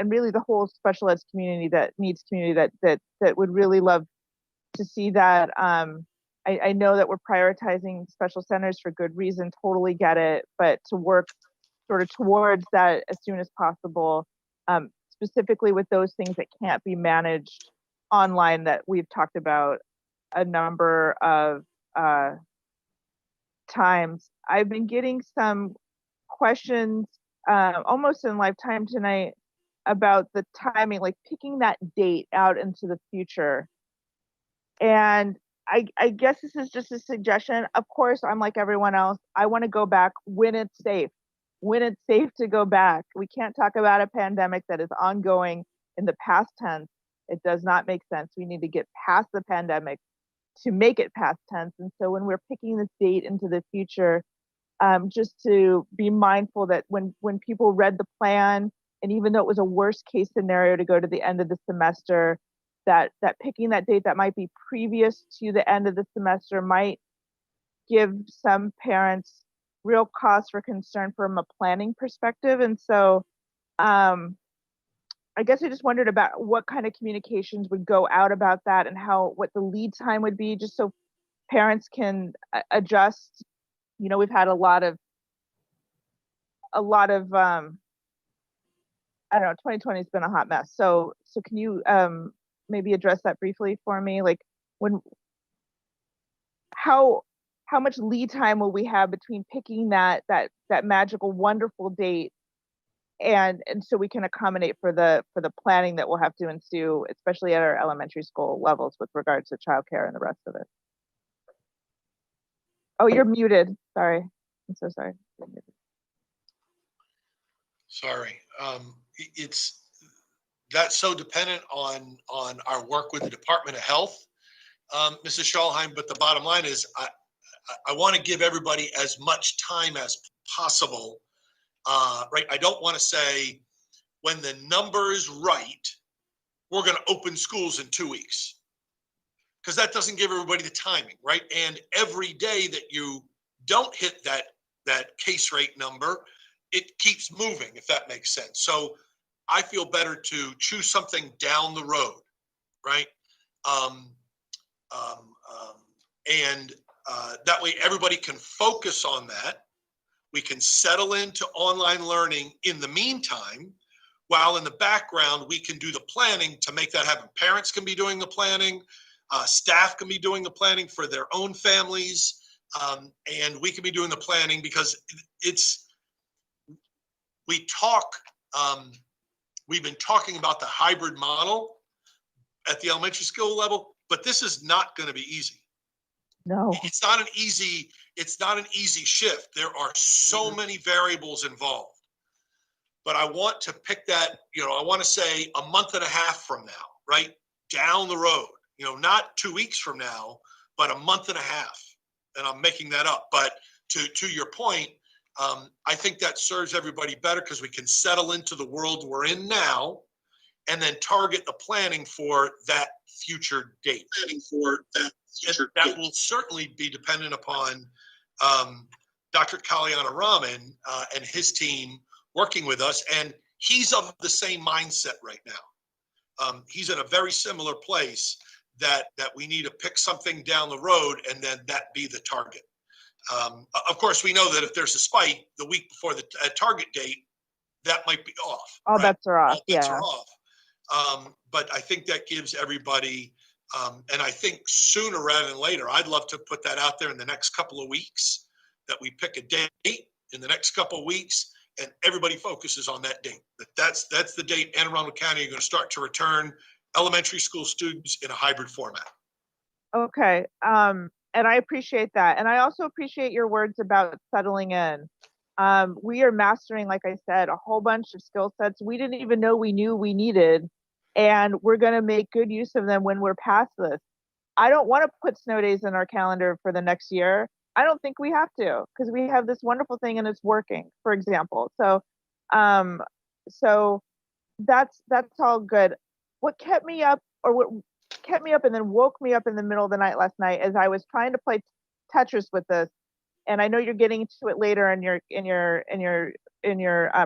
really the whole special ed community that would really love to see that. I know that we're prioritizing special centers for good reason, totally get it, but to work sort of towards that as soon as possible, specifically with those things that can't be managed online that we've talked about a number of times. I've been getting some questions almost in lifetime tonight about the timing, like picking that date out into the future. And I guess this is just a suggestion. Of course, I'm like everyone else. I want to go back when it's safe. When it's safe to go back. We can't talk about a pandemic that is ongoing in the past tense. It does not make sense. We need to get past the pandemic to make it past tense. And so when we're picking this date into the future, just to be mindful that when people read the plan, and even though it was a worst case scenario to go to the end of the semester, that picking that date that might be previous to the end of the semester might give some parents real cause for concern from a planning perspective. And so I guess I just wondered about what kind of communications would go out about that and what the lead time would be, just so parents can adjust. We've had a lot of I don't know, 2020 has been a hot mess. So can you maybe address that briefly for me? Like how much lead time will we have between picking that magical, wonderful date and so we can accommodate for the planning that will have to ensue, especially at our elementary school levels with regards to childcare and the rest of it? Oh, you're muted. Sorry. I'm so sorry. Sorry. That's so dependent on our work with the Department of Health, Mrs. Schalheim, but the bottom line is I want to give everybody as much time as possible, right? I don't want to say when the number's right, we're going to open schools in 2 weeks, because that doesn't give everybody the timing, right? And every day that you don't hit that case rate number, it keeps moving, if that makes sense. So I feel better to choose something down the road, right? And that way everybody can focus on that. We can settle into online learning in the meantime, while in the background, we can do the planning to make that happen. Parents can be doing the planning, staff can be doing the planning for their own families, and we can be doing the planning because we've been talking about the hybrid model at the elementary school level, but this is not going to be easy. No. It's not an easy shift. There are so many variables involved. But I want to pick that, I want to say a month and a half from now, right? Down the road, not 2 weeks from now, but a month and a half. And I'm making that up. But to your point, I think that serves everybody better because we can settle into the world we're in now and then target the planning for that future date. That will certainly be dependent upon Dr. Kalyana Raman and his team working with us. And he's of the same mindset right now. He's in a very similar place that we need to pick something down the road and then that be the target. Of course, we know that if there's a spike the week before the target date, that might be off. All bets are off. All bets are off. But I think that gives everybody, and I think sooner rather than later, I'd love to put that out there in the next couple of weeks, that we pick a date in the next couple of weeks and everybody focuses on that date. That's the date Anne Arundel County are going to start to return elementary school students in a hybrid format. Okay. And I appreciate that. And I also appreciate your words about settling in. We are mastering, like I said, a whole bunch of skill sets we didn't even know we knew we needed. And we're going to make good use of them when we're past this. I don't want to put snow days in our calendar for the next year. I don't think we have to, because we have this wonderful thing and it's working, for example. So that's all good. What kept me up and then woke me up in the middle of the night last night as I was trying to play Tetris with this, and I know you're getting to it later in your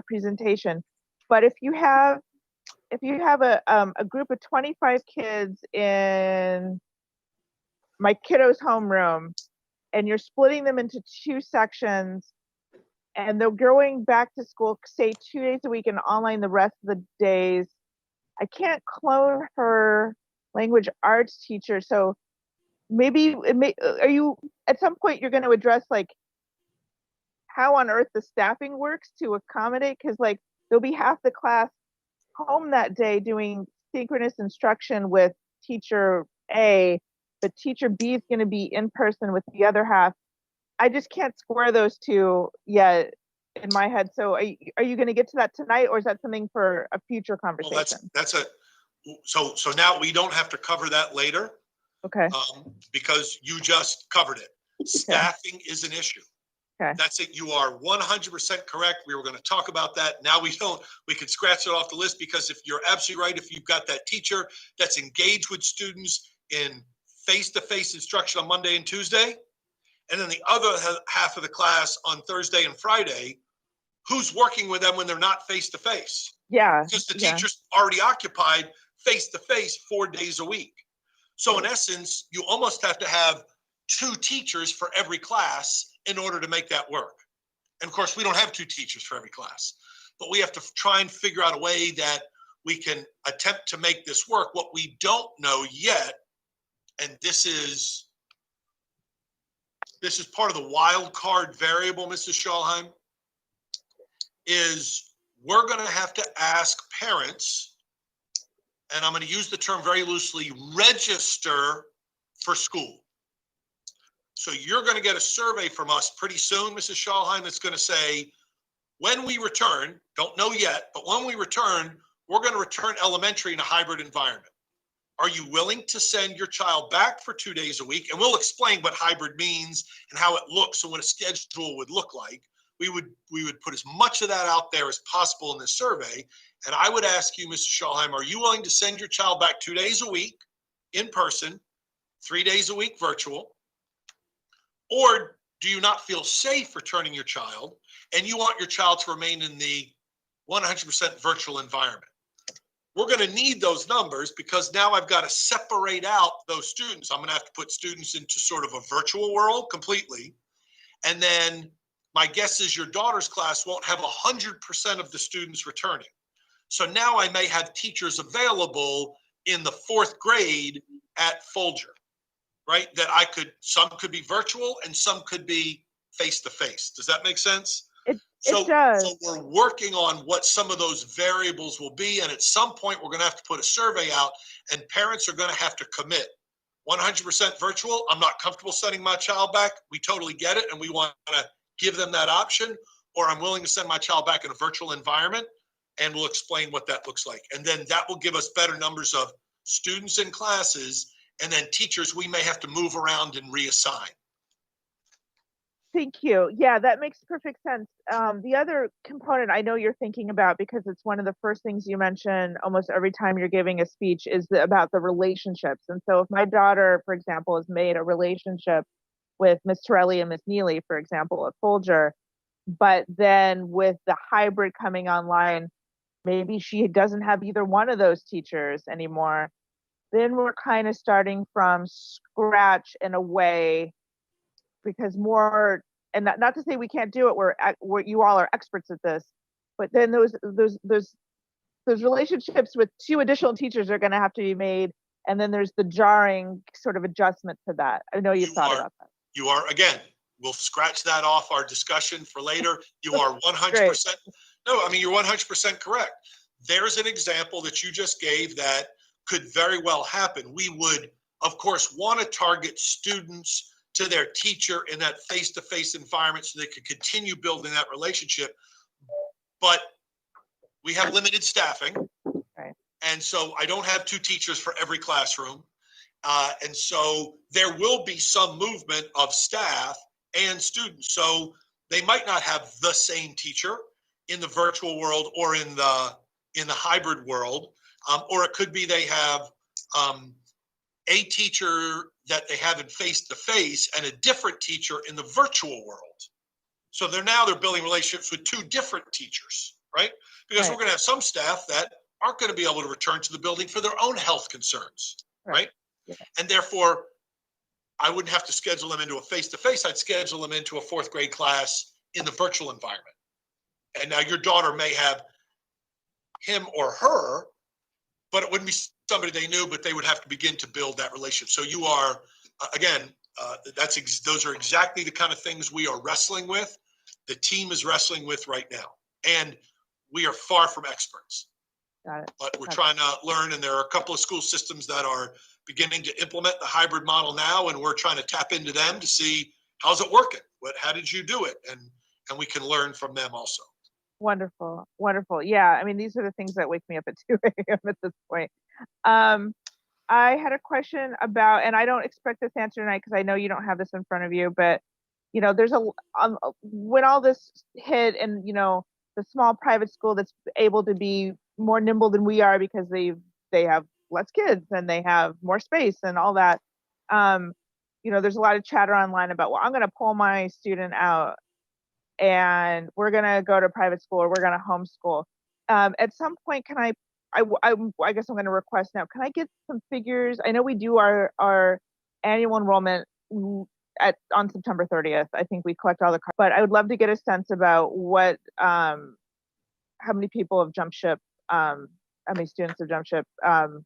presentation, but if you have a group of 25 kids in my kiddo's homeroom and you're splitting them into 2 sections and they're going back to school, say 2 days a week and online the rest of the days, I can't clone her language arts teacher. So maybe are you at some point you're going to address like how on earth the staffing works to accommodate, because like there'll be half the class home that day doing synchronous instruction with teacher A, but teacher B is going to be in person with the other half. I just can't square those two yet in my head. So are you going to get to that tonight, or is that something for a future conversation? Well, so now we don't have to cover that later. Okay. Because you just covered it. Staffing is an issue. Okay. That's it. You are 100% correct. We were going to talk about that. Now we don't. We can scratch it off the list, because if you're absolutely right, if you've got that teacher that's engaged with students in face-to-face instruction on Monday and Tuesday, and then the other half of the class on Thursday and Friday, who's working with them when they're not face-to-face? Yeah. Because the yeah. teacher's already occupied face-to-face 4 days a week. So in essence, you almost have to have 2 teachers for every class in order to make that work. And of course, we don't have 2 teachers for every class, but we have to try and figure out a way that we can attempt to make this work. What we don't know yet, and this is part of the wild card variable, Mrs. Schalheim, is we're going to have to ask parents, and I'm going to use the term very loosely, register for school. So you're going to get a survey from us pretty soon, Mrs. Schalheim, that's going to say, when we return, don't know yet, but when we return, we're going to return elementary in a hybrid environment. Are you willing to send your child back for 2 days a week? And we'll explain what hybrid means and how it looks and what a schedule would look like. We would put as much of that out there as possible in this survey. And I would ask you, Mr. Schalheim, are you willing to send your child back 2 days a week in person, 3 days a week virtual? Or do you not feel safe returning your child and you want your child to remain in the 100% virtual environment? We're going to need those numbers, because now I've got to separate out those students. I'm going to have to put students into sort of a virtual world completely. And then my guess is your daughter's class won't have 100% of the students returning. So now I may have teachers available in the 4th grade at Folger, right? That some could be virtual and some could be face-to-face. Does that make sense? It does. So we're working on what some of those variables will be. And at some point, we're going to have to put a survey out, and parents are going to have to commit. 100% virtual, I'm not comfortable sending my child back. We totally get it, and we want to give them that option. Or I'm willing to send my child back in a virtual environment, and we'll explain what that looks like. And then that will give us better numbers of students in classes, and then teachers we may have to move around and reassign. Thank you. Yeah, that makes perfect sense. The other component I know you're thinking about, because it's one of the first things you mention almost every time you're giving a speech, is about the relationships. And so if my daughter, for example, has made a relationship with Miss Torelli and Miss Neely, for example, at Folger, but then with the hybrid coming online, maybe she doesn't have either one of those teachers anymore, then we're kind of starting from scratch in a way, because more, and not to say we can't do it, we're you all are experts at this, but then those relationships with 2 additional teachers are going to have to be made, and then there's the jarring sort of adjustment to that. I know you've thought about that. You are, again, we'll scratch that off our discussion for later. You are 100%. No, I mean, you're 100% correct. There's an example that you just gave that could very well happen. We would, of course, want to target students to their teacher in that face-to-face environment so they could continue building that relationship. But we have limited staffing. Right. And so I don't have 2 teachers for every classroom. And so there will be some movement of staff and students. So they might not have the same teacher in the virtual world or in the hybrid world. Or it could be they have a teacher that they have in face-to-face and a different teacher in the virtual world. So they're building relationships with 2 different teachers, right? Because we're going to have some staff that aren't going to be able to return to the building for their own health concerns, right? Yeah. And therefore, I wouldn't have to schedule them into a face-to-face. I'd schedule them into a 4th grade class in the virtual environment. And now your daughter may have him or her, but it wouldn't be somebody they knew, but they would have to begin to build that relationship. So you are, again, those are exactly the kind of things we are wrestling with. The team is wrestling with right now. And we are far from experts. Got it. But we're trying to learn, and there are a couple of school systems that are beginning to implement the hybrid model now, and we're trying to tap into them to see how's it working? How did you do it? And we can learn from them also. Wonderful. Wonderful. Yeah. I mean, these are the things that wake me up at 2 a.m. at this point. I had a question about, and I don't expect this answer tonight because I know you don't have this in front of you, but you know, there's when all this hit, and, you know, the small private school that's able to be more nimble than we are because they have less kids and they have more space and all that. You know, there's a lot of chatter online about, well, I'm going to pull my student out and we're going to go to private school or we're going to homeschool. At some point, can I guess I'm going to request now, can I get some figures? I know we do our annual enrollment on September 30th. I think we collect all the cards, but I would love to get a sense about what, how many people have jumped ship, how many students have jumped ship, so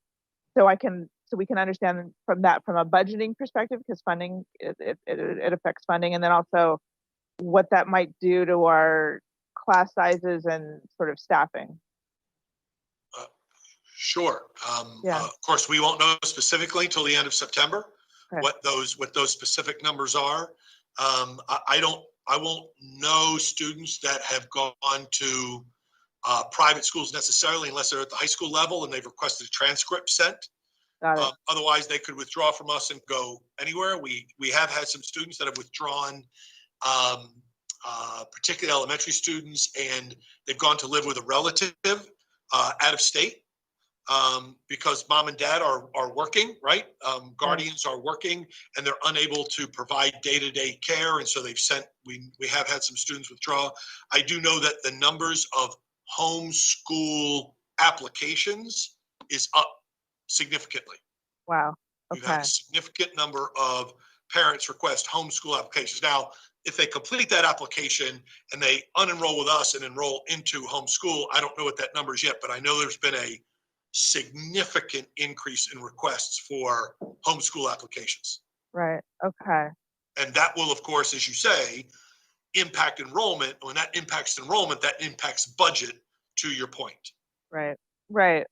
we can understand from a budgeting perspective, because funding, it affects funding, and then also what that might do to our class sizes and sort of staffing. Sure. Yeah. Of course, we won't know specifically till the end of September Okay. what those specific numbers are. I won't know students that have gone to private schools necessarily unless they're at the high school level and they've requested a transcript sent. Got it. Otherwise, they could withdraw from us and go anywhere. We have had some students that have withdrawn, particularly elementary students, and they've gone to live with a relative out of state because mom and dad are working, right? Guardians are working, and they're unable to provide day-to-day care, and so they've sent. We have had some students withdraw. I do know that the numbers of homeschool applications is up significantly. Wow. We've had Okay. a significant number of parents request homeschool applications. Now, if they complete that application and they unenroll with us and enroll into homeschool, I don't know what that number is yet, but I know there's been a significant increase in requests for homeschool applications. Right. Okay. And that will, of course, as you say, impact enrollment. When that impacts enrollment, that impacts budget, to your point. Right. Right.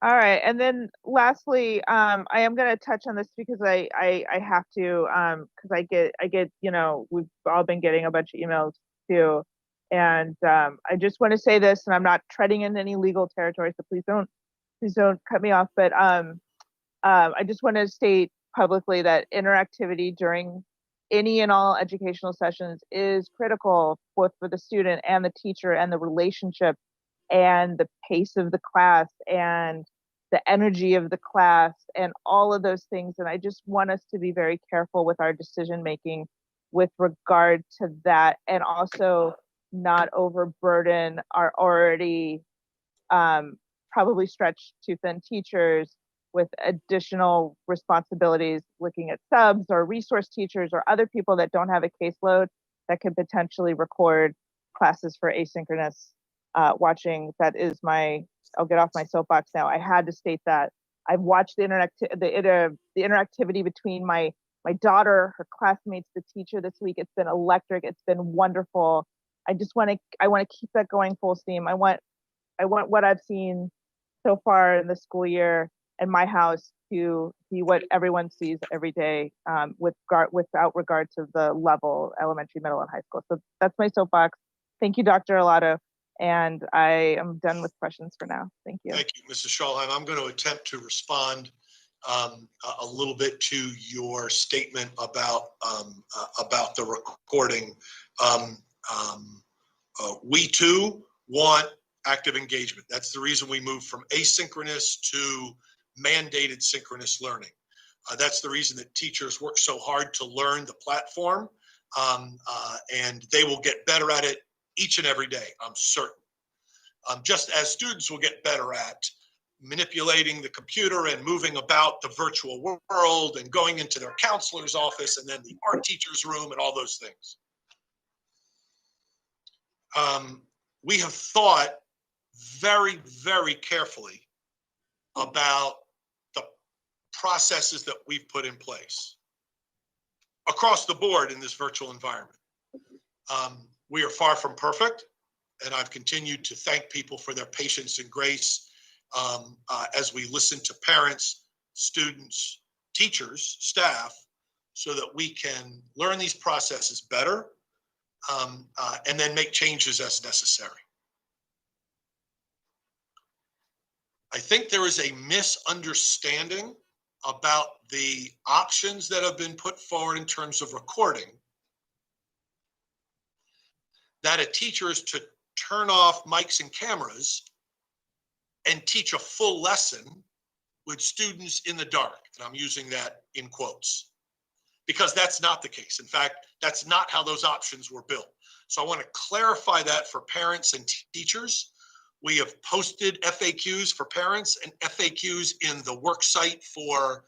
All right. And then lastly, I am going to touch on this because I have to, because I get, you know, we've all been getting a bunch of emails too. And I just want to say this, and I'm not treading into any legal territory, so please don't cut me off. But I just want to state publicly that interactivity during any and all educational sessions is critical, both for the student and the teacher, and the relationship and the pace of the class and the energy of the class and all of those things. And I just want us to be very careful with our decision making with regard to that, and also not overburden our already probably stretched too thin teachers with additional responsibilities, looking at subs or resource teachers or other people that don't have a caseload that could potentially record classes for asynchronous watching. That is I'll get off my soapbox now. I had to state that. I've watched the interactivity between my daughter, her classmates, the teacher this week. It's been electric. It's been wonderful. I want to keep that going full steam. I want what I've seen so far in the school year in my house to be what everyone sees every day, without regard to the level, elementary, middle, and high school. So that's my soapbox. Thank you, Dr. Alato. And I am done with questions for now. Thank you. Thank you, Mrs. Schalheim. I'm going to attempt to respond a little bit to your statement about the recording. We too want active engagement. That's the reason we moved from asynchronous to mandated synchronous learning. That's the reason that teachers work so hard to learn the platform, and they will get better at it each and every day, I'm certain. Just as students will get better at manipulating the computer and moving about the virtual world and going into their counselor's office and then the art teacher's room and all those things. We have thought very, very carefully about the processes that we've put in place across the board in this virtual environment. We are far from perfect, and I've continued to thank people for their patience and grace as we listen to parents, students, teachers, staff, so that we can learn these processes better and then make changes as necessary. I think there is a misunderstanding about the options that have been put forward in terms of recording that a teacher is to turn off mics and cameras and teach a full lesson with students in the dark. And I'm using that in quotes, because that's not the case. In fact, that's not how those options were built. So I want to clarify that for parents and teachers. We have posted FAQs for parents and FAQs in the work site for,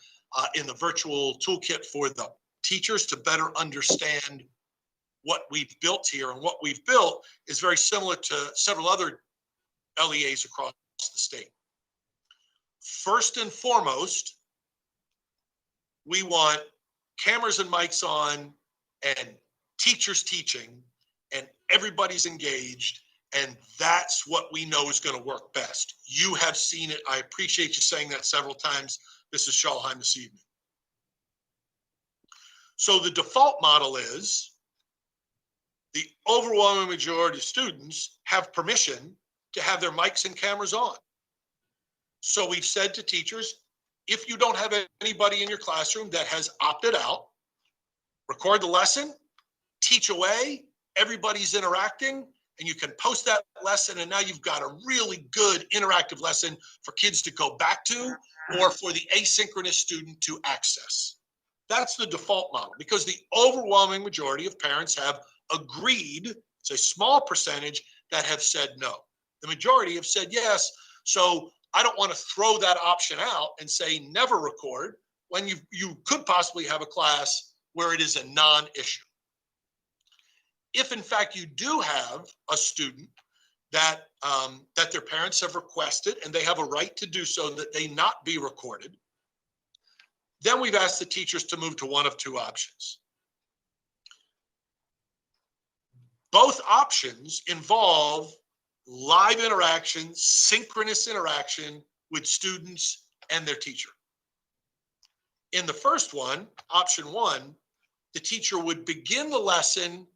in the virtual toolkit for the teachers to better understand what we've built here. And what we've built is very similar to several other LEAs across the state. First and foremost, we want cameras and mics on and teachers teaching and everybody's engaged. And that's what we know is going to work best. You have seen it. I appreciate you saying that several times. This is Schalheim this evening. So the default model is the overwhelming majority of students have permission to have their mics and cameras on. So we've said to teachers, if you don't have anybody in your classroom that has opted out, record the lesson, teach away, everybody's interacting, and you can post that lesson, and now you've got a really good interactive lesson for kids to go back to or for the asynchronous student to access. That's the default model, because the overwhelming majority of parents have agreed. It's a small percentage that have said no. The majority have said yes. So I don't want to throw that option out and say never record when you could possibly have a class where it is a non-issue. If in fact you do have a student that that their parents have requested and they have a right to do so, that they not be recorded, then we've asked the teachers to move to one of two options. Both options involve live interaction, synchronous interaction with students and their teacher. In the first one, option one, the teacher would begin the lesson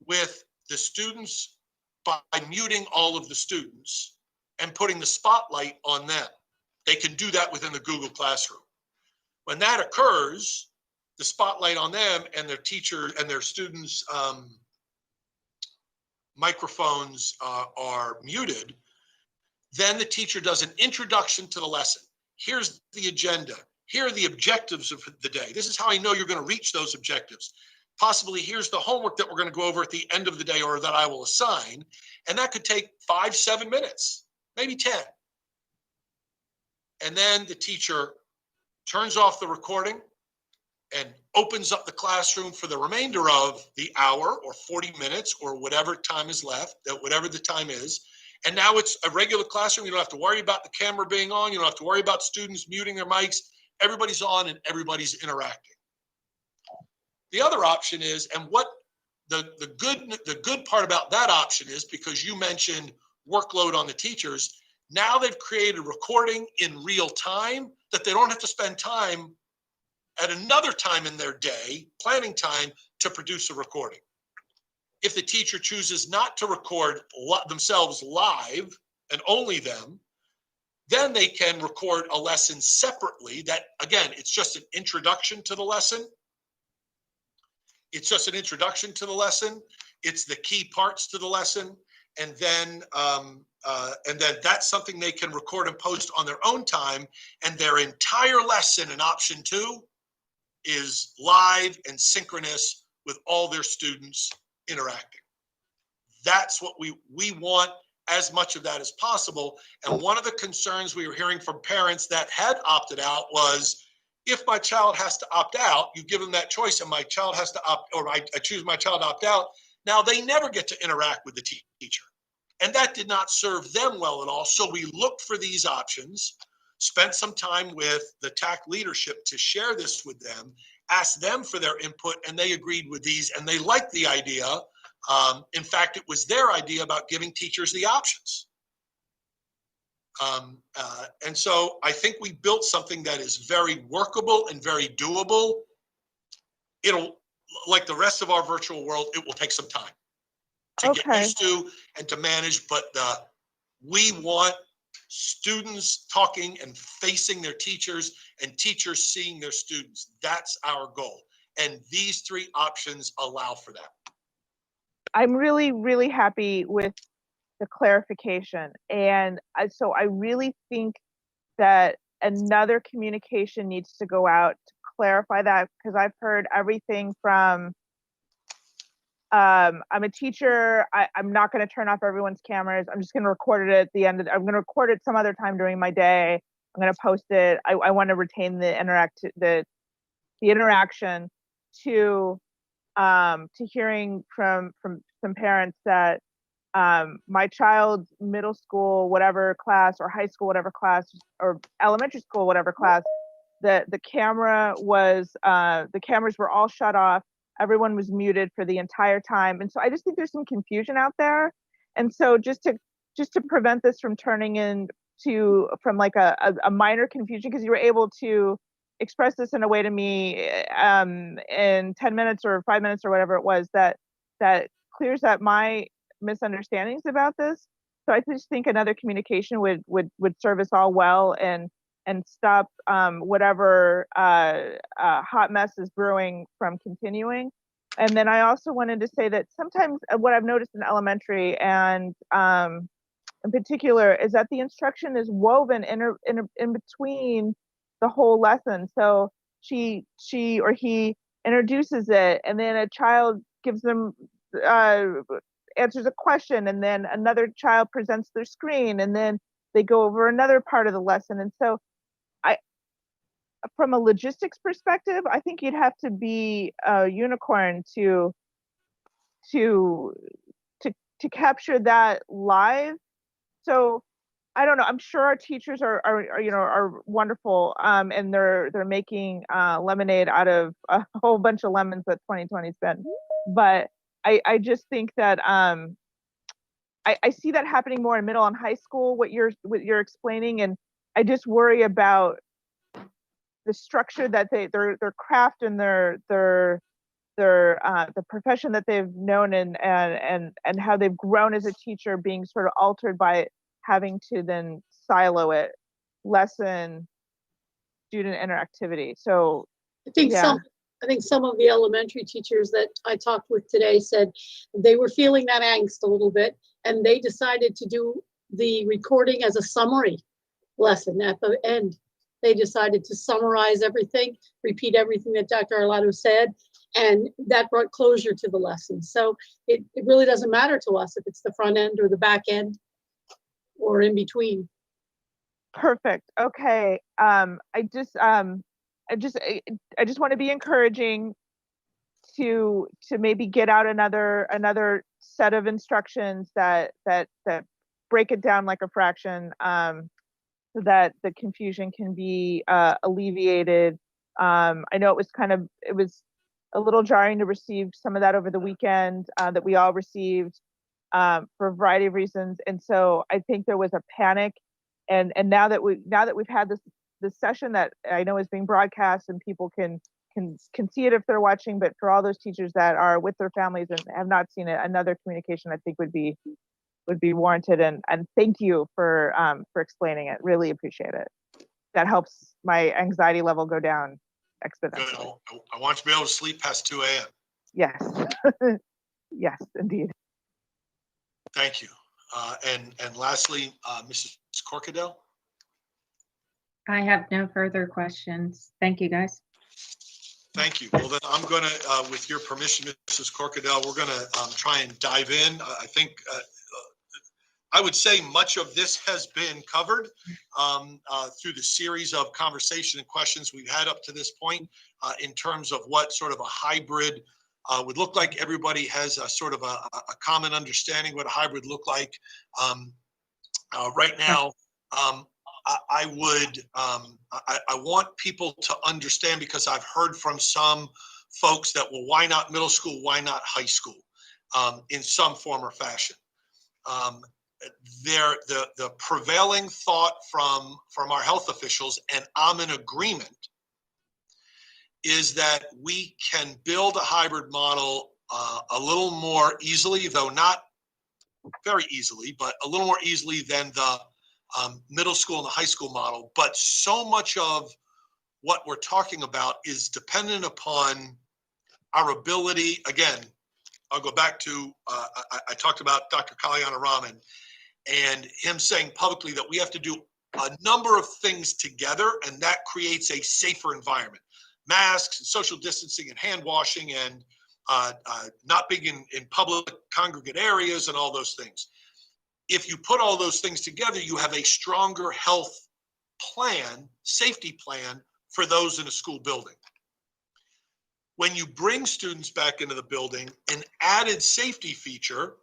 with the students by muting all of the students and putting the spotlight on them. They can do that within the Google Classroom. When that occurs, the spotlight on them and their teacher and their students' microphones are muted, then the teacher does an introduction to the lesson. Here's the agenda. Here are the objectives of the day. This is how I know you're going to reach those objectives. Possibly here's the homework that we're going to go over at the end of the day, or that I will assign. And that could take 5-7 minutes, maybe 10. And then the teacher turns off the recording and opens up the classroom for the remainder of the hour or 40 minutes or whatever time is left, whatever the time is. And now it's a regular classroom. You don't have to worry about the camera being on. You don't have to worry about students muting their mics. Everybody's on and everybody's interacting. The other option is, and what the good part about that option is, because you mentioned workload on the teachers, now they've created recording in real time that they don't have to spend time at another time in their day, planning time, to produce a recording. If the teacher chooses not to record themselves live and only them, then they can record a lesson separately that, again, it's just an introduction to the lesson. It's just an introduction to the lesson. It's the key parts to the lesson. And then that's something they can record and post on their own time. And their entire lesson in option 2 is live and synchronous with all their students interacting. That's what we want, as much of that as possible. And one of the concerns we were hearing from parents that had opted out was, if my child has to opt out, you give them that choice, and my child has to opt, or I choose my child to opt out, now they never get to interact with the teacher. And that did not serve them well at all. So we looked for these options, spent some time with the TAC leadership to share this with them, asked them for their input, and they agreed with these, and they liked the idea. In fact, it was their idea about giving teachers the options. And so I think we built something that is very workable and very doable. It'll, like the rest of our virtual world, it will take some time to get used to and to manage, but we want students talking and facing their teachers and teachers seeing their students. That's our goal. And these 3 options allow for that. I'm really, really happy with the clarification. And so I really think that another communication needs to go out to clarify that, because I've heard everything from, I'm a teacher, I'm not going to turn off everyone's cameras. I'm just going to record it at the end. I'm going to record it some other time during my day. I'm going to post it. I want to retain the interaction, to hearing from some parents that my child's middle school, whatever class, or high school, whatever class, or elementary school, whatever class, the cameras were all shut off. Everyone was muted for the entire time. And so I just think there's some confusion out there. And so just to prevent this from turning from like a minor confusion, because you were able to express this in a way to me in 10 minutes or 5 minutes or whatever it was, that clears up my misunderstandings about this. So I just think another communication would serve us all well, and stop whatever hot mess is brewing from continuing. And then I also wanted to say that sometimes what I've noticed in elementary, and in particular, is that the instruction is woven in between the whole lesson. So she or he introduces it, and then a child gives them answers a question, and then another child presents their screen, and then they go over another part of the lesson. And so from a logistics perspective, I think you'd have to be a unicorn to capture that live. So I don't know. I'm sure our teachers are wonderful, and they're making lemonade out of a whole bunch of lemons that 2020's been. But I just think that I see that happening more in middle and high school, what you're explaining, and I just worry about the structure that their craft and the profession that they've known, and how they've grown as a teacher, being sort of altered by having to then silo it, lessen student interactivity. So I think yeah. some of the elementary teachers that I talked with today said they were feeling that angst a little bit, and they decided to do the recording as a summary lesson at the end. They decided to summarize everything, repeat everything that Dr. Arlotto said, and that brought closure to the lesson. So it really doesn't matter to us if it's the front end or the back end or in between. Perfect. Okay. I just want to be encouraging to maybe get out another set of instructions that break it down like a fraction, so that the confusion can be alleviated. I know it was a little jarring to receive some of that over the weekend, that we all received for a variety of reasons. And so I think there was a panic, and now that we've had this session that I know is being broadcast, and people can see it if they're watching, but for all those teachers that are with their families and have not seen it, another communication I think would be warranted. And thank you for explaining it. Really appreciate it. That helps my anxiety level go down exponentially. Good. I want you to be able to sleep past 2 a.m. Yes. Yes, indeed. Thank you. And lastly, Mrs. Corkadell. I have no further questions. Thank you, guys. Thank you. Well, then I'm going to, with your permission, Mrs. Corkadell, we're going to try and dive in. I think I would say much of this has been covered through the series of conversation and questions we've had up to this point, in terms of what sort of a hybrid would look like. Everybody has a sort of a common understanding what a hybrid look like. Right now, I want people to understand, because I've heard from some folks that, well, why not middle school? Why not high school? In some form or fashion. The prevailing thought from our health officials, and I'm in agreement, is that we can build a hybrid model a little more easily, though not very easily, but a little more easily than the middle school and the high school model. But so much of what we're talking about is dependent upon our ability, again, I'll go back to, I talked about Dr. Kalyana Raman and him saying publicly that we have to do a number of things together, and that creates a safer environment. Masks, and social distancing, and hand washing, and not being in public congregate areas, and all those things. If you put all those things together, you have a stronger health plan, safety plan for those in a school building. When you bring students back into the building, an added safety feature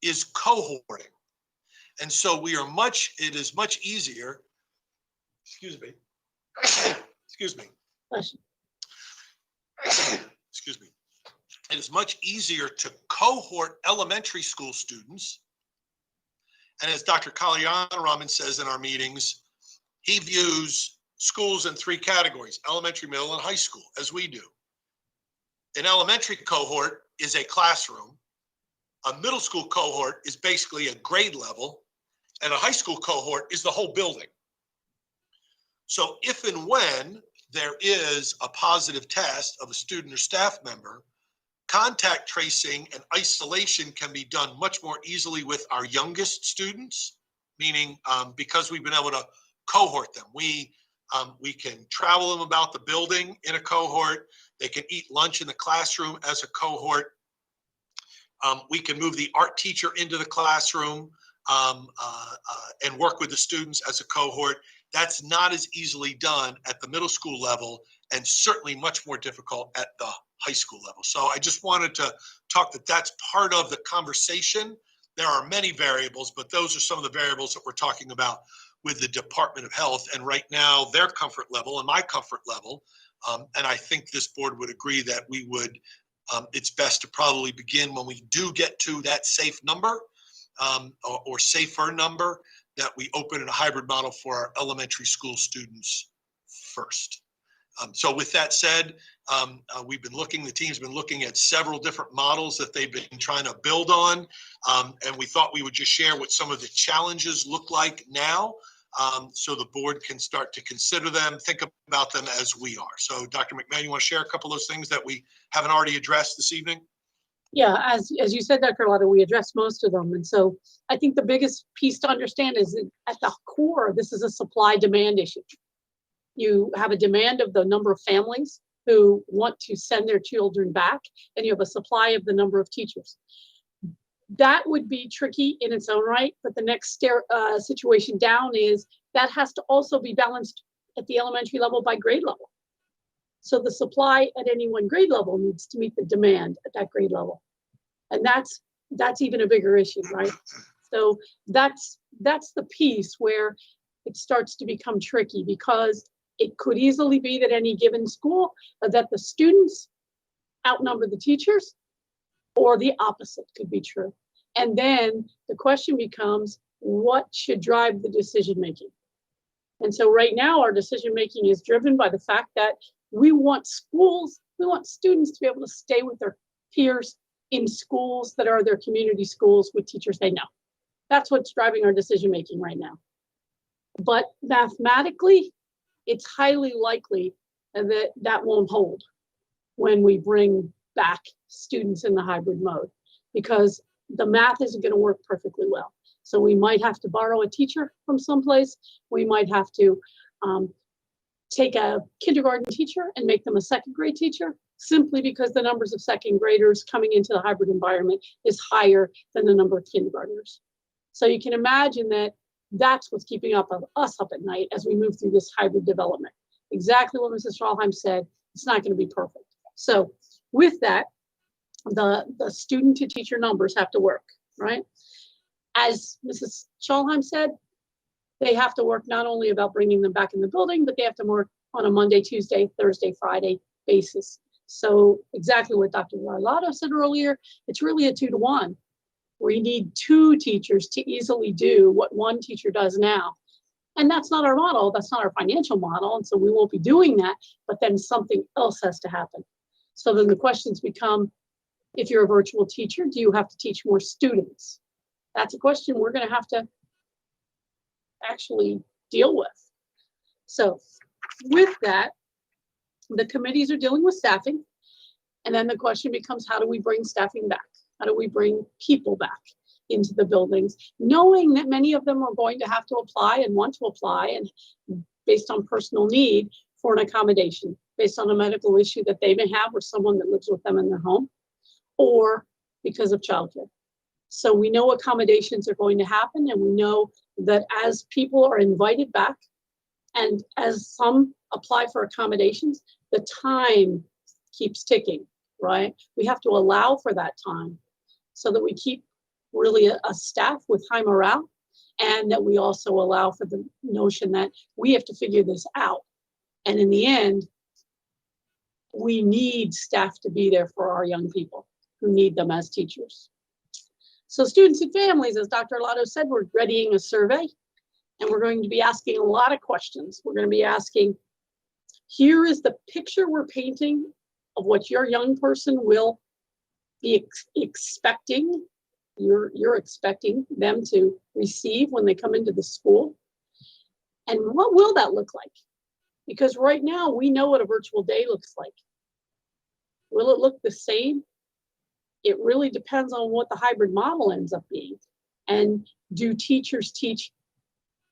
is cohorting. And so it is much easier, excuse me, excuse me, excuse me. It is much easier to cohort elementary school students. And as Dr. Kalyana Raman says in our meetings, he views schools in 3 categories: elementary, middle, and high school, as we do. An elementary cohort is a classroom. A middle school cohort is basically a grade level, and a high school cohort is the whole building. So if and when there is a positive test of a student or staff member, contact tracing and isolation can be done much more easily with our youngest students, meaning because we've been able to cohort them. We can travel them about the building in a cohort. They can eat lunch in the classroom as a cohort. We can move the art teacher into the classroom and work with the students as a cohort. That's not as easily done at the middle school level, and certainly much more difficult at the high school level. So I just wanted to talk that that's part of the conversation. There are many variables, but those are some of the variables that we're talking about with the Department of Health. And right now, their comfort level and my comfort level, and I think this board would agree that we would, it's best to probably begin when we do get to that safe number or safer number, that we open in a hybrid model for our elementary school students first. So with that said, the team's been looking at several different models that they've been trying to build on. And we thought we would just share what some of the challenges look like now, so the board can start to consider them, think about them as we are. So Dr. McMahon, you want to share a couple of those things that we haven't already addressed this evening? Yeah, as you said, Dr. Lotta, we addressed most of them. And so I think the biggest piece to understand is that at the core, this is a supply-demand issue. You have a demand of the number of families who want to send their children back, and you have a supply of the number of teachers. That would be tricky in its own right, but the next situation down is that has to also be balanced at the elementary level by grade level. So the supply at any one grade level needs to meet the demand at that grade level. And that's even a bigger issue, right? So that's the piece where it starts to become tricky, because it could easily be that any given school, that the students outnumber the teachers, or the opposite could be true. And then the question becomes, what should drive the decision making? And so right now our decision making is driven by the fact that we want students to be able to stay with their peers in schools that are their community schools with teachers they know. That's what's driving our decision making right now. But mathematically, it's highly likely that that won't hold when we bring back students in the hybrid mode, because the math isn't going to work perfectly well. So we might have to borrow a teacher from someplace. We might have to take a kindergarten teacher and make them a second grade teacher, simply because the numbers of second graders coming into the hybrid environment is higher than the number of kindergartners. So you can imagine that that's what's keeping us up at night as we move through this hybrid development. Exactly what Mrs. Strahlheim said, it's not going to be perfect. So with that, the student to teacher numbers have to work, right? As Mrs. Strahlheim said, they have to work not only about bringing them back in the building, but they have to work on a Monday, Tuesday, Thursday, Friday basis. So exactly what Dr. Varlato said earlier, it's really a 2-to-1. We need 2 teachers to easily do what 1 teacher does now. And that's not our model, that's not our financial model. And so we won't be doing that, but then something else has to happen. So then the questions become, if you're a virtual teacher, do you have to teach more students? That's a question we're going to have to actually deal with. So with that, the committees are dealing with staffing. And then the question becomes, how do we bring staffing back? How do we bring people back into the buildings, knowing that many of them are going to have to apply and want to apply, and based on personal need for an accommodation, based on a medical issue that they may have or someone that lives with them in their home, or because of childcare. So we know accommodations are going to happen, and we know that as people are invited back and as some apply for accommodations, the time keeps ticking, right? We have to allow for that time so that we keep really a staff with high morale, and that we also allow for the notion that we have to figure this out. And in the end, we need staff to be there for our young people who need them as teachers. So students and families, as Dr. Lotto said, we're readying a survey, and we're going to be asking a lot of questions. We're going to be asking, here is the picture we're painting of what your young person will be expecting. You're expecting them to receive when they come into the school. And what will that look like? Because right now we know what a virtual day looks like. Will it look the same? It really depends on what the hybrid model ends up being. And do teachers teach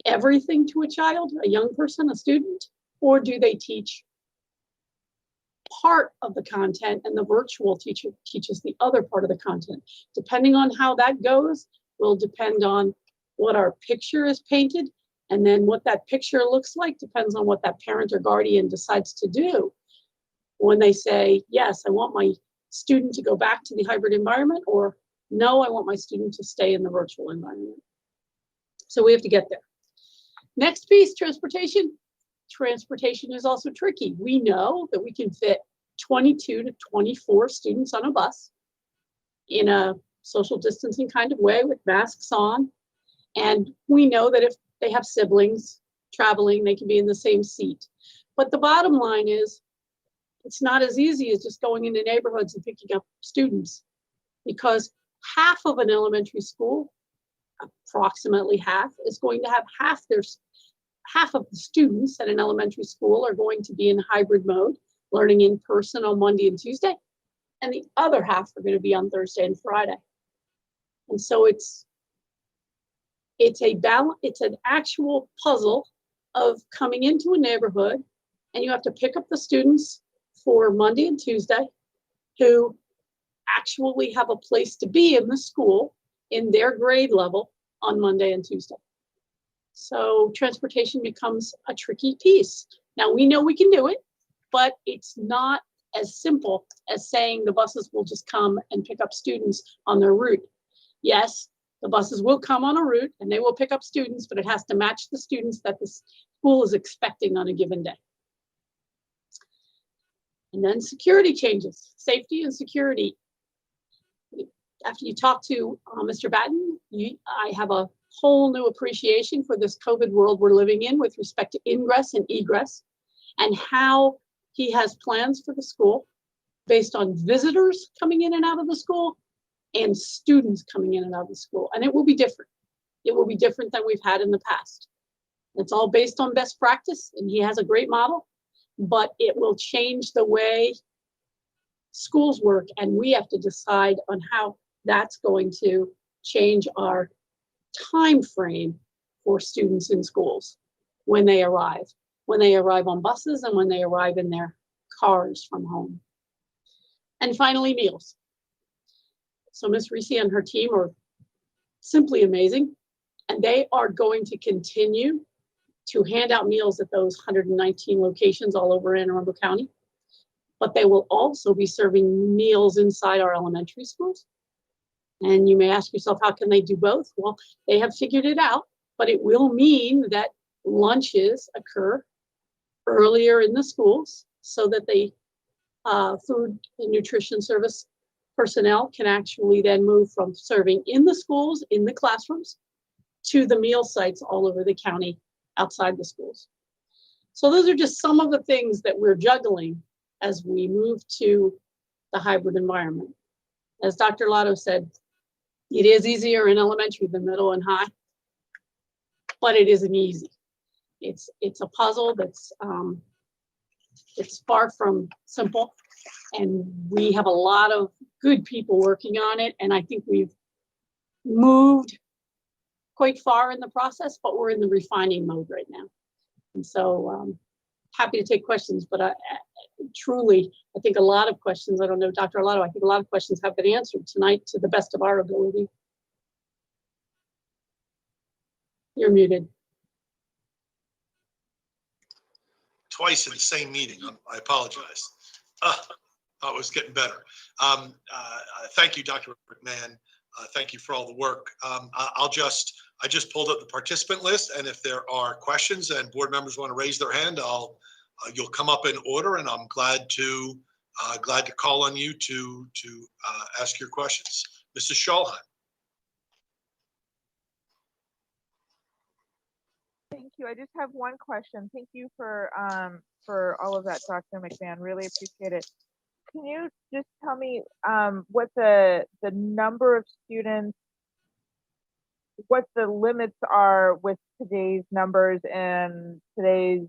everything to a child, a young person, a student, or do they teach part of the content and the virtual teacher teaches the other part of the content? Depending on how that goes will depend on what our picture is painted, and then what that picture looks like depends on what that parent or guardian decides to do when they say, yes, I want my student to go back to the hybrid environment, or no, I want my student to stay in the virtual environment. So we have to get there. Next piece, transportation. Transportation is also tricky. We know that we can fit 22 to 24 students on a bus in a social distancing kind of way with masks on. And we know that if they have siblings traveling, they can be in the same seat. But the bottom line is, it's not as easy as just going into neighborhoods and picking up students, because half of an elementary school, approximately half, is going to have half of the students at an elementary school are going to be in hybrid mode, learning in person on Monday and Tuesday, and the other half are going to be on Thursday and Friday. And so it's an actual puzzle of coming into a neighborhood, and you have to pick up the students for Monday and Tuesday who actually have a place to be in the school in their grade level on Monday and Tuesday. So transportation becomes a tricky piece. Now we know we can do it, but it's not as simple as saying the buses will just come and pick up students on their route. Yes, the buses will come on a route and they will pick up students, but it has to match the students that the school is expecting on a given day. And then security changes, safety and security. After you talk to Mr. Batten, I have a whole new appreciation for this COVID world we're living in with respect to ingress and egress, and how he has plans for the school based on visitors coming in and out of the school and students coming in and out of the school. And it will be different. It will be different than we've had in the past. It's all based on best practice, and he has a great model, but it will change the way schools work, and we have to decide on how that's going to change our time frame for students in schools when they arrive on buses and when they arrive in their cars from home. And finally, meals. So Ms. Reese and her team are simply amazing, and they are going to continue to hand out meals at those 119 locations all over Anne Arundel County. But they will also be serving meals inside our elementary schools. And you may ask yourself, how can they do both? Well, they have figured it out, but it will mean that lunches occur earlier in the schools so that the food and nutrition service personnel can actually then move from serving in the schools, in the classrooms, to the meal sites all over the county outside the schools. So those are just some of the things that we're juggling as we move to the hybrid environment. As Dr. Lotto said, it is easier in elementary than middle and high, but it isn't easy. It's a puzzle that's it's far from simple, And we have a lot of good people working on it. And I think we've moved quite far in the process, but we're in the refining mode right now. And so happy to take questions, but truly, I think a lot of questions, I don't know, Dr. Arlotto, I think a lot of questions have been answered tonight to the best of our ability. You're muted. Twice in the same meeting. I apologize. Thought it was getting better. Thank you, Dr. McMahon. Thank you for all the work. I just pulled up the participant list, and if there are questions and board members want to raise their hand, you'll come up in order, and I'm glad to call on you to ask your questions. Mrs. Scholheim. Thank you. I just have one question. Thank you for all of that, Dr. McMahon. Really appreciate it. Can you just tell me what the number of students, what the limits are with today's numbers and today's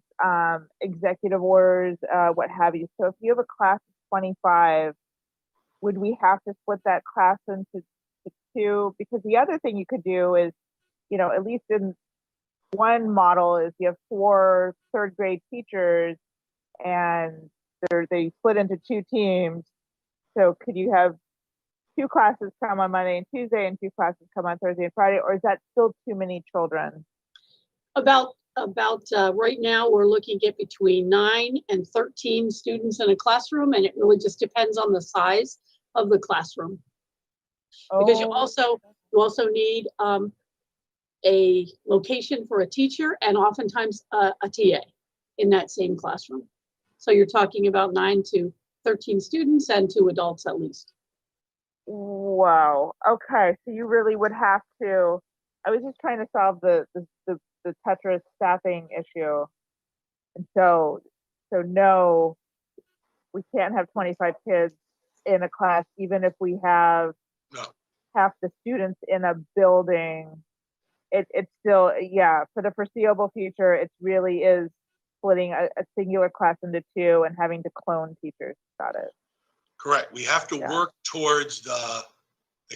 executive orders, what have you? So if you have a class of 25, would we have to split that class into two? Because the other thing you could do is, at least in one model is you have 4 third grade teachers and they split into 2 teams. So could you have 2 classes come on Monday and Tuesday and 2 classes come on Thursday and Friday, or is that still too many children? About right now, we're looking at between 9 and 13 students in a classroom, and it really just depends on the size of the classroom. Because you also need a location for a teacher and oftentimes a TA in that same classroom. So you're talking about 9 to 13 students and 2 adults at least. Wow. Okay. So you really would have to, I was just trying to solve the Tetris staffing issue. And so no, we can't have 25 kids in a class, even if we have half the students in a building. It's still, for the foreseeable future, it really is splitting a singular class into 2 and having to clone teachers. Got it. Correct. We have to work towards the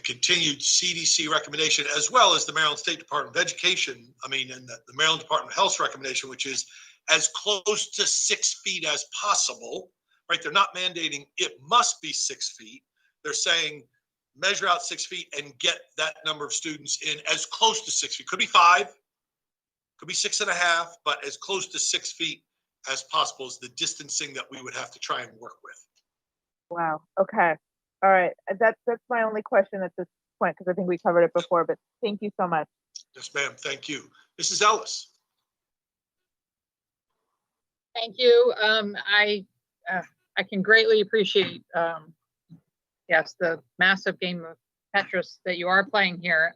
continued CDC recommendation, as well as the Maryland State Department of Education, and the Maryland Department of Health's recommendation, which is as close to 6 feet as possible, right? They're not mandating it must be 6 feet. They're saying measure out 6 feet and get that number of students in as close to 6 feet. Could be 5, could be 6.5, but as close to 6 feet as possible is the distancing that we would have to try and work with. Wow. Okay. All right. That's my only question at this point, because I think we covered it before, but thank you so much. Yes, ma'am. Thank you. Mrs. Ellis. Thank you. I can greatly appreciate, yes, the massive game of Tetris that you are playing here.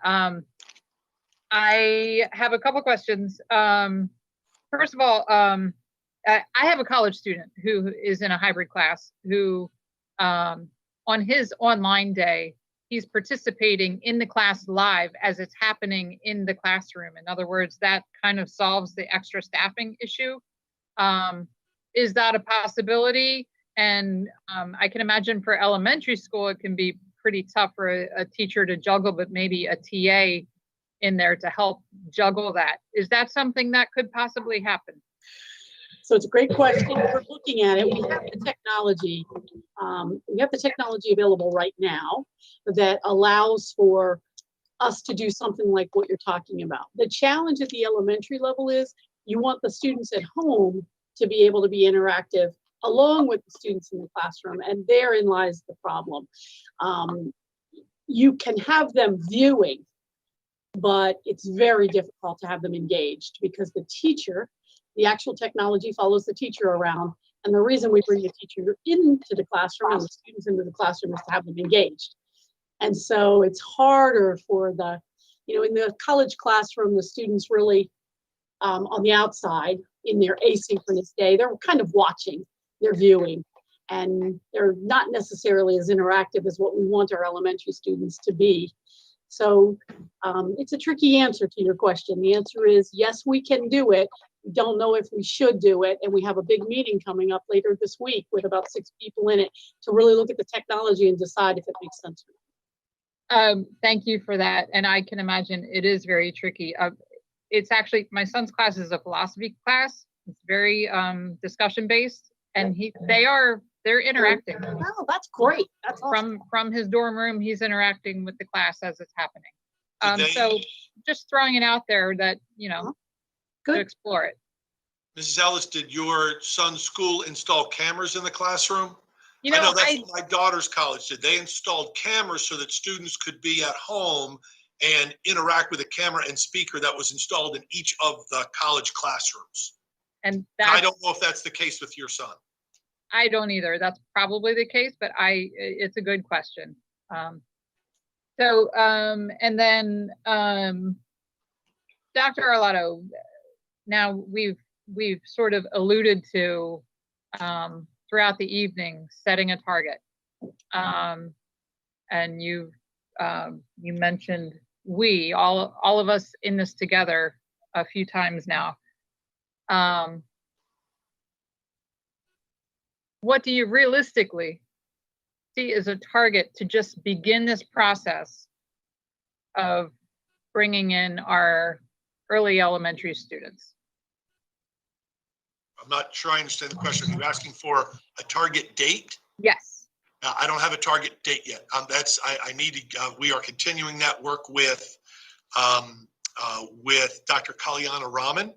I have a couple questions. First of all, I have a college student who is in a hybrid class who, on his online day, he's participating in the class live as it's happening in the classroom. In other words, that kind of solves the extra staffing issue. Is that a possibility? And I can imagine for elementary school, it can be pretty tough for a teacher to juggle, but maybe a TA in there to help juggle that. Is that something that could possibly happen? So it's a great question. We're looking at it. We have the technology. We have the technology available right now that allows for us to do something like what you're talking about. The challenge at the elementary level is you want the students at home to be able to be interactive along with the students in the classroom, and therein lies the problem. You can have them viewing, but it's very difficult to have them engaged because the actual technology follows the teacher around. And the reason we bring the teacher into the classroom and the students into the classroom is to have them engaged. And so it's harder for in the college classroom, the students really on the outside in their asynchronous day, they're kind of watching, they're viewing, and they're not necessarily as interactive as what we want our elementary students to be. So it's a tricky answer to your question. The answer is yes, we can do it. We don't know if we should do it. And we have a big meeting coming up later this week with about 6 people in it to really look at the technology and decide if it makes sense or not. Thank you for that. And I can imagine it is very tricky. It's actually, my son's class is a philosophy class. It's very discussion based, and they're interacting. Oh, that's great. That's awesome. From his dorm room, he's interacting with the class as it's happening. Did So just throwing it out there that, you know, to Good. explore it. Mrs. Ellis, did your son's school install cameras in the classroom? You I know, know that's what my daughter's college did. They installed cameras so that students could be at home and interact with a camera and speaker that was installed in each of the college classrooms. and And I that's, don't know if that's the case with your son. I don't either. That's probably the case, but it's a good question. And then Dr. Arlotto, now we've sort of alluded to throughout the evening setting a target, and you mentioned all of us in this together a few times now. What do you realistically see as a target to just begin this process of bringing in our early elementary students? I'm not sure I understand the question. Are you asking for a target date? Yes. I don't have a target date yet. I need to, we are continuing that work with Dr. Kalyana Raman,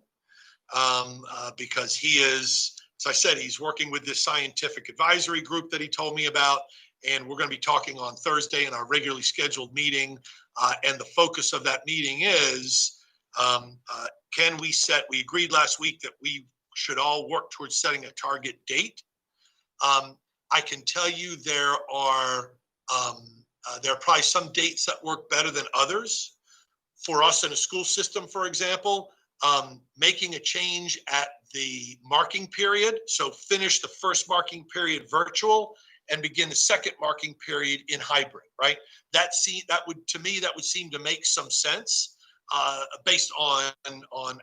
because he is, as I said, he's working with this scientific advisory group that he told me about, and we're going to be talking on Thursday in our regularly scheduled meeting. And the focus of that meeting is, we agreed last week that we should all work towards setting a target date. I can tell you there are probably some dates that work better than others. For us in a school system, for example, making a change at the marking period, so finish the first marking period virtual and begin the second marking period in hybrid, right? That would seem to make some sense based on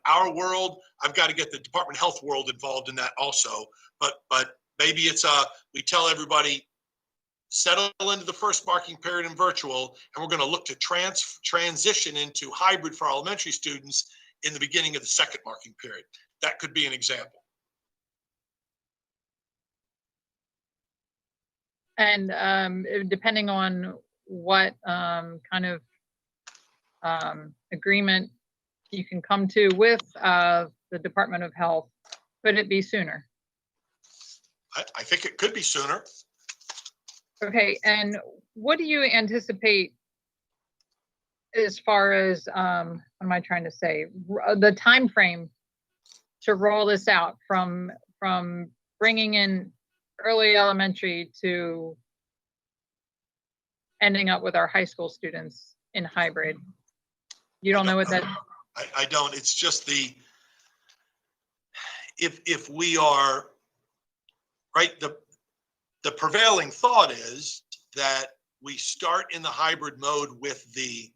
our world. I've got to get the Department of Health world involved in that also, but maybe it's we tell everybody, settle into the first marking period in virtual, and we're going to look to transition into hybrid for elementary students in the beginning of the second marking period. That could be an example. And depending on what kind of agreement you can come to with the Department of Health, could it be sooner? I think it could be sooner. Okay, and what do you anticipate as far as, what am I trying to say, the time frame to roll this out from bringing in early elementary to ending up with our high school students in hybrid? You don't know what that? I don't. It's just if we are, right, the prevailing thought is that we start in the hybrid mode with the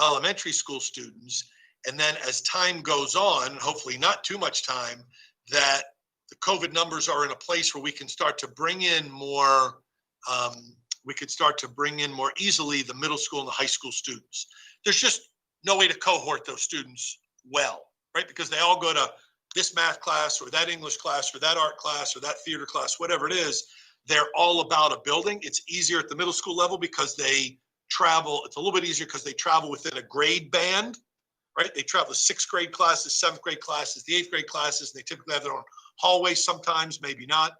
elementary school students, and then as time goes on, hopefully not too much time, that the COVID numbers are in a place where we can start to bring in more, more easily the middle school and the high school students. There's just no way to cohort those students well, right? Because they all go to this math class or that English class or that art class or that theater class, whatever it is. They're all about a building. It's easier at the middle school level because they travel. It's a little bit easier because they travel within a grade band, right? They travel the 6th grade classes, 7th grade classes, the 8th grade classes. And they typically have their own hallways sometimes, maybe not,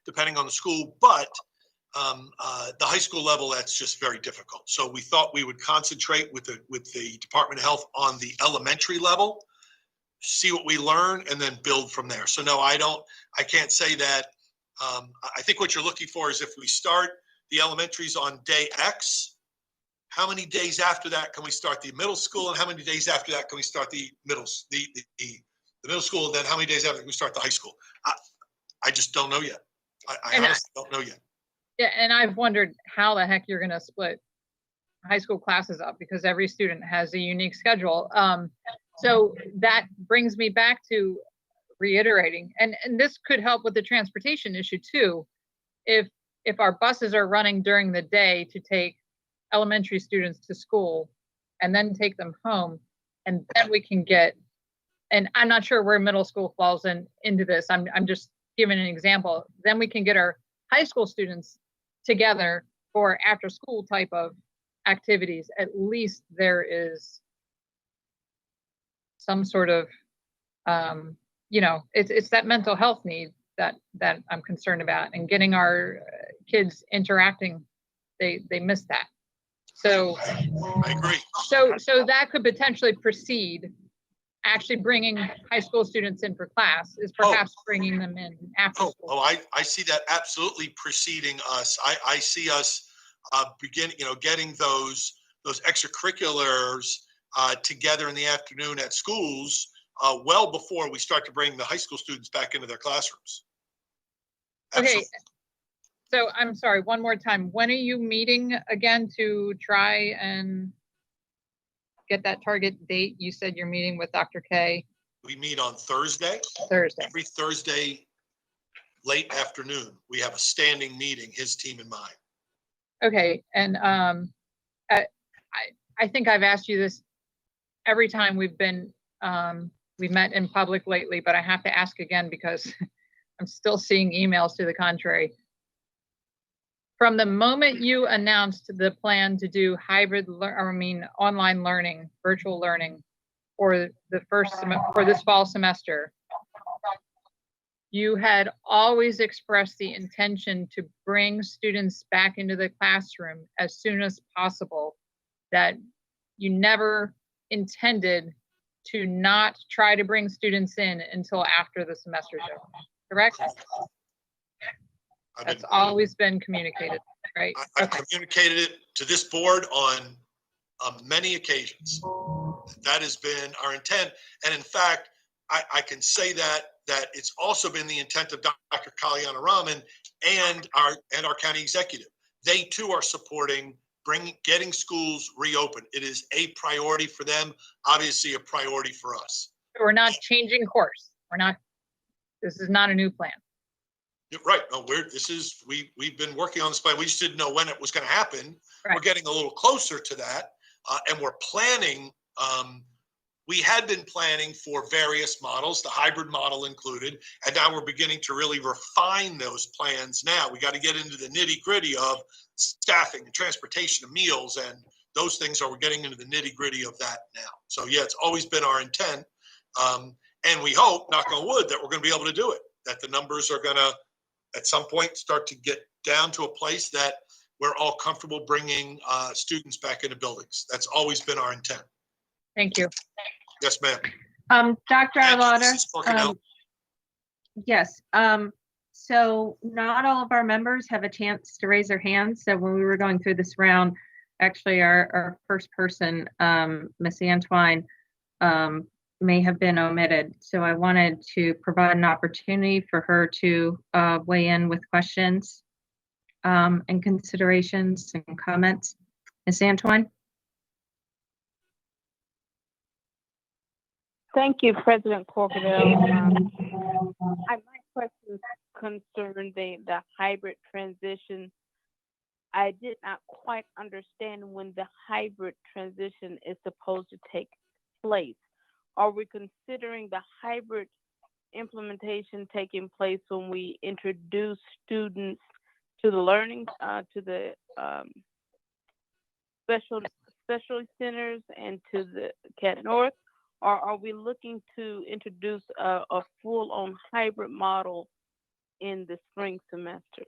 depending on the school. But the high school level, that's just very difficult. So we thought we would concentrate with the Department of Health on the elementary level, see what we learn, and then build from there. So no, I can't say that. I think what you're looking for is if we start the elementaries on day X, how many days after that can we start the middle school, and how many days after that can we start the middle school, and then how many days after can we start the high school? I just don't know yet. I honestly don't know yet. Yeah, and I've wondered how the heck you're going to split high school classes up because every student has a unique schedule. So that brings me back to reiterating, and this could help with the transportation issue too. If our buses are running during the day to take elementary students to school and then take them home, and then we can get, and I'm not sure where middle school falls into this. I'm just giving an example. Then we can get our high school students together for after school type of activities. At least there is some sort of, it's that mental health need that I'm concerned about, and getting our kids interacting. They miss that. So I agree. So that could potentially precede actually bringing high school students in for class, is perhaps bringing them in after school. I see that absolutely preceding us. I see us getting those extracurriculars together in the afternoon at schools well before we start to bring the high school students back into their classrooms. Absolutely. Okay. So I'm sorry, one more time. When are you meeting again to try and get that target date? You said you're meeting with Dr. K. We meet on Thursday. Every Thursday, late afternoon. We have a standing meeting, his team and mine. Okay. And I think I've asked you this every time we've met in public lately, but I have to ask again because I'm still seeing emails to the contrary. From the moment you announced the plan to do online learning, virtual learning for for this fall semester, you had always expressed the intention to bring students back into the classroom as soon as possible, that you never intended to not try to bring students in until after the semester's over, correct? That's always been communicated, right? I've communicated it to this board on many occasions. That has been our intent. And in fact, I can say that it's also been the intent of Dr. Kalyana Raman and our county executive. They too are supporting getting schools reopened. It is a priority for them, obviously a priority for us. We're not changing course. This is not a new plan. Right. No, we've been working on this plan. We just didn't know when it was going to happen. Right. We're getting a little closer to that. And we're planning, we had been planning for various models, the hybrid model included, and now we're beginning to really refine those plans now. We got to get into the nitty gritty of staffing and transportation and meals, and those things we're getting into the nitty gritty of that now. So yeah, it's always been our intent. And we hope, knock on wood, that we're going to be able to do it, that the numbers are going to, at some point, start to get down to a place that we're all comfortable bringing students back into buildings. That's always been our intent. Thank you. Yes, ma'am. Dr. Arlotta. Yes. So not all of our members have a chance to raise their hands. So when we were going through this round, actually our first person, Miss Antwine, may have been omitted. So I wanted to provide an opportunity for her to weigh in with questions and considerations and comments. Ms. Antwine? Thank you, President Corkadell. My questions concern the hybrid transition. I did not quite understand when the hybrid transition is supposed to take place. Are we considering the hybrid implementation taking place when we introduce students to the learning, to the specialty centers and to the Cat North? Or are we looking to introduce a full-on hybrid model in the spring semester?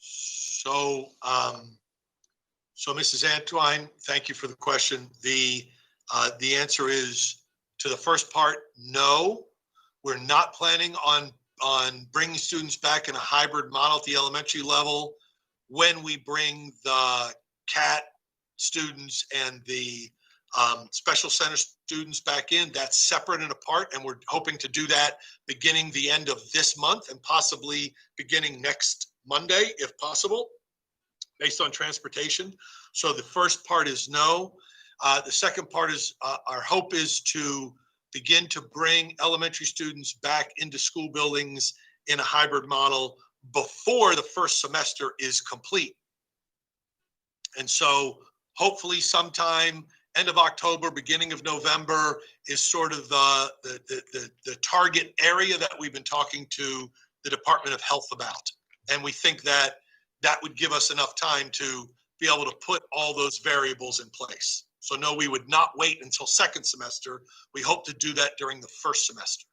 So, Mrs. Antwine, thank you for the question. The answer is, to the first part, no. We're not planning on bringing students back in a hybrid model at the elementary level when we bring the CAT students and the special center students back in. That's separate and apart, and we're hoping to do that beginning the end of this month and possibly beginning next Monday, if possible, based on transportation. So the first part is no. The second part is our hope is to begin to bring elementary students back into school buildings in a hybrid model before the first semester is complete. And so hopefully sometime end of October, beginning of November is sort of the target area that we've been talking to the Department of Health about. And we think that that would give us enough time to be able to put all those variables in place. So no, we would not wait until second semester. We hope to do that during the first semester.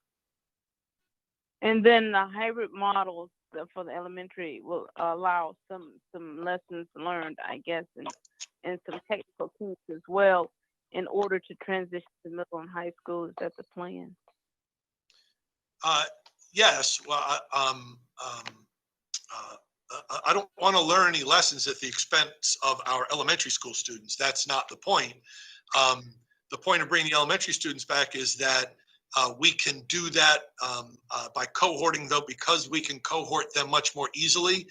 And then the hybrid models for the elementary will allow some lessons learned, I guess, and some technical tools as well in order to transition to middle and high school. Is that the plan? Yes. Well, I don't want to learn any lessons at the expense of our elementary school students. That's not the point. The point of bringing the elementary students back is that we can do that by cohorting, though, because we can cohort them much more easily.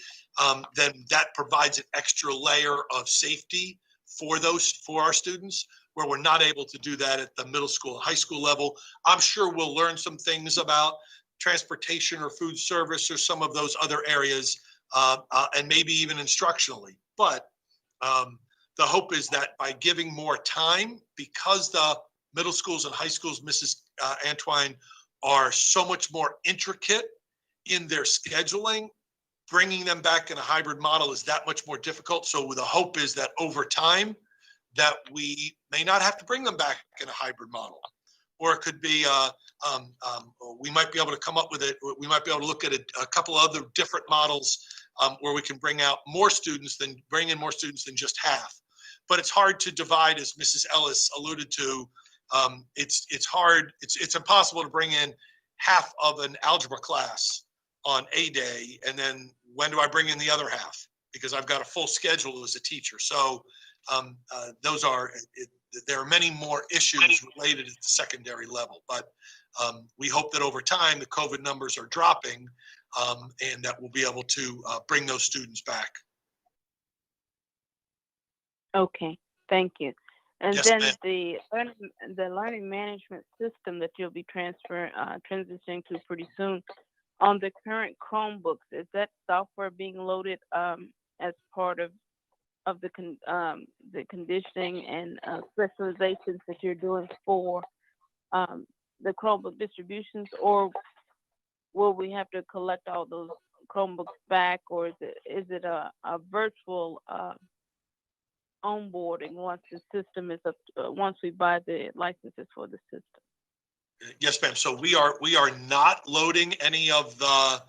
Then that provides an extra layer of safety for our students, where we're not able to do that at the middle school and high school level. I'm sure we'll learn some things about transportation or food service or some of those other areas, and maybe even instructionally. But the hope is that by giving more time, because the middle schools and high schools, Mrs. Antwine, are so much more intricate in their scheduling, bringing them back in a hybrid model is that much more difficult. So the hope is that over time, that we may not have to bring them back in a hybrid model. Or it could be, we might be able to come up with it. We might be able to look at a couple of other different models where we can bring in more students than just half. But it's hard to divide, as Mrs. Ellis alluded to. It's hard. It's impossible to bring in half of an algebra class on a day, and then when do I bring in the other half? Because I've got a full schedule as a teacher. So there are many more issues related at the secondary level, but we hope that over time the COVID numbers are dropping, and that we'll be able to bring those students back. Okay, thank you. And Yes, then ma'am. the learning management system that you'll be transitioning to pretty soon, on the current Chromebooks, is that software being loaded as part of the conditioning and specializations that you're doing for the Chromebook distributions, or will we have to collect all those Chromebooks back, or is it a virtual onboarding once the system is up, once we buy the licenses for the system? Yes, ma'am. So we are not loading any of that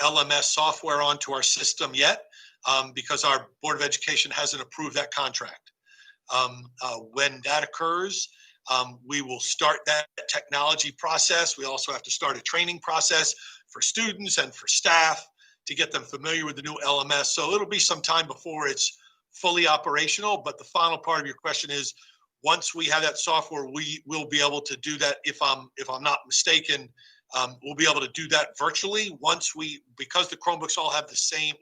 LMS software onto our system yet, because our Board of Education hasn't approved that contract. When that occurs, we will start that technology process. We also have to start a training process for students and for staff to get them familiar with the new LMS. So it'll be some time before it's fully operational. But the final part of your question is, once we have that software, we will be able to do that. If I'm not mistaken, we'll be able to do that virtually. Because the Chromebooks all have the same,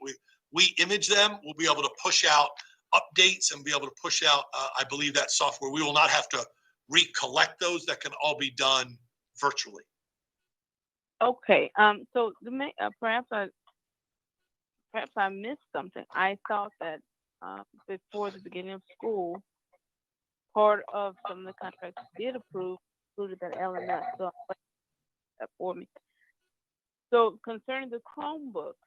we image them, we'll be able to push out updates and be able to push out, I believe, that software. We will not have to recollect those. That can all be done virtually. Okay. So perhaps I missed something. I thought that before the beginning of school, part of some of the contracts did approve included that LMS. So that for me. So concerning the Chromebooks,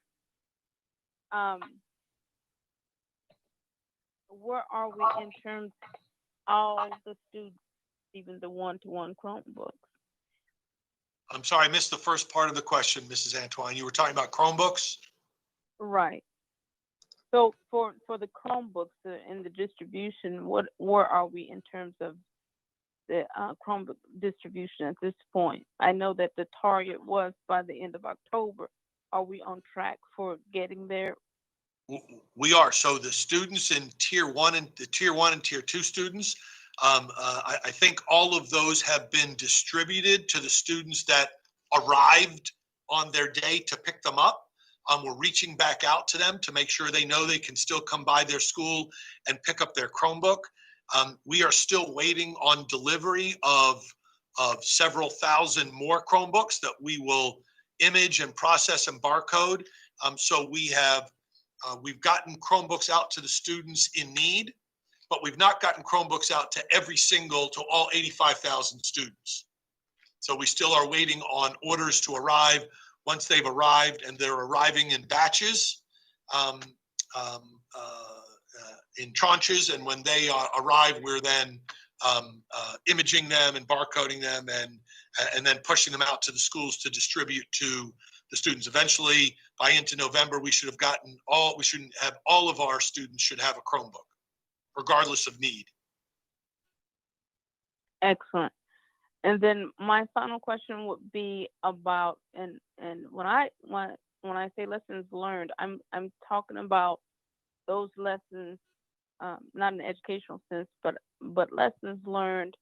where are we in terms of all the students, even the one-to-one Chromebooks? I'm sorry, I missed the first part of the question, Mrs. Antwine. You were talking about Chromebooks? Right. So for the Chromebooks in the distribution, where are we in terms of the Chromebook distribution at this point? I know that the target was by the end of October. Are we on track for getting there? We are. So the students in tier 1 and tier 2 students, I think all of those have been distributed to the students that arrived on their day to pick them up. We're reaching back out to them to make sure they know they can still come by their school and pick up their Chromebook. We are still waiting on delivery of several thousand more Chromebooks that we will image and process and barcode. So we've gotten Chromebooks out to the students in need, but we've not gotten Chromebooks out to all 85,000 students. So we still are waiting on orders to arrive. Once they've arrived, and they're arriving in batches, in tranches, and when they arrive, we're then imaging them and barcoding them, and then pushing them out to the schools to distribute to the students. Eventually, by into November, we should have all of our students should have a Chromebook, regardless of need. Excellent. And then my final question would be about, and when I say lessons learned, I'm talking about those lessons, not in the educational sense, but lessons learned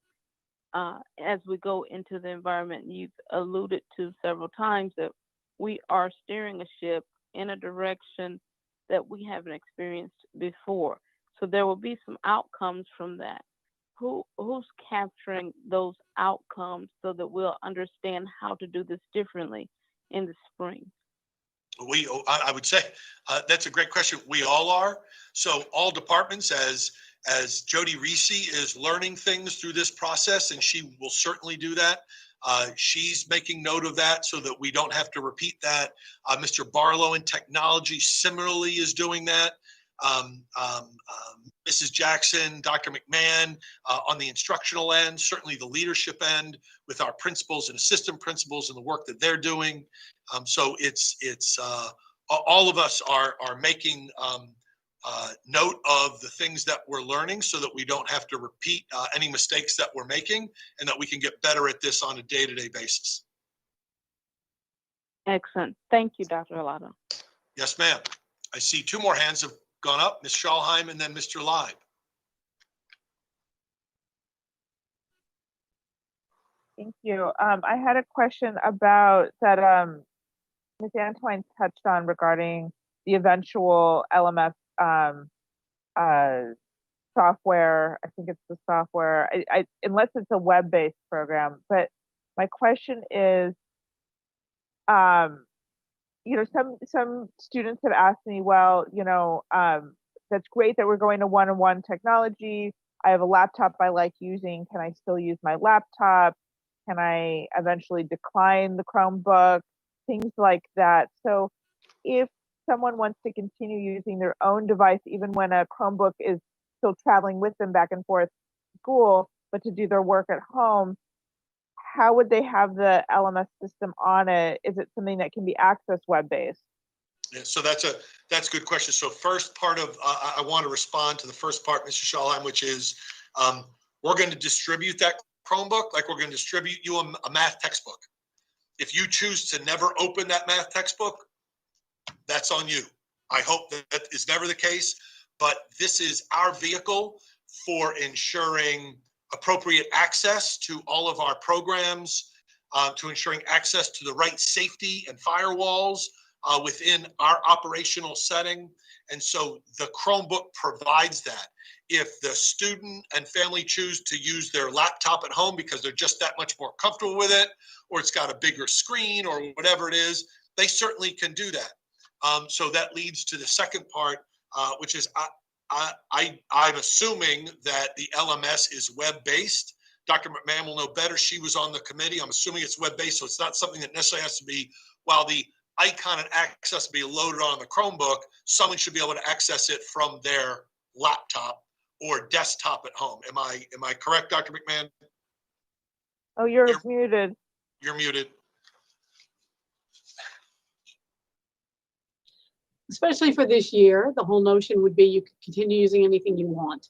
as we go into the environment. You've alluded to several times that we are steering a ship in a direction that we haven't experienced before. So there will be some outcomes from that. Who's capturing those outcomes so that we'll understand how to do this differently in the spring? I would say that's a great question. We all are. So all departments, as Jody Reese is learning things through this process, and she will certainly do that. She's making note of that so that we don't have to repeat that. Mr. Barlow in technology similarly is doing that. Mrs. Jackson, Dr. McMahon on the instructional end, certainly the leadership end with our principals and assistant principals and the work that they're doing. So it's all of us are making note of the things that we're learning so that we don't have to repeat any mistakes that we're making, and that we can get better at this on a day-to-day basis. Excellent. Thank you, Dr. Arlotto. Yes, ma'am. I see two more hands have gone up, Ms. Schalheim and then Mr. Leib. Thank you. I had a question about that Ms. Antwine touched on regarding the eventual LMS software. I think it's the software, unless it's a web-based program. But my question is, some students have asked me, well, that's great that we're going to one-on-one technology. I have a laptop I like using. Can I still use my laptop? Can I eventually decline the Chromebook? Things like that. So if someone wants to continue using their own device, even when a Chromebook is still traveling with them back and forth to school, but to do their work at home, how would they have the LMS system on it? Is it something that can be accessed web-based? Yeah, so that's a good question. So first part of, I want to respond to the first part, Mr. Schalheim, which is we're going to distribute that Chromebook like we're going to distribute you a math textbook. If you choose to never open that math textbook, that's on you. I hope that is never the case, but this is our vehicle for ensuring appropriate access to all of our programs, to ensuring access to the right safety and firewalls within our operational setting. And so the Chromebook provides that. If the student and family choose to use their laptop at home because they're just that much more comfortable with it, or it's got a bigger screen or whatever it is, they certainly can do that. So that leads to the second part, which is I'm assuming that the LMS is web-based. Dr. McMahon will know better. She was on the committee. I'm assuming it's web-based, so it's not something that necessarily has to be, while the icon and access be loaded on the Chromebook, someone should be able to access it from their laptop or desktop at home. Am I correct, Dr. McMahon? Oh, you're muted. You're muted. Especially for this year, the whole notion would be you could continue using anything you want.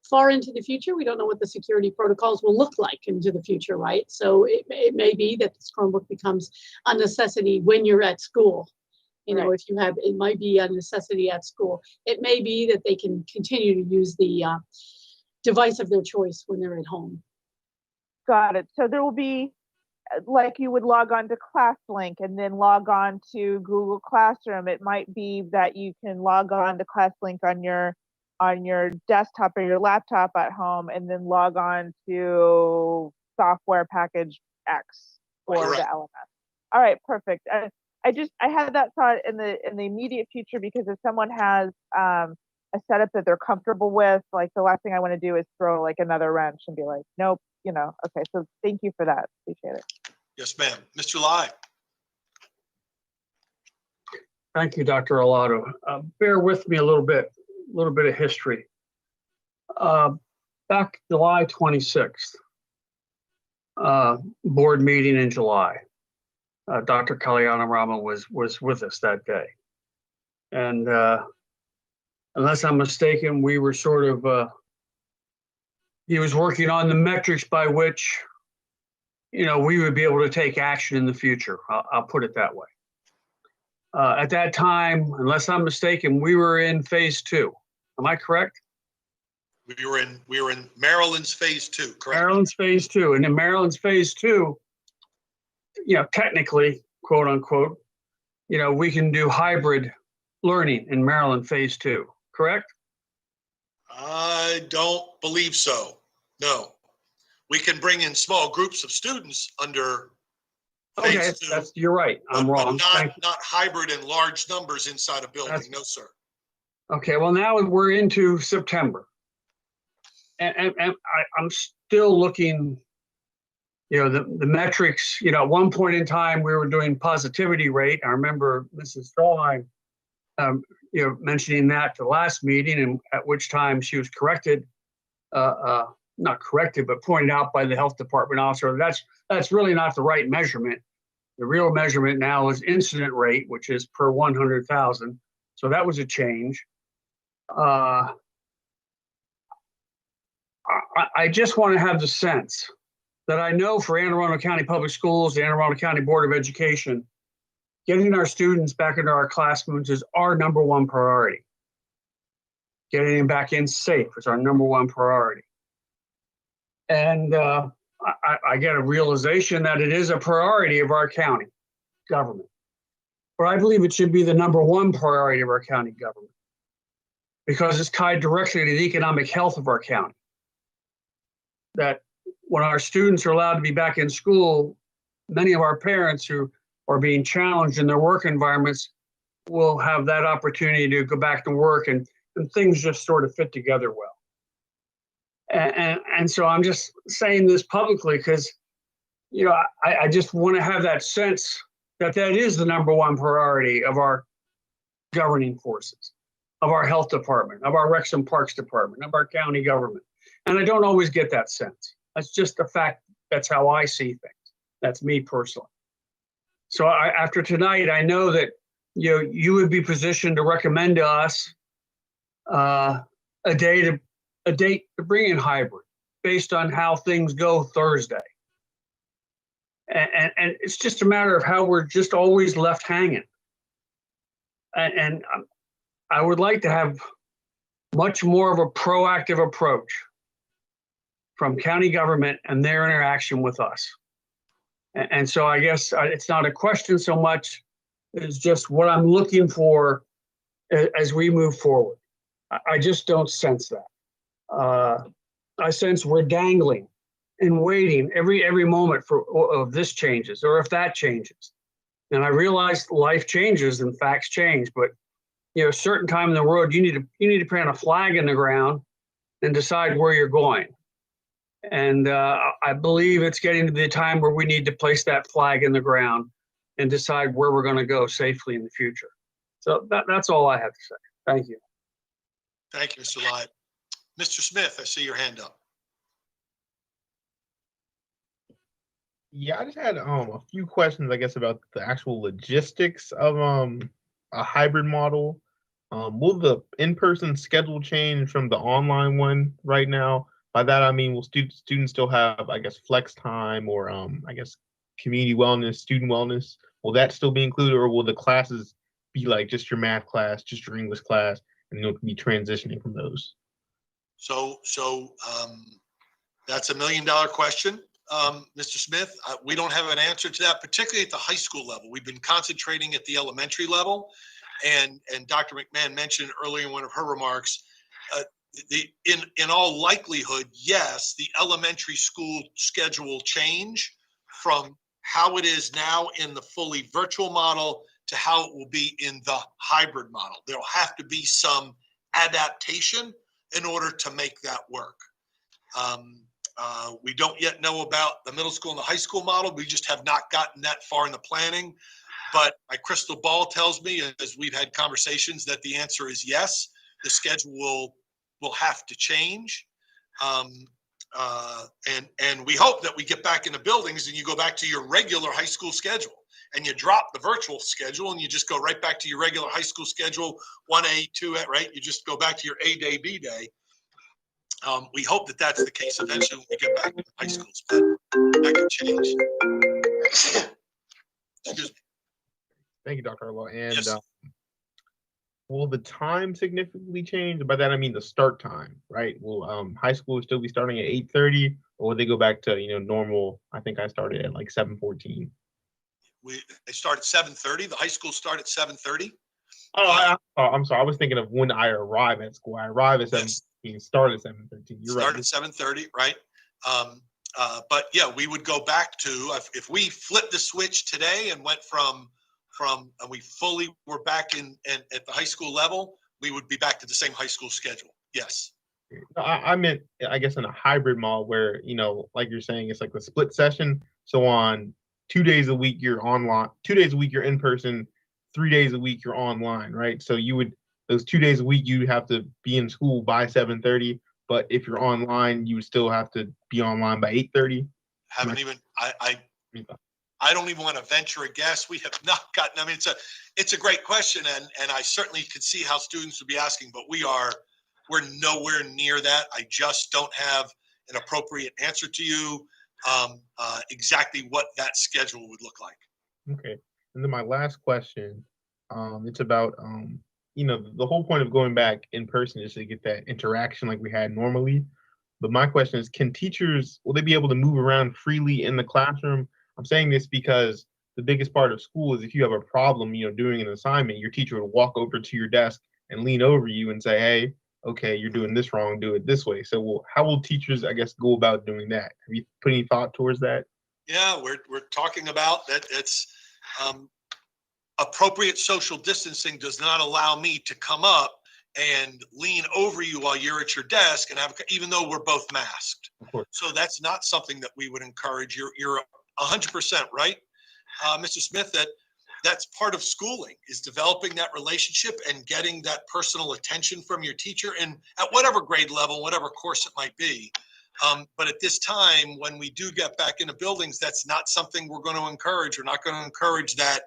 Far into the future, we don't know what the security protocols will look like into the future, right? So it may be that this Chromebook becomes a necessity when you're at school. Right. If you have, it might be a necessity at school. It may be that they can continue to use the device of their choice when they're at home. Got it. So there will be, like you would log on to ClassLink and then log on to Google Classroom. It might be that you can log on to ClassLink on your desktop or your laptop at home and then log on to software package X for Correct. the LMS. All right, perfect. I had that thought in the immediate future, because if someone has a setup that they're comfortable with, like the last thing I want to do is throw like another wrench and be like, nope, okay. So thank you for that. Appreciate it. Yes, ma'am. Mr. Lai. Thank you, Dr. Alato. Bear with me a little bit of history. Back July 26th, board meeting in July. Dr. Kalyana Rama was with us that day. And unless I'm mistaken, we were sort of, he was working on the metrics by which, we would be able to take action in the future. I'll put it that way. At that time, unless I'm mistaken, we were in phase 2. Am I correct? We were in Maryland's phase 2, correct? Maryland's phase 2. And in Maryland's phase 2, technically, quote unquote, we can do hybrid learning in Maryland phase 2, correct? I don't believe so. No. We can bring in small groups of students under phase 2. You're right. I'm wrong. But not hybrid in large numbers inside a building. No, sir. Okay. Well, now we're into September. And I'm still looking, the metrics, at one point in time, we were doing positivity rate. I remember Mrs. Strawline, mentioning that to the last meeting, and at which time she was corrected, not corrected, but pointed out by the health department officer. That's really not the right measurement. The real measurement now is incident rate, which is per 100,000. So that was a change. I just want to have the sense that I know for Anne Arundel County Public Schools, the Anne Arundel County Board of Education, getting our students back into our classrooms is our number one priority. Getting them back in safe is our number one priority. And I get a realization that it is a priority of our county government. But I believe it should be the number one priority of our county government, because it's tied directly to the economic health of our county. That when our students are allowed to be back in school, many of our parents who are being challenged in their work environments will have that opportunity to go back to work, and things just sort of fit together well. And so I'm just saying this publicly because, I just want to have that sense that is the number one priority of our governing forces, of our health department, of our Recs and Parks department, of our county government. And I don't always get that sense. That's just a fact. That's how I see things. That's me personally. So after tonight, I know that you would be positioned to recommend to us a date to bring in hybrid based on how things go Thursday. And it's just a matter of how we're just always left hanging. And I would like to have much more of a proactive approach from county government and their interaction with us. And so I guess it's not a question so much as just what I'm looking for as we move forward. I just don't sense that. I sense we're dangling and waiting every moment of this changes or if that changes. And I realize life changes and facts change, but a certain time in the road, you need to plant a flag in the ground and decide where you're going. And I believe it's getting to the time where we need to place that flag in the ground and decide where we're going to go safely in the future. So that's all I have to say. Thank you. Thank you, Mr. Lai. Mr. Smith, I see your hand up. Yeah, I just had a few questions, I guess, about the actual logistics of a hybrid model. Will the in-person schedule change from the online one right now? By that, I mean, will students still have, I guess, flex time or, I guess, community wellness, student wellness? Will that still be included, or will the classes be like just your math class, just your English class, and you'll be transitioning from those? So that's $1 million question. Mr. Smith, we don't have an answer to that, particularly at the high school level. We've been concentrating at the elementary level, and Dr. McMahon mentioned earlier in one of her remarks, in all likelihood, yes, the elementary school schedule will change from how it is now in the fully virtual model to how it will be in the hybrid model. There'll have to be some adaptation in order to make that work. We don't yet know about the middle school and the high school model. We just have not gotten that far in the planning. But my crystal ball tells me, as we've had conversations, that the answer is yes. The schedule will have to change. And we hope that we get back in the buildings and you go back to your regular high school schedule and you drop the virtual schedule and you just go right back to your regular high school schedule, 1A, 2A, right? You just go back to your A day, B day. We hope that that's the case eventually when we get back to high schools, but that could change. Excuse me. Thank you, Dr. Arlo. And Yes. will the time significantly change? By that I mean the start time, right? Will high school still be starting at 8:30, or will they go back to normal? I think I started at like 7:14. They start at 7:30. The high schools start at 7:30. I'm sorry. I was thinking of when I arrive at school. I arrive at 7:14, start at 7:13. You're Start right. at 7:30, right? But yeah, we would go back to if we flipped the switch today and went from and we fully were back in at the high school level, we would be back to the same high school schedule. Yes. I meant, I guess, in a hybrid model where, like you're saying, it's like a split session. So on 2 days a week, you're online, 2 days a week, you're in person, 3 days a week, you're online, right? So those 2 days a week, you have to be in school by 7:30. But if you're online, you would still have to be online by 8:30. I don't even want to venture a guess. We have not gotten, I mean, it's a great question. And I certainly could see how students would be asking, but we're nowhere near that. I just don't have an appropriate answer to you exactly what that schedule would look like. Okay. And then my last question, it's about, the whole point of going back in person is to get that interaction like we had normally. But my question is, will they be able to move around freely in the classroom? I'm saying this because the biggest part of school is if you have a problem, doing an assignment, your teacher would walk over to your desk and lean over you and say, hey, okay, you're doing this wrong, do it this way. So how will teachers, I guess, go about doing that? Have you put any thought towards that? Yeah, we're talking about that. It's appropriate social distancing does not allow me to come up and lean over you while you're at your desk and even though we're both masked. Of course. So that's not something that we would encourage. You're 100% right, Mr. Smith, that's part of schooling, is developing that relationship and getting that personal attention from your teacher, and at whatever grade level, whatever course it might be. But at this time, when we do get back into buildings, that's not something we're going to encourage. We're not going to encourage that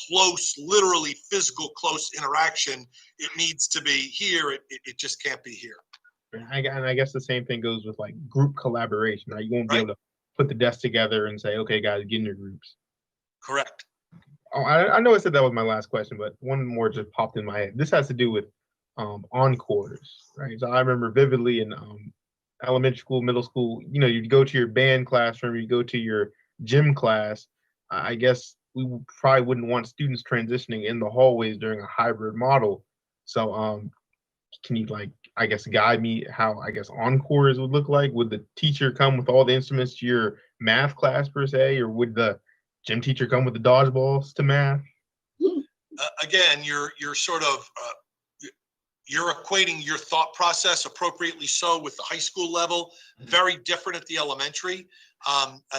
close, literally physical close interaction. It needs to be here. It just can't be here. And I guess the same thing goes with like group collaboration, right? You won't be able to put the desk together and say, okay, guys, get in your groups. Correct. Oh, I know I said that was my last question, but one more just popped in my head. This has to do with encores, right? So I remember vividly in elementary school, middle school, you'd go to your band classroom, you go to your gym class. I guess we probably wouldn't want students transitioning in the hallways during a hybrid model. So can you I guess guide me how encores would look like? Would the teacher come with all the instruments to your math class per se, or would the gym teacher come with the dodgeballs to math? Again, you're sort of you're equating your thought process appropriately so with the high school level, very different at the elementary.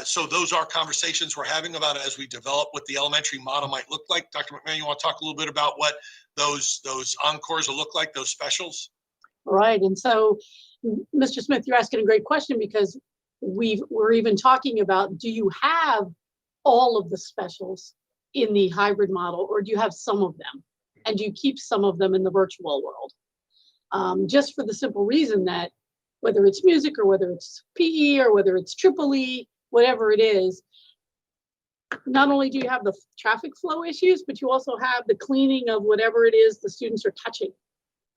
So those are conversations we're having about it as we develop what the elementary model might look like. Dr. McMahon, you want to talk a little bit about what those encores will look like, those specials? Right. And so, Mr. Smith, you're asking a great question, because we're even talking about, do you have all of the specials in the hybrid model, or do you have some of them? And do you keep some of them in the virtual world? Just for the simple reason that whether it's music or whether it's PE or whether it's triple E, whatever it is, not only do you have the traffic flow issues, but you also have the cleaning of whatever it is the students are touching,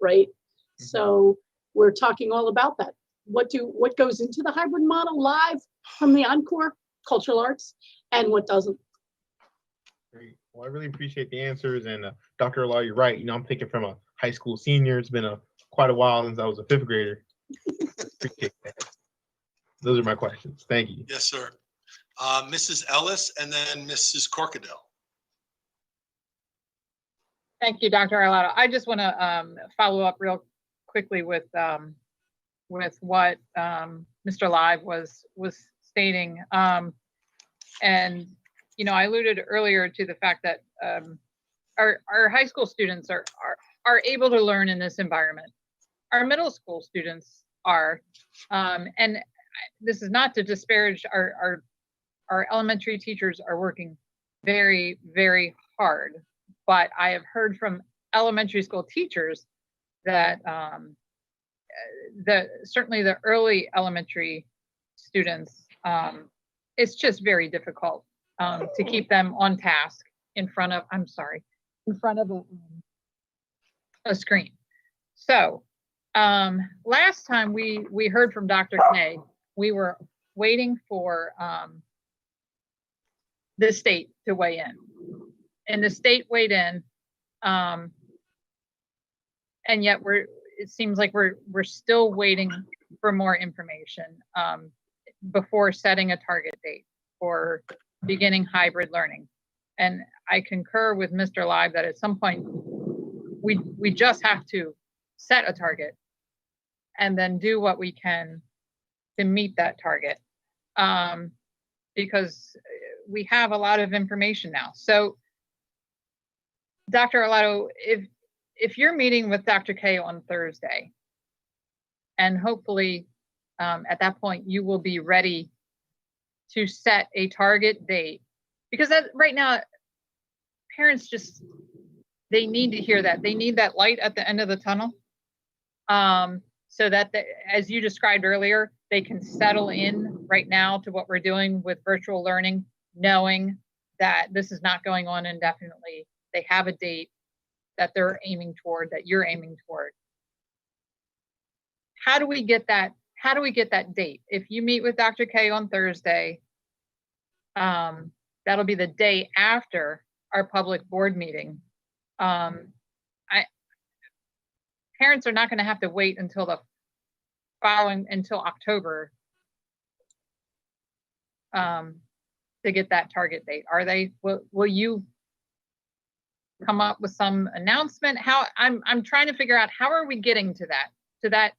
right? Mm-hmm. So we're talking all about that. What goes into the hybrid model live? from the Encore Cultural Arts and what doesn't. Great. Well, I really appreciate the answers. And Dr. Law, you're right. I'm thinking from a high school senior. It's been quite a while since I was a fifth grader. Appreciate that. Those are my questions. Thank you. Yes, sir. Mrs. Ellis and then Mrs. Corkadell. Thank you, Dr. Arlotto. I just want to follow up real quickly with what Mr. Live was stating. And, you know, I alluded earlier to the fact that our high school students are able to learn in this environment. Our middle school students are, and this is not to disparage our elementary teachers are working very, very hard. But I have heard from elementary school teachers that certainly the early elementary students, it's just very difficult to keep them on task in front of a screen. So last time we heard from Dr. K, we were waiting for the state to weigh in. And the state weighed in, and yet it seems like we're still waiting for more information before setting a target date for beginning hybrid learning. And I concur with Mr. Live that at some point we just have to set a target and then do what we can to meet that target, because we have a lot of information now. So Dr. Arlotto, if you're meeting with Dr. K on Thursday, and hopefully at that point you will be ready to set a target date, because right now parents they need to hear that. They need that light at the end of the tunnel, so that as you described earlier, they can settle in right now to what we're doing with virtual learning, knowing that this is not going on indefinitely. They have a date that they're aiming toward, that you're aiming toward. How do we get that? How do we get that date? If you meet with Dr. K on Thursday, that'll be the day after our public board meeting. Parents are not going to have to wait until until October to get that target date. Are they? Will you come up with some announcement? How I'm trying to figure out, how are we getting to that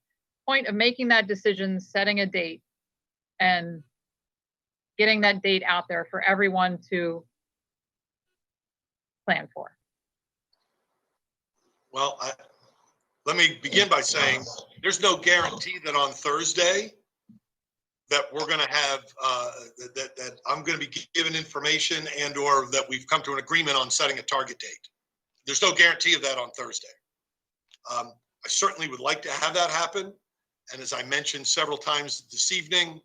point of making that decision, setting a date, and getting that date out there for everyone to plan for? Well, let me begin by saying there's no guarantee that on Thursday that we're going to have that I'm going to be given information and or that we've come to an agreement on setting a target date. There's no guarantee of that on Thursday. I certainly would like to have that happen. And as I mentioned several times this evening,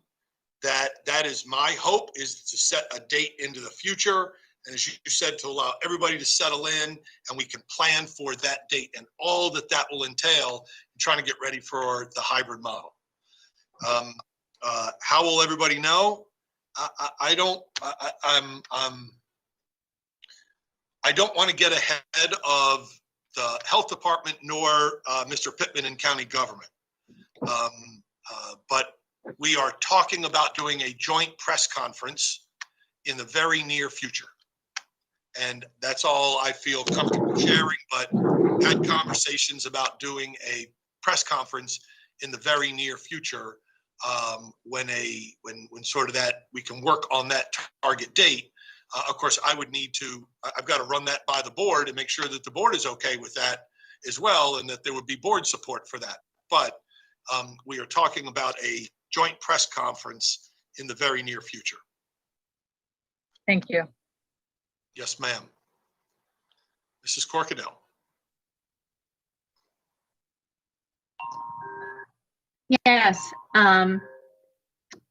that is my hope, is to set a date into the future. And as you said, to allow everybody to settle in and we can plan for that date and all that will entail in trying to get ready for the hybrid model. How will everybody know? I don't want to get ahead of the health department nor Mr. Pittman in county government. But we are talking about doing a joint press conference in the very near future. And that's all I feel comfortable sharing, but had conversations about doing a press conference in the very near future, when sort of that we can work on that target date. Of course, I've got to run that by the board and make sure that the board is okay with that as well, and that there would be board support for that. But we are talking about a joint press conference in the very near future. Thank you. Yes, ma'am. Mrs. Corkadell. Yes.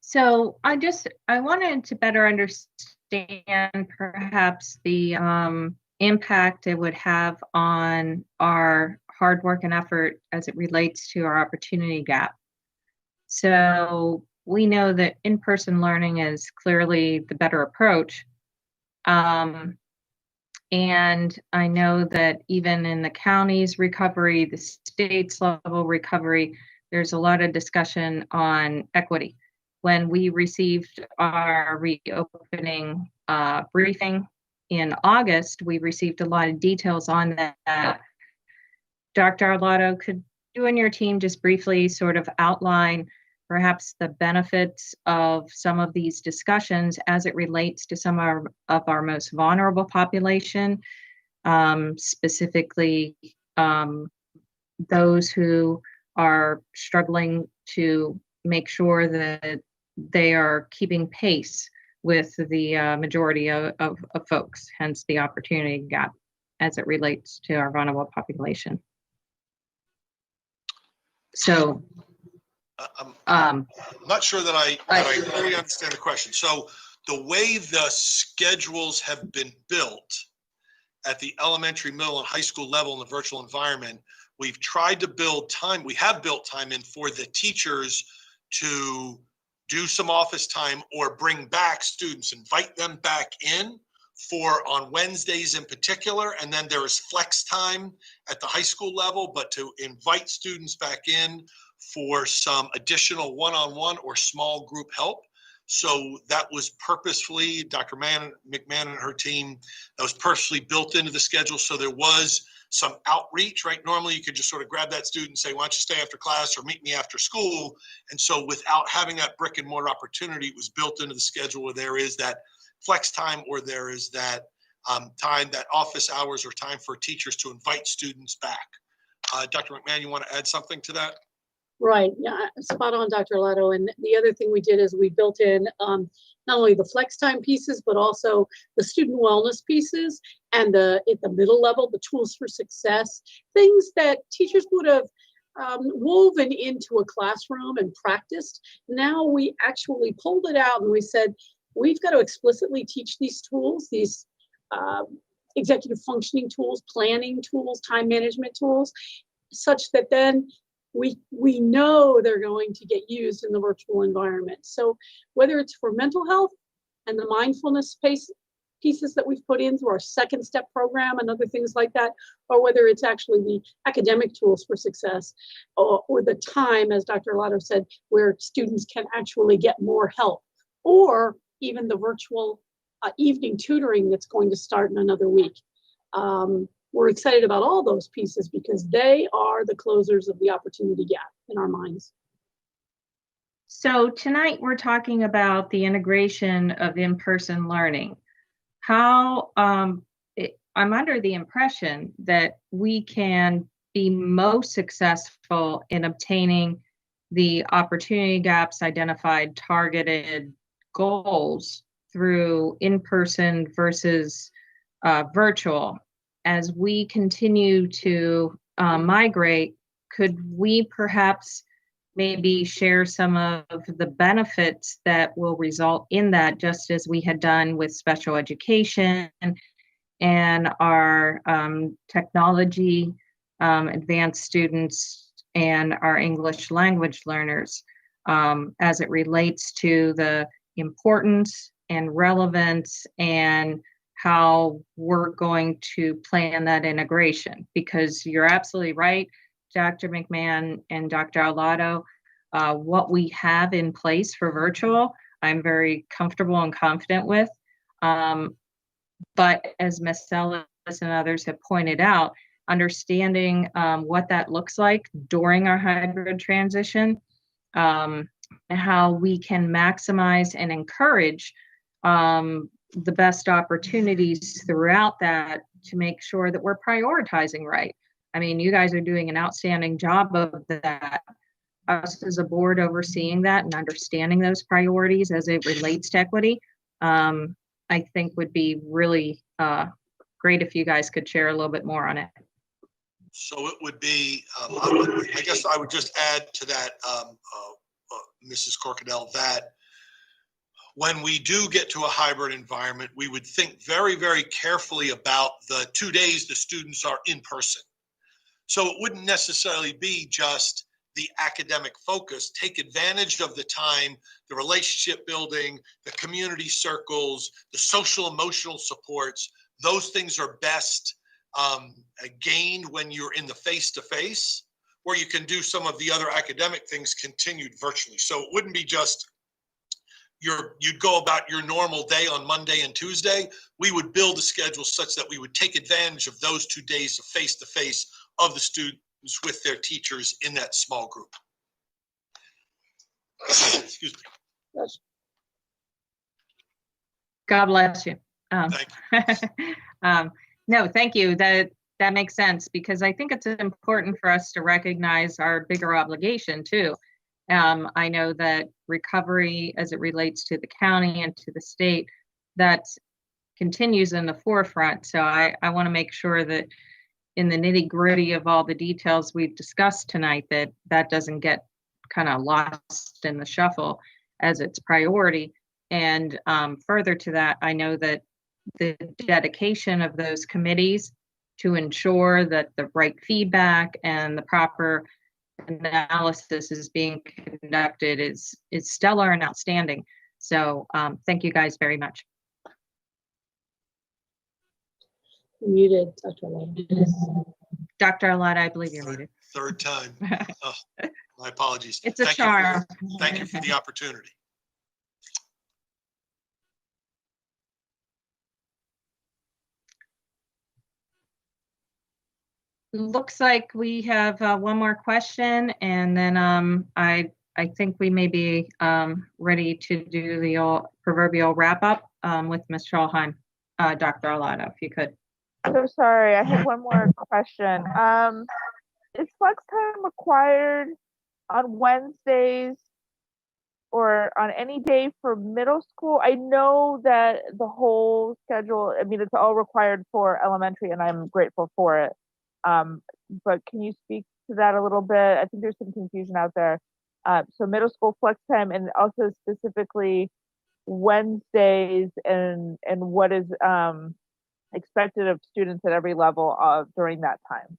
So I wanted to better understand perhaps the impact it would have on our hard work and effort as it relates to our opportunity gap. So we know that in-person learning is clearly the better approach. And I know that even in the county's recovery, the state's level recovery, there's a lot of discussion on equity. When we received our reopening briefing in August, we received a lot of details on that. Dr. Arlotto, could you and your team just briefly sort of outline perhaps the benefits of some of these discussions as it relates to some of our most vulnerable population, specifically those who are struggling to make sure that they are keeping pace with the majority of folks, hence the opportunity gap as it relates to our vulnerable population. So, I'm not sure that I fully understand the question. So the way the schedules have been built at the elementary, middle, and high school level in the virtual environment, we've tried to build time. We have built time in for the teachers to do some office time or bring back students, invite them back in for on Wednesdays in particular. And then there is flex time at the high school level, but to invite students back in for some additional one-on-one or small group help. So that was purposefully, Dr. McMahon and her team, that was purposely built into the schedule. So there was some outreach, right? Normally you could just sort of grab that student and say, why don't you stay after class or meet me after school? And so without having that brick and mortar opportunity, it was built into the schedule where there is that flex time or there is that time, that office hours or time for teachers to invite students back. Dr. McMahon, you want to add something to that? Right, yeah, spot on, Dr. Arlotto. And the other thing we did is we built in not only the flex time pieces, but also the student wellness pieces and at the middle level, the tools for success, things that teachers would have woven into a classroom and practiced. Now we actually pulled it out and we said, we've got to explicitly teach these tools, these executive functioning tools, planning tools, time management tools, such that then we know they're going to get used in the virtual environment. So whether it's for mental health and the mindfulness pieces that we've put in through our second step program and other things like that, or whether it's actually the academic tools for success or the time, as Dr. Arlotto said, where students can actually get more help, or even the virtual evening tutoring that's going to start in another week. We're excited about all those pieces because they are the closers of the opportunity gap in our minds. So tonight we're talking about the integration of in-person learning. How I'm under the impression that we can be most successful in obtaining the opportunity gaps identified, targeted goals through in-person versus virtual. As we continue to migrate, could we perhaps maybe share some of the benefits that will result in that, just as we had done with special education and our technology advanced students and our English language learners, as it relates to the importance and relevance and how we're going to plan that integration? Because you're absolutely right, Dr. McMahon and Dr. Arlotto, what we have in place for virtual, I'm very comfortable and confident with. But as Ms. Ellis and others have pointed out, understanding what that looks like during our hybrid transition, and how we can maximize and encourage the best opportunities throughout that to make sure that we're prioritizing right. I mean, you guys are doing an outstanding job of that. Us as a board overseeing that and understanding those priorities as it relates to equity, I think would be really great if you guys could share a little bit more on it. So it would be, I guess I would just add to that, Mrs. Corkadell, that when we do get to a hybrid environment, we would think very, very carefully about the 2 days the students are in person. So it wouldn't necessarily be just the academic focus, take advantage of the time, the relationship building, the community circles, the social emotional supports. Those things are best gained when you're in the face-to-face, where you can do some of the other academic things continued virtually. So it wouldn't be just you'd go about your normal day on Monday and Tuesday. We would build a schedule such that we would take advantage of those 2 days of face-to-face of the students with their teachers in that small group. Excuse me. God bless you. Thank you. No, thank you. That makes sense, because I think it's important for us to recognize our bigger obligation too. I know that recovery, as it relates to the county and to the state, that continues in the forefront. So I want to make sure that in the nitty-gritty of all the details we've discussed tonight, that doesn't get kind of lost in the shuffle as its priority. And further to that, I know that the dedication of those committees to ensure that the right feedback and the proper analysis is being conducted is stellar and outstanding. So thank you guys very much. Muted, Dr. Alana. Dr. Alada, I believe you're muted. Third time. Oh, my apologies. It's a Thank charm. Thank you for the opportunity. Looks like we have one more question, and then I think we may be ready to do the proverbial wrap up with Ms. Schalheim. Dr. Alada, if you could. So sorry, I had one more question. Is flex time required on Wednesdays or on any day for middle school? I know that the whole schedule, I mean, it's all required for elementary, and I'm grateful for it. But can you speak to that a little bit? I think there's some confusion out there. So middle school flex time, and also specifically Wednesdays, and what is expected of students at every level during that time.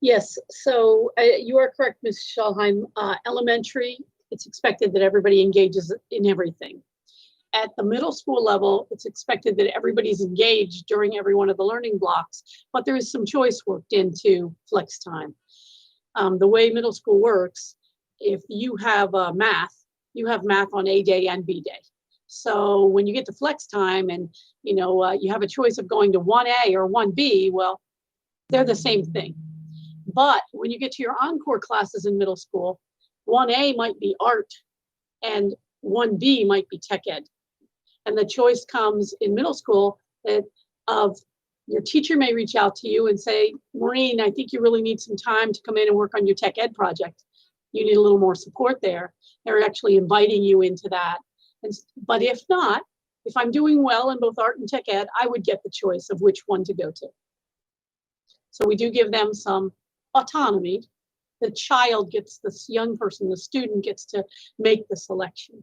Yes, so you are correct, Ms. Schalheim. Elementary, it's expected that everybody engages in everything. At the middle school level, it's expected that everybody's engaged during every one of the learning blocks, but there is some choice worked into flex time. The way middle school works, if you have math, you have math on A day and B day. So when you get to flex time and you have a choice of going to 1A or 1B, well, they're the same thing. But when you get to your encore classes in middle school, 1A might be art and 1B might be tech ed. And the choice comes in middle school that your teacher may reach out to you and say, Maureen, I think you really need some time to come in and work on your tech ed project. You need a little more support there. They're actually inviting you into that. But if not, if I'm doing well in both art and tech ed, I would get the choice of which one to go to. So we do give them some autonomy. The child gets, this young person, the student gets to make the selection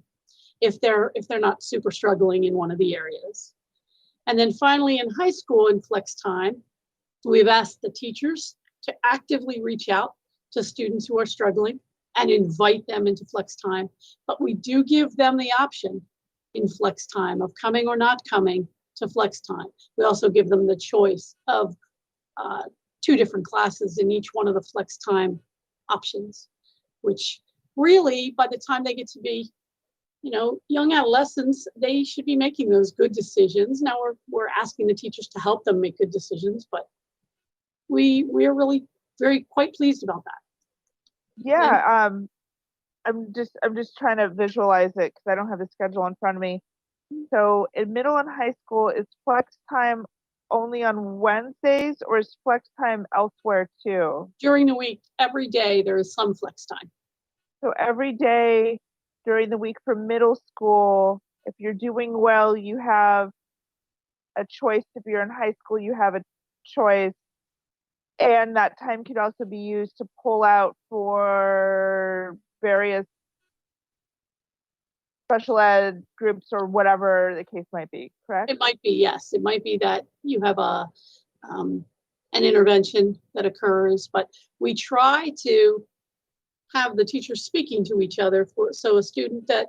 if they're not super struggling in one of the areas. And then finally in high school in flex time, we've asked the teachers to actively reach out to students who are struggling and invite them into flex time. But we do give them the option in flex time of coming or not coming to flex time. We also give them the choice of 2 different classes in each one of the flex time options, which really by the time they get to be young adolescents, they should be making those good decisions. Now we're asking the teachers to help them make good decisions, but we are really quite pleased about that. Yeah, I'm just trying to visualize it because I don't have the schedule in front of me. So in middle and high school, is flex time only on Wednesdays, or is flex time elsewhere too? During the week, every day there is some flex time. So every day during the week for middle school, if you're doing well, you have a choice. If you're in high school, you have a choice. And that time could also be used to pull out for various special ed groups or whatever the case might be, correct? It might be, yes. It might be that you have an intervention that occurs, but we try to have the teachers speaking to each other so a student that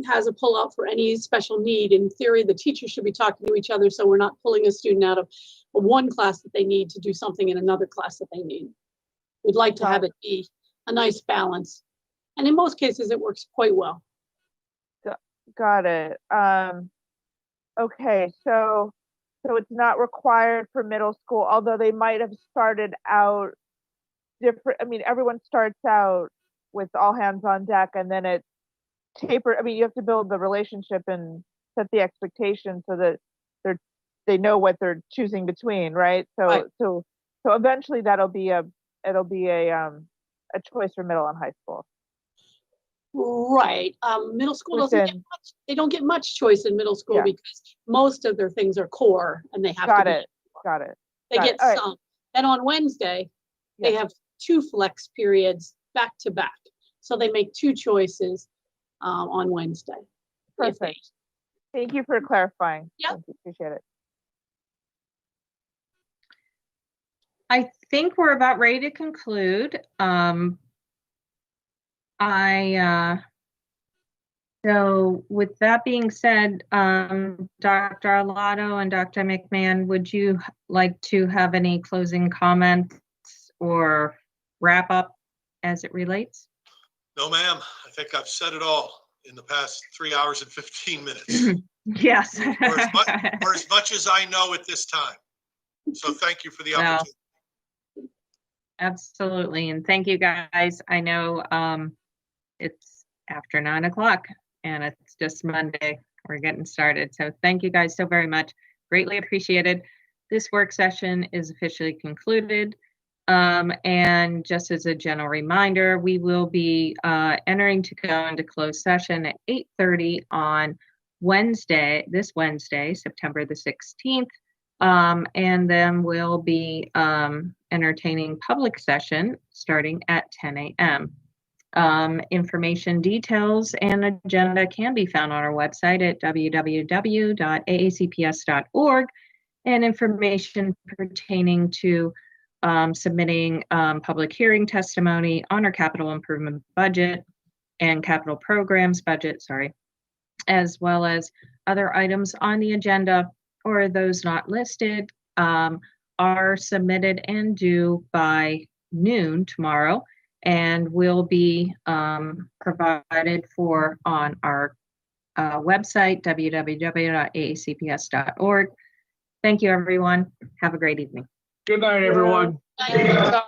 has a pullout for any special need, in theory, the teacher should be talking to each other so we're not pulling a student out of one class that they need to do something in another class that they need. We'd like to have it be a nice balance. And in most cases, it works quite well. Got it. Okay, so it's not required for middle school, although they might have started out different. I mean, everyone starts out with all hands on deck, and then it taper. I mean, you have to build the relationship and set the expectation so that they know what they're choosing between, right? So Right. so eventually it'll be a choice for middle and high school. Right. Middle school doesn't get Within- much, they don't get much choice in middle school Yeah. because most of their things are core and they have Got to it. Got it. They got get it. All right. some. And on Wednesday, they Yeah. have 2 flex periods back to back. So they make 2 choices on Wednesday. if they- Perfect. Thank you for clarifying. Yep. Thank you. Appreciate it. I think we're about ready to conclude. So with that being said, Dr. Arlotto and Dr. McMahon, would you like to have any closing comments or wrap up as it relates? No, ma'am. I think I've said it all in the past 3 hours and 15 minutes, Yes. or as much as I know at this time. So thank you for the Well, opportunity. absolutely. And thank you guys. I know it's after 9 o'clock and it's just Monday. We're getting started. So thank you guys so very much. Greatly appreciated. This work session is officially concluded. And just as a general reminder, we will be entering to go into closed session at 8:30 on Wednesday, this Wednesday, September the 16th. And then we'll be entertaining public session starting at 10 a.m. Information details and agenda can be found on our website at www.aacps.org, and information pertaining to submitting public hearing testimony on our capital improvement budget and capital programs budget, as well as other items on the agenda or those not listed are submitted and due by noon tomorrow, and will be provided for on our website, www.aacps.org. Thank you, everyone. Have a great evening. Good night, everyone. Thank you.